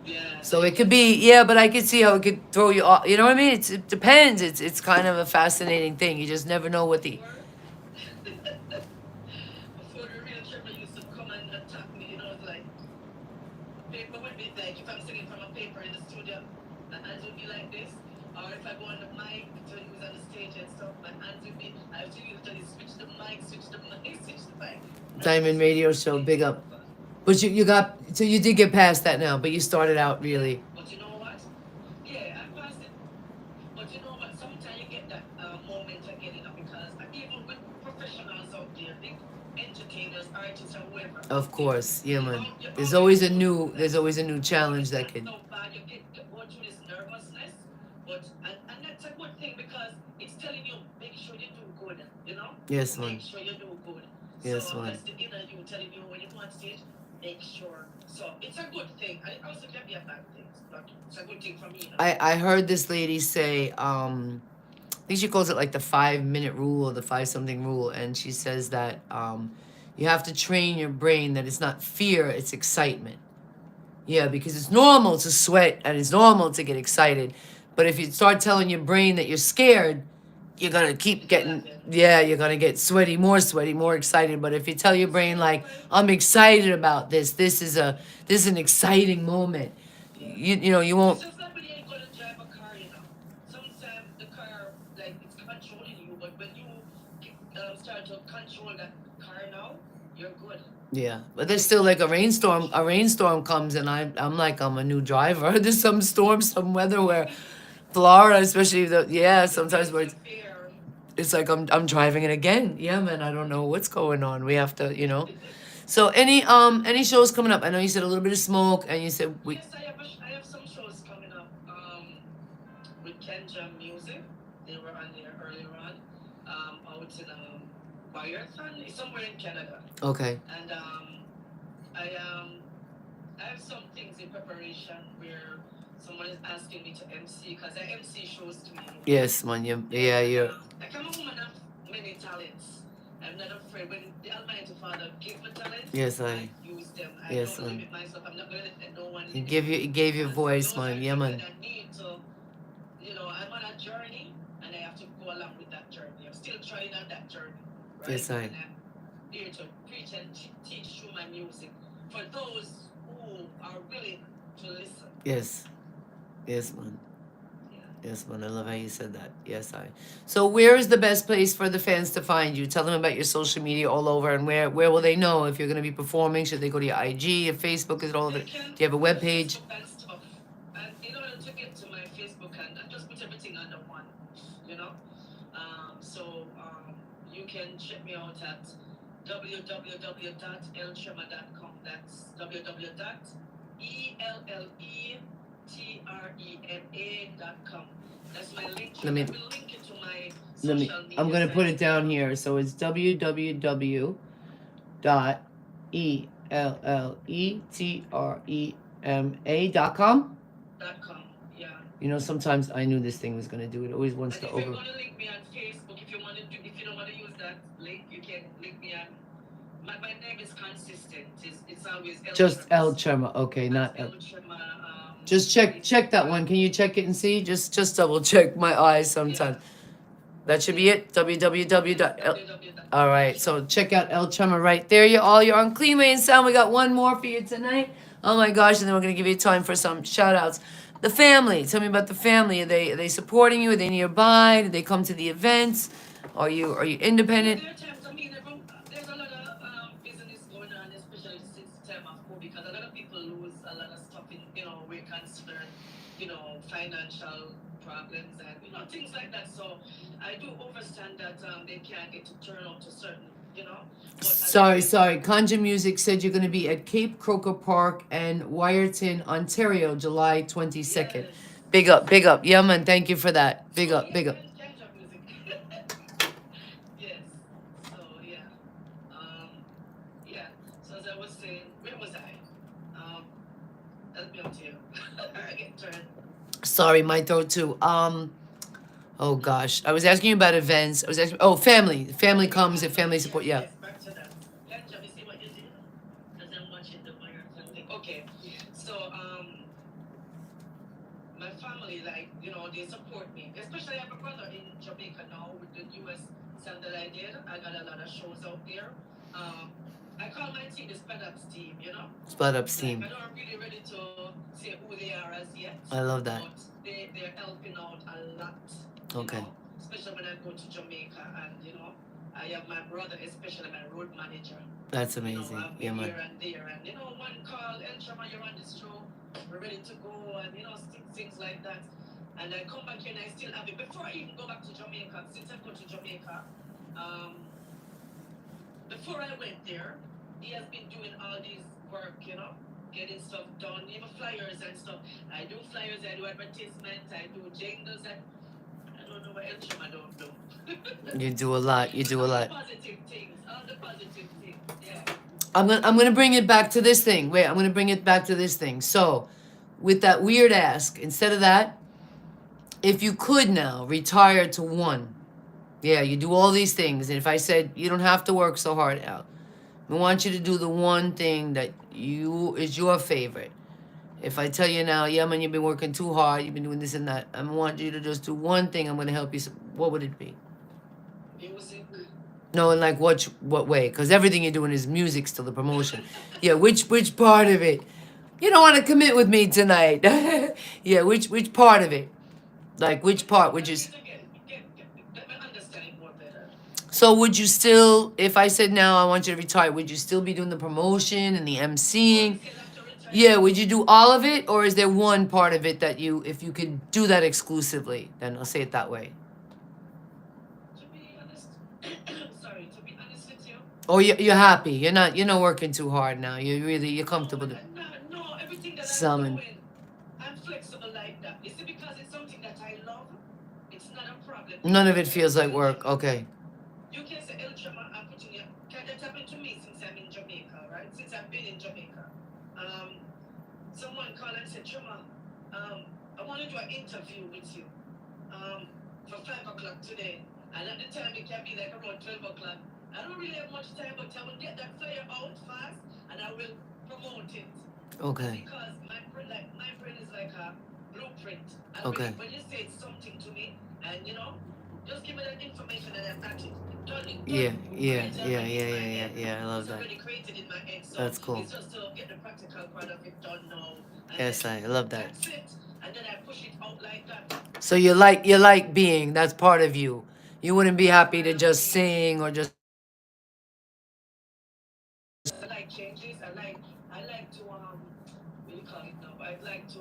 B: Yeah,
A: so it
B: like
A: could be, yeah, but I could see how it could throw you off. You know what I mean? It depends. It's kind of a fascinating thing. You just never know what the.
B: before, before the real Trevor used to come and attack me, you know, it's like paper would be like if I'm singing from a paper in the studio, my hands would be like this, or if I go on the mic to use on the stage and stuff, my hands would be. I have to usually switch the mic, switch the mic, switch the mic. I
A: Diamond
B: just
A: Radio Show,
B: make
A: big
B: it
A: up.
B: up.
A: But you got, so you did get past that now, but you started out
B: Yeah,
A: really.
B: but you know what? Yeah, I passed it. But you know what? Sometimes you get that moment of getting up because even with professionals out there, big entertainers, artists, or whoever
A: Of
B: out there,
A: course, yeah, man.
B: you
A: There's
B: always
A: always a
B: go
A: new,
B: through
A: there's
B: that.
A: always a new
B: You know,
A: challenge
B: it's
A: that
B: not
A: could.
B: so bad. You get go through this nervousness, but and that's a good thing because it's telling you make sure you do good. You know,
A: Yes,
B: make
A: man.
B: sure you do good.
A: Yes,
B: So
A: man.
B: that's the inner you telling you when you go on stage, make sure. So it's a good thing. I also can be a bad thing, but it's a good thing for me. You know?
A: I heard this lady say, I think she calls it like the 5 minute rule or the five something rule, and she says that you have to train your brain that it's not fear, it's excitement. Yeah, because it's normal to sweat and it's normal to get excited, But if you start telling your brain that you're scared, you're gonna keep getting, yeah, you're gonna get sweaty, more excited. But if you tell your brain like, I'm excited about this, this is an exciting moment, you know, you
B: It's
A: won't.
B: just like when you're gonna drive a car, you know. Sometimes the car, like, it's controlling you, but when you start to control that car now, you're good.
A: Yeah, but there's still like a rainstorm. A rainstorm comes, and I'm like, I'm a new driver. There's some storm, some weather where Florida, especially sometimes where
B: It's fair.
A: it's like I'm driving it again. Yeah, man, I don't know what's going on. We have to, you know. So any shows coming up? I know you said a little bit of smoke, and you said we.
B: Yes, I have some shows coming up. With Kenja Music, they were on there earlier on. Out in Byerton, it's somewhere in Canada.
A: Okay.
B: And I have some things in preparation where someone is asking me to MC because I MC shows to me.
A: Yes, man. Yeah, you're.
B: Like I'm a woman of many talents. I'm not afraid when the Almighty Father gave me talents.
A: Yes,
B: I use them. I
A: yes,
B: don't
A: man.
B: limit myself. I'm not gonna let no one.
A: He gave you voice, man. Yeah, man.
B: I need to, you know, I'm on a journey and I have to go along with that journey. I'm still trying on that journey. Right?
A: Yes, I.
B: And I'm here to preach and teach through my music for those who are willing to listen.
A: Yes. Yes, man.
B: Yeah.
A: Yes, man. I love how you said that. Yes, I. So where is the best place for the fans to find you? Tell them about your social media all over, and where will they know if you're going to be performing? Should they go to your IG, your Facebook? Is it all over? Do you have a web page?
B: And stuff. And in order to get to my Facebook and just put everything under one, you know. So you can check me out at www.elletrema.com. That's www.elletrema.com. That's my link.
A: Let me-
B: I will link it to my social media.
A: I'm going to put it down here. So it's www.elletrema.com.
B: Yeah.
A: You know, sometimes I knew this thing was going to do it. Always wants
B: And
A: to
B: if
A: over.
B: you're gonna link me on Facebook, if you don't want to use that link, you can link me on. My name is consistent. It's always Elle
A: Just
B: Trema.
A: Elle Trema. Okay, not
B: Elle
A: Elle.
B: Trema.
A: Just check that one. Can you check it and see? Just double check my eyes sometimes. That should be it. www.l. All right, so check out Elle Trema right there. You're on CleanWay and Sound. We got one more for you tonight. Oh my gosh, and then we're gonna give you time for some shout outs. The family. Tell me about the family. Are they supporting you? Are they nearby? Do they come to the events? Are you independent?
B: There are times, there's a lot of business going on, especially since the time of COVID, because a lot of people lose a lot of stuff in, we're concerned, financial problems and, things like that. So I do understand that they can't get to turn up to certain, but
A: Sorry. Conja Music said you're going to be at Cape Croker Park and Wyerton, Ontario, July 22nd.
B: Yes.
A: Big up. Yeah, man. Thank you for that. Big up.
B: Yes. So So as I was saying, where was I? Help me out here. I get turned.
A: Sorry, my throat too. Oh gosh, I was asking you about events. I was asking. Oh, family. Family comes if family support. Yeah.
B: Yes, back to that. Ganja, you see what you did? Because I'm watching the fire thing. Okay. So my family, they support me. Especially I have a brother in Jamaica now with the US sound that I did. I got a lot of shows out there. I call my team the Sped Ups team,
A: Split up steam.
B: I'm not really ready to say who they are as yet.
A: I love that.
B: But they're helping out a lot.
A: Okay.
B: Especially when I go to Jamaica and, I have my brother, especially my road manager.
A: That's amazing.
B: I've
A: Yeah,
B: been
A: man.
B: here and there. And, one call, Elle Trema, you're on this show. We're ready to go. And, things like that. And I come back here and I still have it. Before I even go back to Jamaica, since I go to Jamaica, before I went there, he has been doing all this work, getting stuff done, even flyers and stuff. I do flyers, I do advertisements, I do jingles. I don't know what Elle Trema don't do.
A: You do a lot.
B: All the positive things. Yeah.
A: I'm gonna bring it back to this thing. Wait, I'm gonna bring it back to this thing. So, with that weird ask, instead of that, if you could now retire to one, yeah, you do all these things, and if I said you don't have to work so hard out, I want you to do the one thing that is your favorite, If I tell you now, yeah, man, you've been working too hard, you've been doing this and that, I want you to just do one thing, I'm going to help you. What would it be?
B: Music.
A: No, in like what way? Because everything you're doing is music still, the promotion. Yeah, which part of it? You don't want to commit with me tonight. Yeah, which part of it? Like which part would you?
B: Let me understand it more better.
A: So would you still, if I said now I want you to retire, would you still be doing the promotion and the emceeing?
B: Still have to retire.
A: Yeah, would you do all of it, or is there one part of it that you, if you could do that exclusively, then I'll say it that way.
B: To be honest, sorry. To be honest with you.
A: Oh, you're happy. You're not working too hard now. You're comfortable.
B: No, everything that
A: Summon.
B: I'm doing, I'm flexible like that. Is it because it's something that I love? It's not a problem.
A: None of it feels like work. Okay.
B: You can say Elle Trema, I'm putting it. That happened to me since I'm in Jamaica, right? Since I've been in Jamaica. Someone called and said, Trema, I want to do an interview with you for 5 o'clock today. And at the time, it can be like around 12 o'clock. I don't really have much time, but I will get that flyer out fast and I will promote it.
A: Okay.
B: Because my brain is like a blueprint. And
A: Okay.
B: when you say something to me, and just give me that information and I've got it. Done it.
A: Yeah. I love
B: It's
A: that.
B: already created in my head. So
A: That's cool.
B: it's just to get the practical part of it done now. And
A: Yes,
B: then
A: I love that.
B: that's it. And then I push it out like that.
A: So you like being, that's part of you. You wouldn't be happy to just sing or just.
B: I like changes. I like to what do you call it now? I like to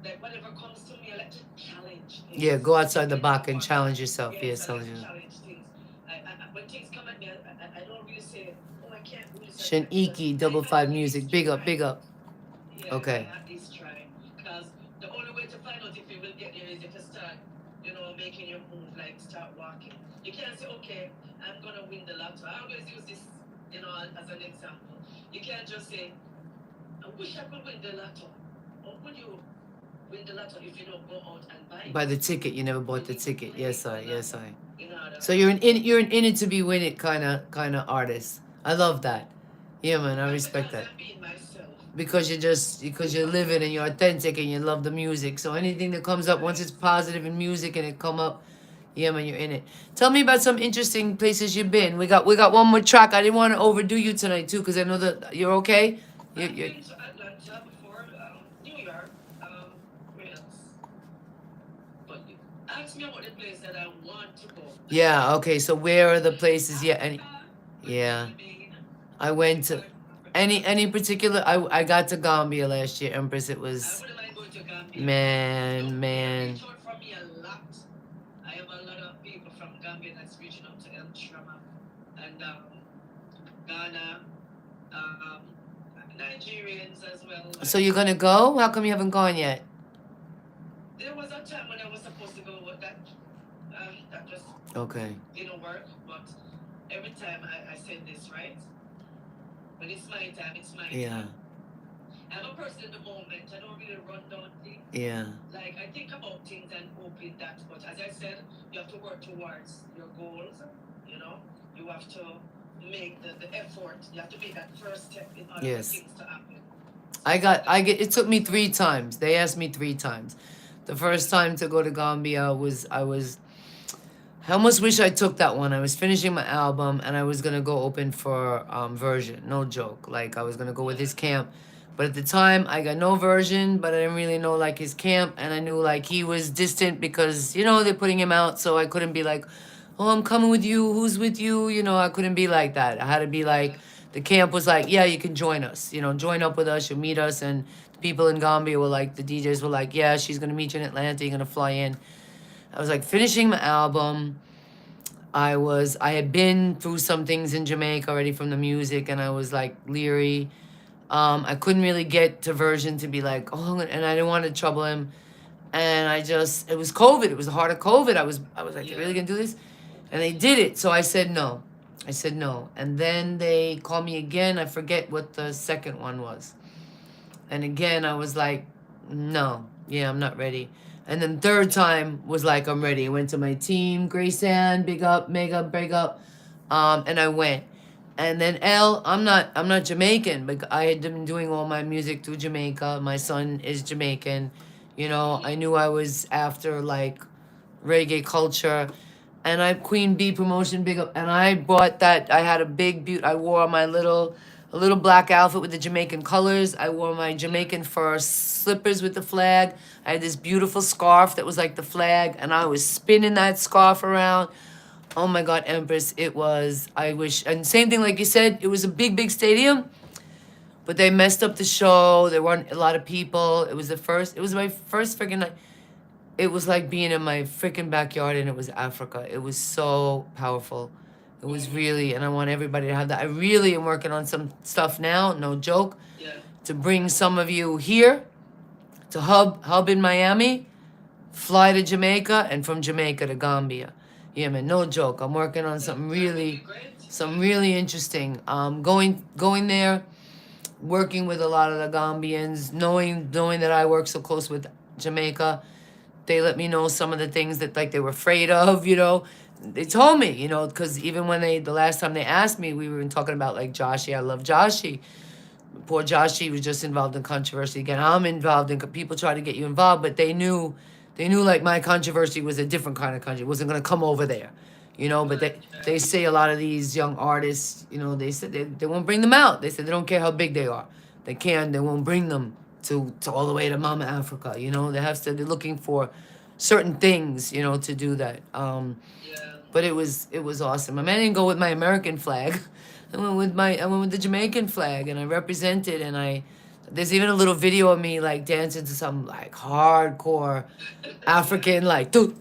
B: like whatever comes to me. I like to challenge things.
A: Yeah, go outside the box and challenge yourself.
B: Yes,
A: Yeah,
B: I like
A: challenge
B: to
A: yourself.
B: challenge things. When things come at me, I don't really say, oh, I can't do this.
A: Shiniki, double five music. Big up, big up.
B: Yeah,
A: Okay.
B: I at least try. Because the only way to find out if you will get there is if you start, making your move, like start walking. You can't say, okay, I'm going to win the lotto. I always use this, as an example. You can't just say, I wish I could win the lotto. Or would you win the lotto if you don't go out and buy it?
A: Buy the ticket. You never bought the ticket. Yes, I.
B: In order.
A: So you're an in it to be win it kind of artist. I love that. Yeah, man, I respect that.
B: I'm being myself.
A: Because you're living and you're authentic and you love the music. So anything that comes up, once it's positive in music and it come up, yeah, man, you're in it. Tell me about some interesting places you've been. We got one more track. I didn't want to overdo you tonight too, because I know that you're okay.
B: I've been to Atlanta before, New York, where else? But ask me about the place that I want to go.
A: Yeah. Okay. So where are the places? Yeah. Yeah. I went to any particular. I got to Gambia last year, Empress. It
B: I
A: was
B: wouldn't mind going to Gambia.
A: man.
B: Reach out for me a lot. I have a lot of people from Gambia that's reaching out to Elle Trema and Ghana, Nigerians as well.
A: So you're gonna go? How come you haven't gone yet?
B: There was a time when I was supposed to go, but that just
A: Okay.
B: didn't work. But every time I said this, right? When it's my time, it's my
A: Yeah.
B: time. I'm a person in the moment. I don't really run down things.
A: Yeah.
B: Like, I think about things and hoping that. But as I said, you have to work towards your goals. You have to make the effort. You have to make that first step in order
A: Yes.
B: for things to happen.
A: It took me 3 times. They asked me 3 times. The first time to go to Gambia I almost wish I took that one. I was finishing my album and I was gonna go open for Version. No joke. Like I was gonna go with his camp. But at the time I got no Version, but I didn't really know like his camp, and I knew like he was distant because they're putting him out, so I couldn't be like, oh, I'm coming with you, who's with you? I couldn't be like that. I had to be like, the camp was like, yeah, you can join us. Join up with us, you'll meet us. And the people in Gambia were like, the DJs were like, yeah, she's going to meet you in Atlanta, you're going to fly in. I was like finishing my album. I had been through some things in Jamaica already from the music, and I was like leery. I couldn't really get to Version to be like, oh, and I didn't want to trouble him. And it was COVID. It was the heart of COVID. I was like, they really going to do this? And they did it. So I said no. And then they called me again. I forget what the second one was. And again, I was like, no. Yeah, I'm not ready. And then third time was like, I'm ready. I went to my team, Grace Ann, big up, mega, big up. And I went. And then Elle, I'm not Jamaican, but I had been doing all my music through Jamaica. My son is Jamaican. You know, I knew I was after like reggae culture. And I Queen Bee promotion big up, and I bought that. I had a big I wore my a little black outfit with the Jamaican colors. I wore my Jamaican fur slippers with the flag. I had this beautiful scarf that was like the flag, and I was spinning that scarf around. Oh my God, Empress, it was, I wish, and same thing like you said, it was a big stadium, but they messed up the show. There weren't a lot of people. It was my first freaking night. It was like being in my freaking backyard, and it was Africa. It was so powerful. It was really, and I want everybody to have that. I really am working on some stuff now, no joke, to bring some of you here to hub in Miami, fly to Jamaica, and from Jamaica to Gambia. Yeah, man, no joke. I'm working on something really interesting. Going there, working with a lot of the Gambians, knowing that I work so close with Jamaica. They let me know some of the things that like they were afraid of, you know. They told me, you know, because even when the last time they asked me, we were talking about like Joshi. I love Joshi. Poor Joshi was just involved in controversy again. I'm involved in, people try to get you involved, but they knew like my controversy was a different kind of country. It wasn't going to come over there, you know. But they say a lot of these young artists, you know, they said they won't bring them out. They said they don't care how big they are. They won't bring them to all the way to Mama Africa, you know. They're looking for certain things, you know, to do that. But it was awesome. I didn't go with my American flag. I went with the Jamaican flag, and I represented, and there's even a little video of me like dancing to some like hardcore African like do,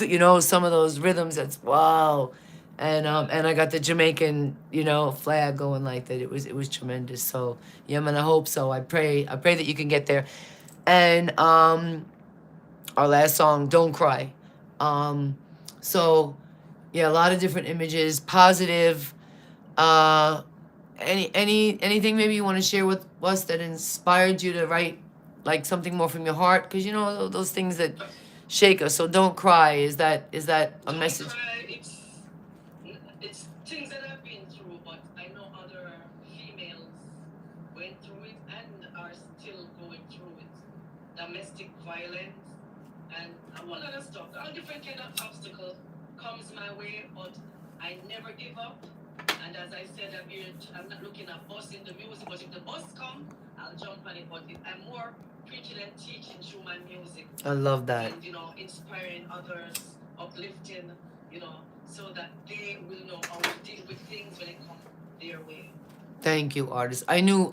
A: you know, some of those rhythms. That's wow. And I got the Jamaican, you know, flag going like that. It was tremendous. So yeah, man, I hope so. I pray that you can get there. And our last song, Don't Cry. So yeah, a lot of different images, positive. Anything maybe you want to share with us that inspired you to write like something more from your heart? Because you know those things that shake us. So don't cry. Is that a message?
B: Don't cry, it's things that I've been through, but I know other females went through it and are still going through it. Domestic violence and a whole lot of stuff. All different kind of obstacle comes my way, but I never give up. And as I said, I'm not looking at bus in the music, but if the bus come, I'll jump on it. But I'm more preaching and teaching through my music.
A: I love that.
B: And, you know, inspiring others, uplifting, you know, so that they will know how to deal with things when it comes their way.
A: Thank you, artist. I knew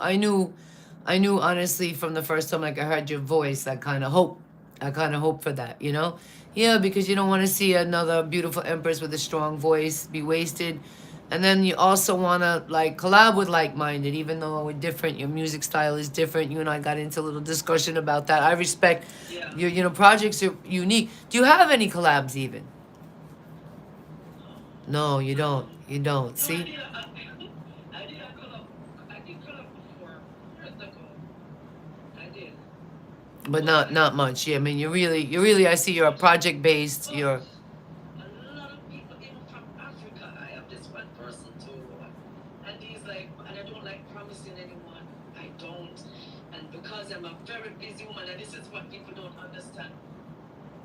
A: honestly from the first time like I heard your voice, I kind of hope for that, you know? Yeah, because you don't want to see another beautiful empress with a strong voice be wasted. And then you also want to like collab with like-minded, even though we're different. Your music style is different. You and I got into a little discussion about that. I respect your, you know, projects are unique. Do you have any collabs even? No, you don't. You don't. See?
B: I did collab before. I did.
A: But not much. Yeah, I mean, you're really. I see you're a project based. You're.
B: A lot of people, even from Africa, I have this one person too, and he's like, and I don't like promising anyone. I don't, and because I'm a very busy woman, and this is what people don't understand.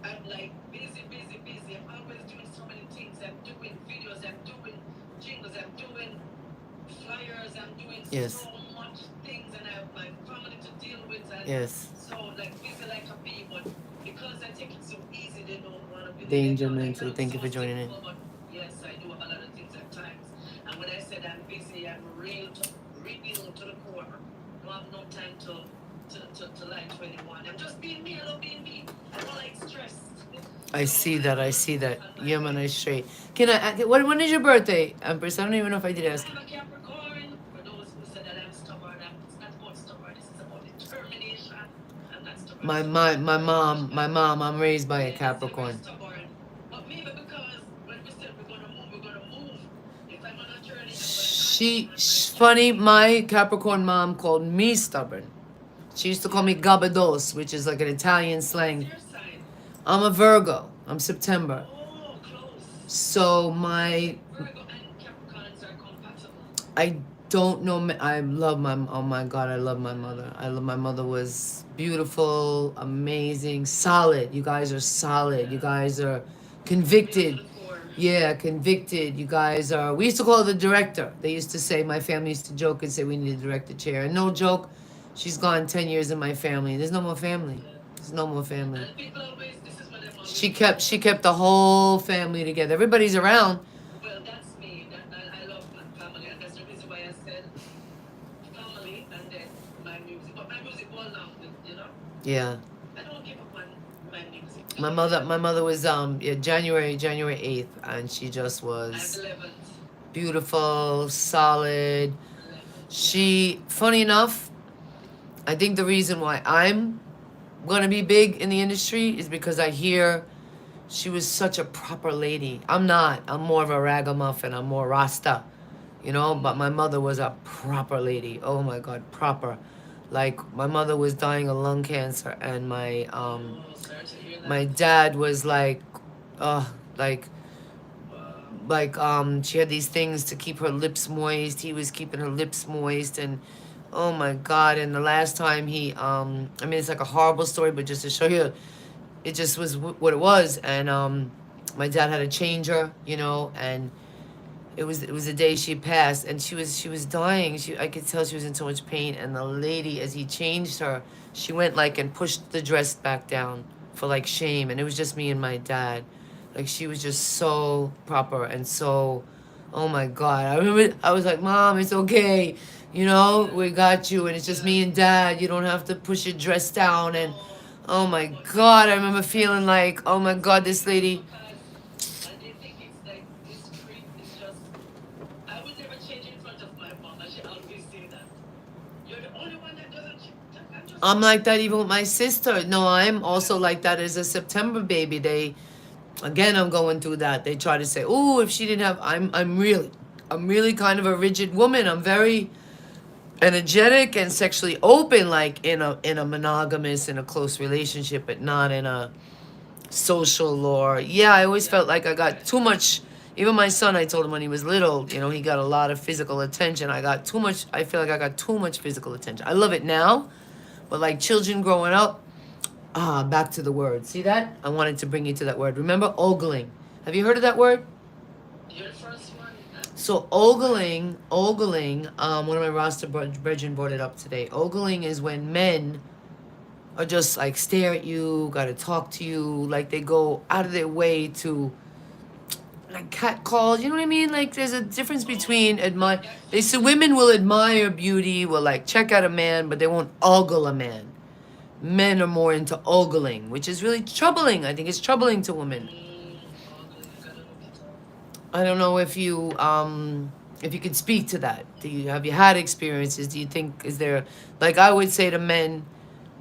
B: I'm like busy. I'm always doing so many things. I'm doing videos. I'm doing jingles. I'm doing flyers. I'm doing so much things, and I have my family to deal with. And so like busy like a bee, but because I take it so easy, they don't want to be
A: Danger Mental. Thank you for joining in.
B: But yes, I do a lot of things at times. And when I said I'm busy, I'm real to the core. I don't have no time to lie to anyone. I'm just being me. I love being me. I don't like stress.
A: I see that. Yeah, man, I straight. Can I? When is your birthday, Empress? I don't even know if I did ask.
B: I'm a Capricorn. For those who said that I'm stubborn, it's not about stubborn. This is about determination. I'm not stubborn.
A: My mom. I'm raised by a Capricorn.
B: But maybe because when we said we're gonna move. If I'm on a journey,
A: She's funny. My Capricorn mom called me stubborn. She used to call me gabados, which is like an Italian slang.
B: What's your sign?
A: I'm a Virgo. I'm September.
B: Oh, close.
A: So my
B: Virgo and Capricorns are compatible.
A: I don't know. I love my. Oh my God, I love my mother. I love my mother. Was beautiful, amazing, solid. You guys are solid. You guys are convicted. Yeah, convicted. You guys are. We used to call her the director. They used to say, my family used to joke and say we need a director chair. And no joke, she's gone 10 years in my family. There's no more family. There's no more family.
B: And people always, this is what they want.
A: She kept the whole family together. Everybody's around.
B: Well, that's me. I love my family, and that's the reason why I said family and then my music. But my music all now, you know.
A: Yeah.
B: I don't give up on my music.
A: My mother was January 8th, and she just was
B: 11th.
A: beautiful, solid. She, funny enough, I think the reason why I'm gonna be big in the industry is because I hear she was such a proper lady. I'm not. I'm more of a ragamuffin. I'm more Rasta, you know. But my mother was a proper lady. Oh my God, proper. Like my mother was dying of lung cancer, and my dad was like, she had these things to keep her lips moist. He was keeping her lips moist, and oh my God. And the last time he, I mean, it's like a horrible story, but just to show you, it just was what it was. And my dad had to change her, you know, and it was the day she passed, and she was dying. I could tell she was in so much pain. And the lady, as he changed her, she went like and pushed the dress back down for like shame. And it was just me and my dad. Like she was just so proper and so, oh my God. I remember I was like, Mom, it's okay. You know, we got you, and it's just me and Dad. You don't have to push your dress down. And oh my God, I remember feeling like, oh my God, this lady.
B: And they think it's like discreet. It's just, I would never change in front of my mom. And she always say that. You're the only one that doesn't change.
A: I'm like that even with my sister. No, I'm also like that as a September baby. Again, I'm going through that. They try to say, oh, if she didn't have, I'm really kind of a rigid woman. I'm very energetic and sexually open, like in a monogamous, in a close relationship, but not in a social or, yeah, I always felt like I got too much. Even my son, I told him when he was little, you know, he got a lot of physical attention. I feel like I got too much physical attention. I love it now, but like children growing up, back to the word. See that? I wanted to bring you to that word. Remember ogling? Have you heard of that word?
B: You're the first one.
A: So ogling, one of my roster brethren brought it up today. Ogling is when men are just like stare at you, gotta talk to you, like they go out of their way to like cat calls, you know what I mean? Like there's a difference between they say women will admire beauty, will like check out a man, but they won't ogle a man. Men are more into ogling, which is really troubling. I think it's troubling to women. I don't know if you could speak to that. Have you had experiences? Do you think, is there, like I would say to men,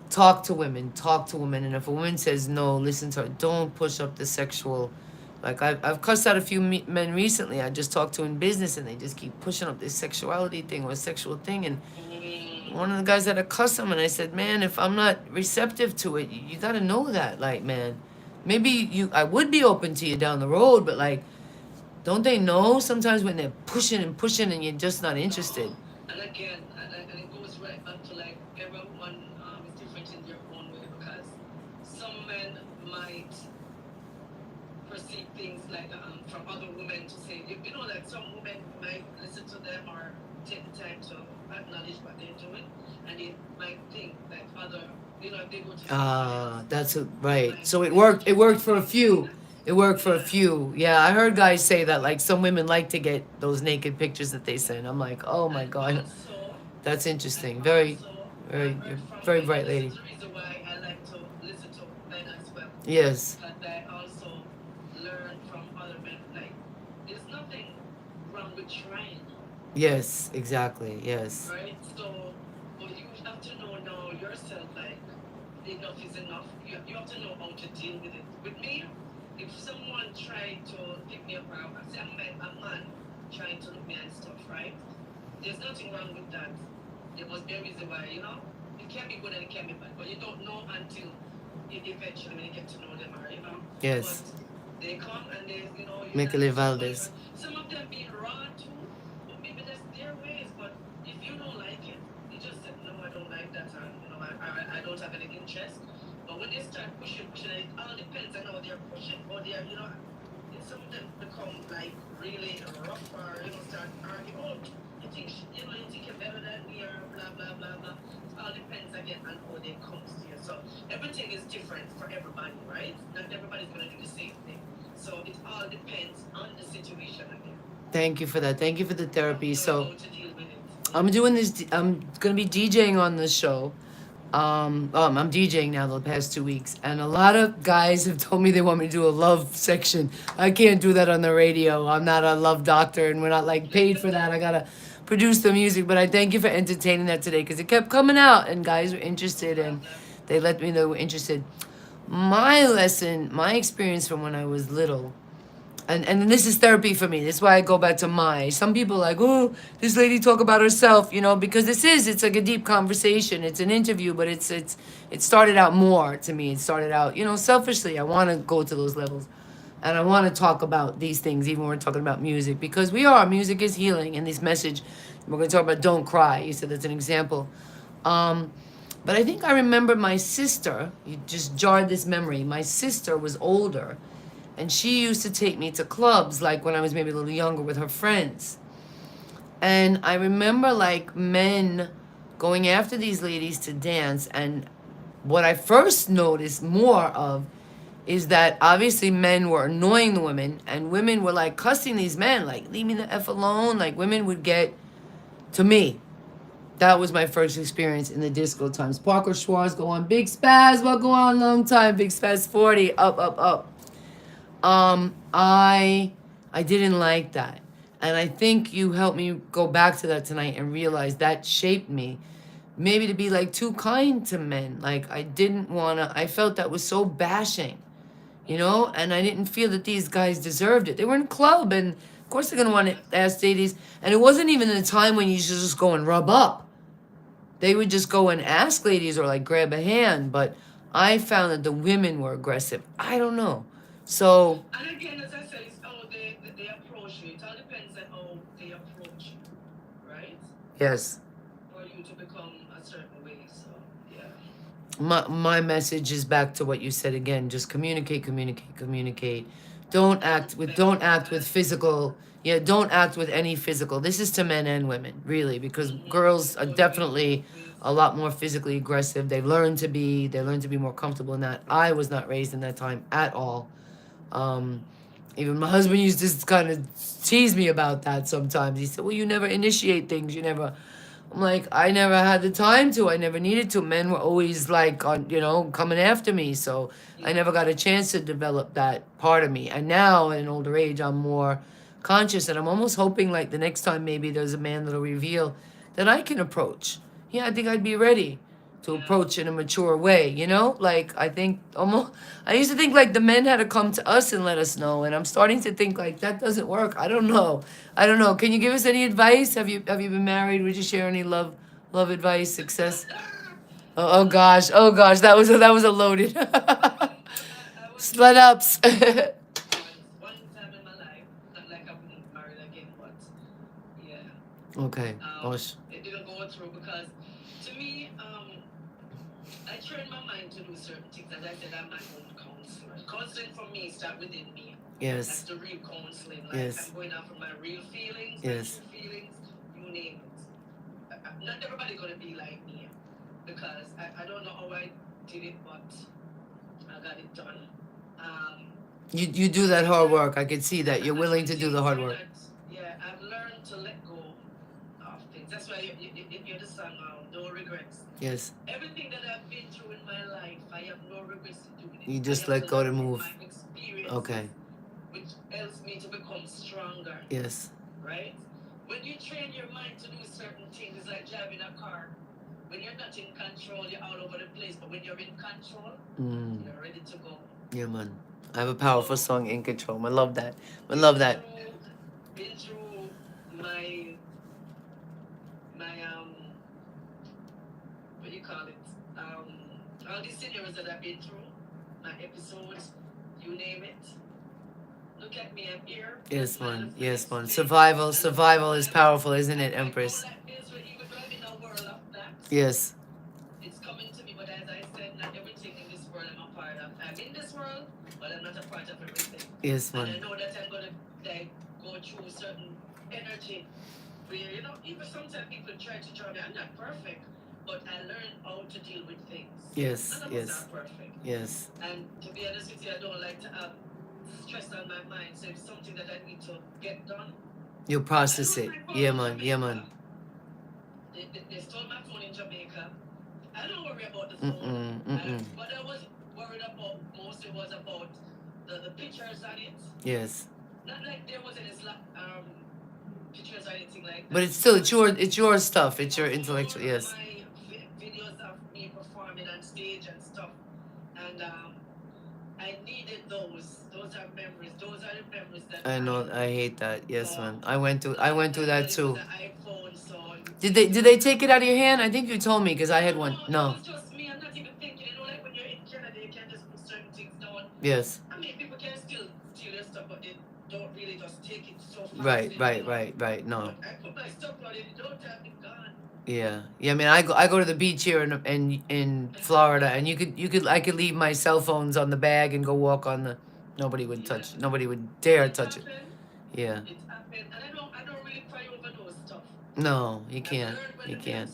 A: talk to women, and if a woman says no, listen to her. Don't push up the sexual. Like I've cussed out a few men recently. I just talked to in business, and they just keep pushing up this sexuality thing or sexual thing. And one of the guys had a cuss him, and I said, man, if I'm not receptive to it, you got to know that. Like, man, maybe I would be open to you down the road, but like, don't they know sometimes when they're pushing and you're just not interested?
B: And again, and it goes right back to like everyone is different in their own way, because some men might perceive things like from other women to say, you know, like some women might listen to them or take the time to acknowledge what they're doing, and they might think like other, you know, if they go to
A: that's right. So it worked for a few. It worked for a few. Yeah, I heard guys say that, like, some women like to get those naked pictures that they send. I'm like, oh my God. That's interesting. Very bright lady.
B: That's the reason why I like to listen to men as well.
A: Yes.
B: But I also learn from other men. Like, there's nothing wrong with trying.
A: Yes, exactly. Yes.
B: Right? So, but you have to know yourself, like, enough is enough. You have to know how to deal with it. With me, if someone tried to pick me up, I say I'm a man trying to look me and stuff, right? There's nothing wrong with that. There must be a reason why, you know? It can be good and it can be bad, but you don't know until eventually when you get to know them, or, you know?
A: Yes.
B: But they come and they, you know...
A: Michael Valdez.
B: Some of them being raw too, but maybe that's their way. don't have any interest. But when they start pushing, it all depends on how they're pushing, or they're, some of them become like really rough, or start arguing. Oh, you think you're better than me, or blah blah blah blah. It all depends again on how they come to you. So everything is different for everybody, right? Not everybody's gonna do the same thing. So it all depends on the situation again.
A: Thank you for that. Thank you for the therapy.
B: Know
A: So
B: how to deal with it.
A: I'm doing this. I'm gonna be DJing on this show. I'm DJing now the past 2 weeks, and a lot of guys have told me they want me to do a love section. I can't do that on the radio. I'm not a love doctor, and we're not like paid for that. I gotta produce the music. But I thank you for entertaining that today, because it kept coming out, and guys were interested, and they let me know they were interested. My lesson, my experience from when I was little. And this is therapy for me. This is why I go back to some people are like, oh, this lady talk about herself, because it's like a deep conversation. It's an interview, but it started out more to me. It started out, selfishly. I want to go to those levels. And I want to talk about these things, even when we're talking about music, because music is healing. And this message, we're going to talk about don't cry. You said that's an example. But I think I remember my sister, you just jarred this memory. My sister was older. And she used to take me to clubs, like when I was maybe a little younger, with her friends. And I remember, like, men going after these ladies to dance. And what I first noticed more of is that obviously men were annoying the women. And women were, like, cussing these men, like, leave me the F alone. Like, women would get to me. That was my first experience in the disco times. Parker Schwartz, go on. Big Spaz, what go on? Long time. Big Spaz 40, up, up, up. I didn't like that. And I think you helped me go back to that tonight and realize that shaped me. Maybe to be like too kind to men. Like I felt that was so bashing, and I didn't feel that these guys deserved it. They were in a club, and of course they're going to want to ask ladies. And it wasn't even the time when you should just go and rub up. They would just go and ask ladies or like grab a hand. But I found that the women were aggressive. I don't know. So,
B: and again, as I said, it's how they approach you. It all depends on how they approach you, right?
A: yes.
B: For you to become a certain way. So, yeah.
A: My message is back to what you said again. Just communicate. Don't act with physical. Yeah, don't act with any physical. This is to men and women, really, because girls are definitely a lot more physically aggressive. They learn to be more comfortable in that. I was not raised in that time at all. Even my husband used to kind of tease me about that sometimes. He said, well, you never initiate things. I'm like, I never had the time to. I never needed to. Men were always like, coming after me. So I never got a chance to develop that part of me. And now at an older age, I'm more conscious. And I'm almost hoping like the next time maybe there's a man that'll reveal that I can approach. Yeah, I think I'd be ready to approach in a mature way, Like, I used to think, like, the men had to come to us and let us know, and I'm starting to think, like, that doesn't work. I don't know. Can you give us any advice? Have you been married? Would you share any love advice, success? Oh gosh, that was a loaded. Slut ups.
B: One time in my life, not like I've been married again, but yeah.
A: Okay.
B: It didn't go through because, to me, I trained my mind to do certain things. As I said, I'm my own counselor. Counseling for me starts within me.
A: Yes.
B: That's the real counseling. Like,
A: Yes.
B: I'm going out for my real feelings,
A: Yes.
B: my true feelings, you name it. Not everybody gonna be like me, because I don't know how I did it, but I got it done.
A: You do that hard work. I can see that. You're willing to do the hard work.
B: Yeah, I've learned to let go of things. That's why you're the song, No Regrets.
A: Yes.
B: Everything that I've been through in my life, I have no regrets in doing it.
A: You just let go to move.
B: My experience,
A: Okay.
B: which helps me to become stronger.
A: Yes.
B: Right? When you train your mind to do certain things, it's like driving a car. When you're not in control, you're all over the place. But when you're in control, you're ready to go.
A: Yeah, man. I have a powerful song, In Control. I love that.
B: Been through my what do you call it? All these scenarios that I've been through, my episodes, you name it. Look at me, I'm here.
A: Yes, man. Yes, man. Survival is powerful, isn't it, Empress?
B: Even though I'm in a world of that,
A: Yes.
B: it's coming to me, but as I but I'm not a part of everything.
A: Yes,
B: And I
A: man.
B: know that I'm gonna like go through certain energy where even sometimes people try to draw me. I'm not perfect, but I learned how to deal with things.
A: Yes,
B: None of
A: yes,
B: us are perfect.
A: yes.
B: And to be honest with you, I don't like to have stress on my mind. So if something that I need to get done,
A: You process
B: I
A: it.
B: lose my phone
A: Yeah,
B: in
A: man. Yeah,
B: Jamaica.
A: man.
B: They stole my phone in Jamaica. I don't worry about the phone. What I was worried about mostly was about the pictures on it.
A: Yes.
B: Not like there was any pictures or anything like that.
A: But it's still it's your stuff. It's your intellectual.
B: All of
A: Yes.
B: my videos of me performing on stage and stuff, and I needed those. Those are memories. Those are the memories that
A: I know. I hate that. Yes,
B: So,
A: man. I went through that too.
B: It was an iPhone, so
A: Did they take it out of your hand? I think you told me because I had one. No.
B: It was just me. I'm not even thinking. Like when you're in Canada, you can just put certain things down.
A: Yes.
B: I mean, people can still steal your stuff, but they don't really just take it so fast.
A: Right. No.
B: But I put my stuff on it. Don't have it gone.
A: Yeah. I mean, I go to the beach here in Florida, and I could leave my cell phones on the bag and go walk on the. Nobody would touch. Nobody would dare touch it. Yeah.
B: It happened, and I don't really cry over those stuff.
A: No, you can't. You can't.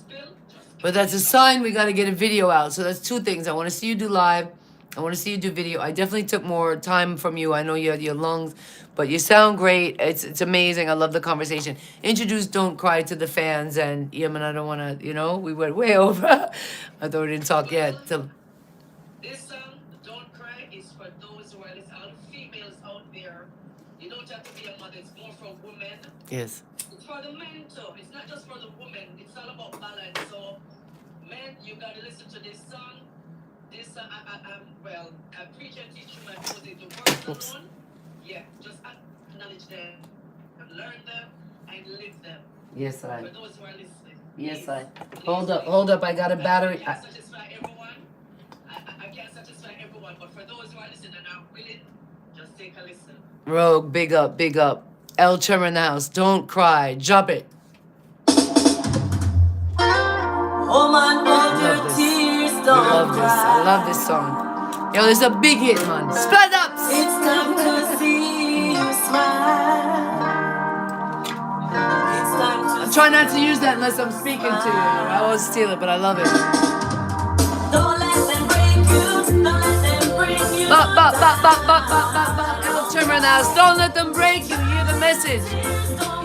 A: But that's a sign we got to get a video out. So that's two things. I want to see you do live. I want to see you do video. I definitely took more time from you. I know you had your lungs, but you sound great. It's amazing. I love the conversation. Introduce Don't Cry to the fans. And, yeah, man, I don't want to, we went way over. I thought we didn't talk yet.
B: This song, Don't Cry, is for those who are all females out there. You don't have to be a mother. It's more for women.
A: Yes.
B: It's for the men too. It's not just for the women. It's all about balance. So, men, you gotta listen to this song. This song, I preach and teach you my music. The words alone, yeah, just acknowledge them, and learn them, and live them.
A: Yes, I.
B: For those who are listening.
A: Yes, I. Hold up. I got a battery.
B: I can't satisfy everyone. I can't satisfy everyone, but for those who are listening and are willing, just take a listen.
A: Rogue, big up. Elle Trema in the house. Don't cry. Drop it.
C: Oh man, hold your tears, don't cry.
A: I love this song. Yo, this is a big hit, man. Split ups.
C: It's time to see you smile. It's time to.
A: I'm trying not to use that unless I'm speaking to you. I always steal it, but I love it.
C: Don't let them break you. Don't let them break you.
A: Elle Trema in the house. Don't let them break you. You hear the message.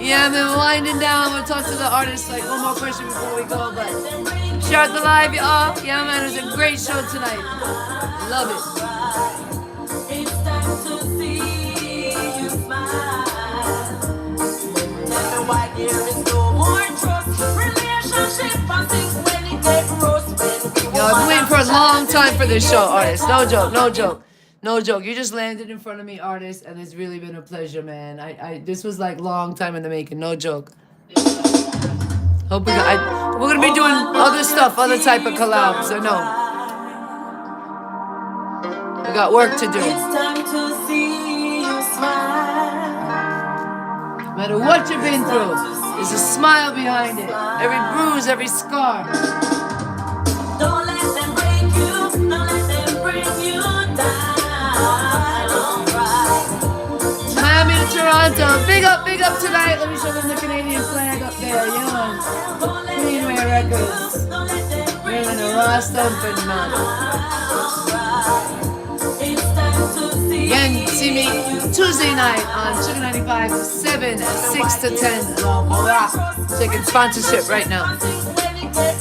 A: Yeah, I've been winding down. We'll talk to the artists. Like one more question before we go, but share the live, y'all. Yeah, man, it was a great show tonight. Love it.
C: It's time to see you smile. Tell me why there is no more trust. Relationship and things when it get rough.
A: Yo, I've been waiting for a long time for this show, artists. No joke. You just landed in front of me, artist, and it's really been a pleasure, man. This was like long time in the making. No joke. Hope we're gonna be doing other stuff, other type of collabs. I know. We got work to do.
C: It's time to see you smile.
A: No matter what you've been through, there's a smile behind it. Every bruise, every scar.
C: Don't let them break you. Don't let them bring you down. Don't cry.
A: Miami to Toronto. Big up tonight. Let me show them the Canadian flag up there. Yeah, man. CleanWayRecords. We're in a raw stomping, man. Again, see me Tuesday night on Sugar 95, 7, 6 to 10. Taking sponsorship right now.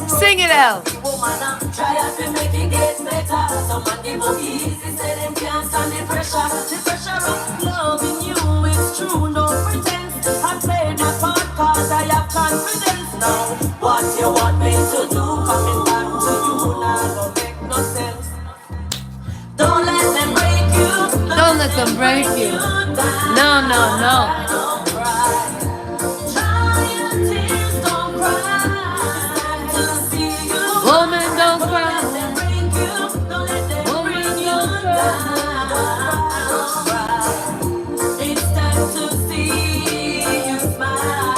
A: Sing it, Elle.
C: Try to make it get better. Someone give up easy, say them can't stand the pressure. The pressure of loving you is true, no pretense. I play the part cause I have confidence now. What you want me to do, coming back to you now don't make no sense. Don't let them break you.
A: Don't let them break you. No.
C: Don't cry. Dry your tears, don't cry. To see you.
A: Woman, don't
C: Don't
A: cry.
C: let them break you. Don't let them bring you down. Don't cry. It's time to see you smile.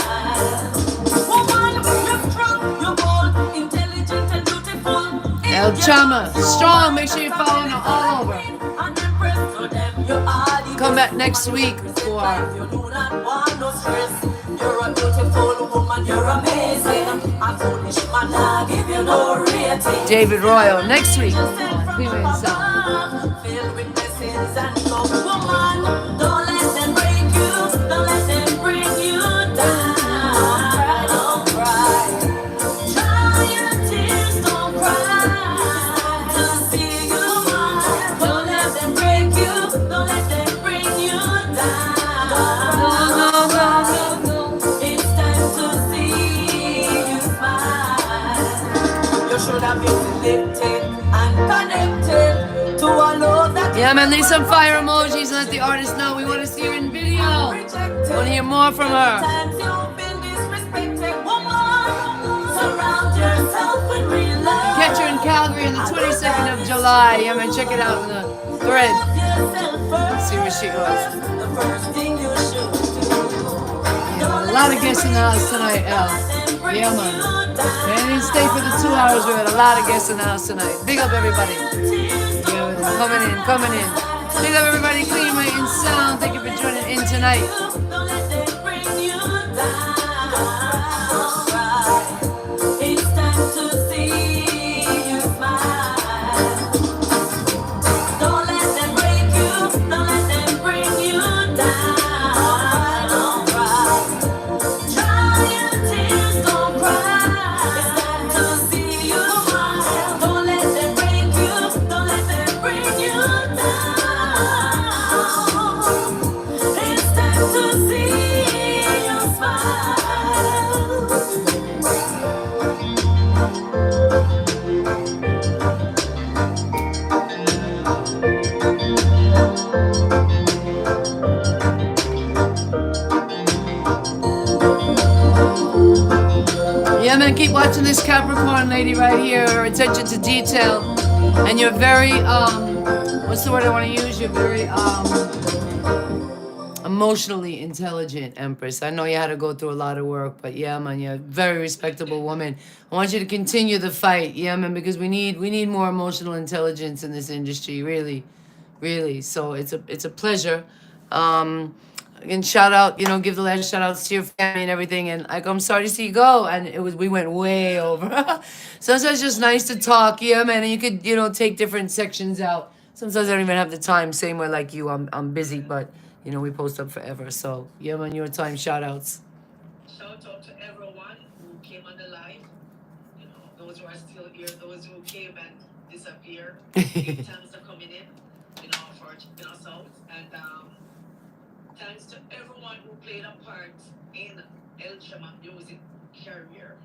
C: Woman, you're strong, you're bold, intelligent and beautiful.
A: Elle Trema, strong. Make sure you follow her all over.
C: And impress to them.
A: back next week for
C: You're a beautiful woman, you're amazing. A foolish man, I give you no rating.
A: David Royal next week on CleanWay and Sound.
C: Filled with blessings and love, woman. Don't let them break you, don't let them bring you down. Don't cry. Dry your tears, don't cry. Just see you smile. Don't let them break you, don't let them bring you down. It's time to see you smile. You should have been lifted and connected to a love that
A: Yeah, man, leave some fire emojis and let the artist know we want to see her in video. I want to hear more from her.
C: times you've been disrespected, woman. Surround yourself with real love.
A: Catch her in Calgary on the 22nd of July. Yeah, man, check it out in the thread.
C: Love yourself first.
A: See where she goes.
C: The first thing you should do.
A: A lot of guests in the house tonight, Elle. Yeah, man. Man, didn't stay for the 2 hours. We had a lot of guests in the house tonight. Big up, everybody. Yeah, man, coming in. Big up, everybody. CleanWay and Sound. Thank you for joining in tonight.
C: Don't let them bring you down. It's time to see you smile. Don't let them break you. Don't let them bring you down. Don't cry. Dry your tears. Don't cry. It's time to see you smile. Don't let them break you. Don't let them bring you down. It's time to see you smile.
A: Yeah, man, keep watching this Capricorn lady right here. Her attention to detail. And you're very, what's the word I want to use? You're very, emotionally intelligent, Empress. I know you had to go through a lot of work, but yeah, man, you're a very respectable woman. I want you to continue the fight, yeah, man, because we need more emotional intelligence in this industry, really, really. So it's a pleasure. And shout out, give the last shout outs to your family and everything. And I'm sorry to see you go. And we went way over. Sometimes it's just nice to talk, yeah, man. And you could, take different sections out. Sometimes I don't even have the time. Same way like you, I'm busy, but we post up forever. So yeah, man, your time shout outs.
B: Shout out to everyone who came on the live. Those who are still here, those who came and disappeared. Thanks for coming in, for checking us out. And thanks to everyone who played a part in Elle Trema music career.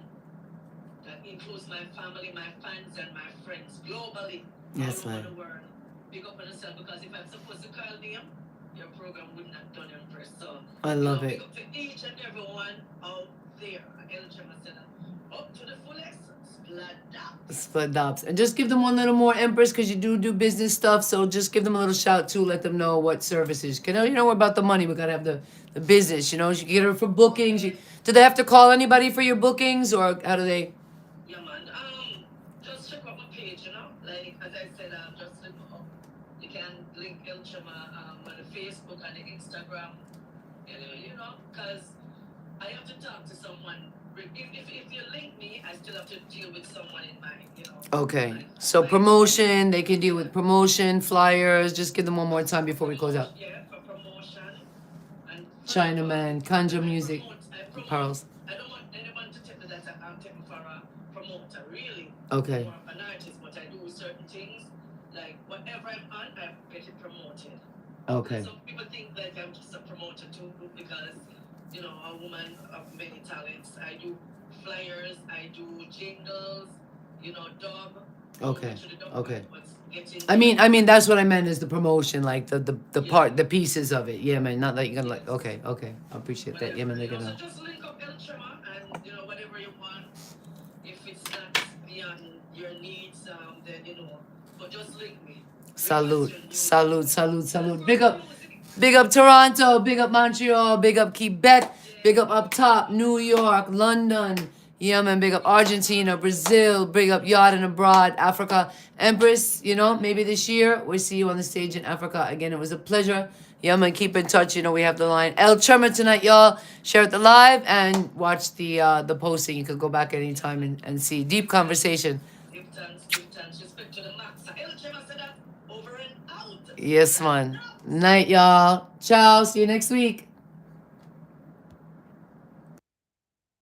B: That includes my family, my fans, and my friends globally.
A: Yes,
B: all over
A: man.
B: the world. Big up on yourself, because if I'm supposed to call them, your program wouldn't have done Empress. So
A: I love
B: big
A: it.
B: up to each and everyone out there. Elle Trema said up to the fullest.
A: Split dops. And just give them one little more, Empress, because you do business stuff. So just give them a little shout too. Let them know what services. Because we're about the money. We got to have the business. You can get her for bookings. Do they have to call anybody for your bookings, or how do they?
B: Yeah, man. Just check out my page, Like, as I said, just look up. You can link Elle Trema on the Facebook and the Instagram. Because I have to talk to someone. If you link me, I still have to deal with someone in mind,
A: Okay. So promotion, they can deal with promotion, flyers. Just give them one more time before we close out.
B: Yeah, for promotion. And
A: Chinaman, Kanja Music, Pearls.
B: I don't want anyone to tell me that I'm taking for a promoter, really.
A: Okay.
B: Or an artist, but I do certain things. Like, whatever I'm on, I get it promoted.
A: Okay.
B: Some people think that I'm just a promoter too, because a woman of many talents. I do flyers, I do jingles, dub.
A: Okay.
B: Dub,
A: Okay.
B: Getting
A: I mean that's what I meant is the promotion, like the part, the pieces of it. Yeah, man. Not that you're gonna okay. I appreciate that. Yeah, man. They're gonna.
B: So just link up Elle Trema and whatever you want. If it's not beyond your needs, then but just link me.
A: Salute. Big up Toronto, big up Montreal, big up Quebec, big up top, New York, London. Yeah, man, big up Argentina, Brazil, big up Yard and Abroad, Africa. Empress, maybe this year we'll see you on the stage in Africa. Again, it was a pleasure. Yeah, man, keep in touch. You know, we have the line. Elle Trema tonight, y'all. Share it the live and watch the posting. You could go back anytime and see. Deep conversation.
B: Give thanks, respect to the max. Elle Trema said that over and out.
A: Yes, man. Night, y'all. Ciao. See you next week.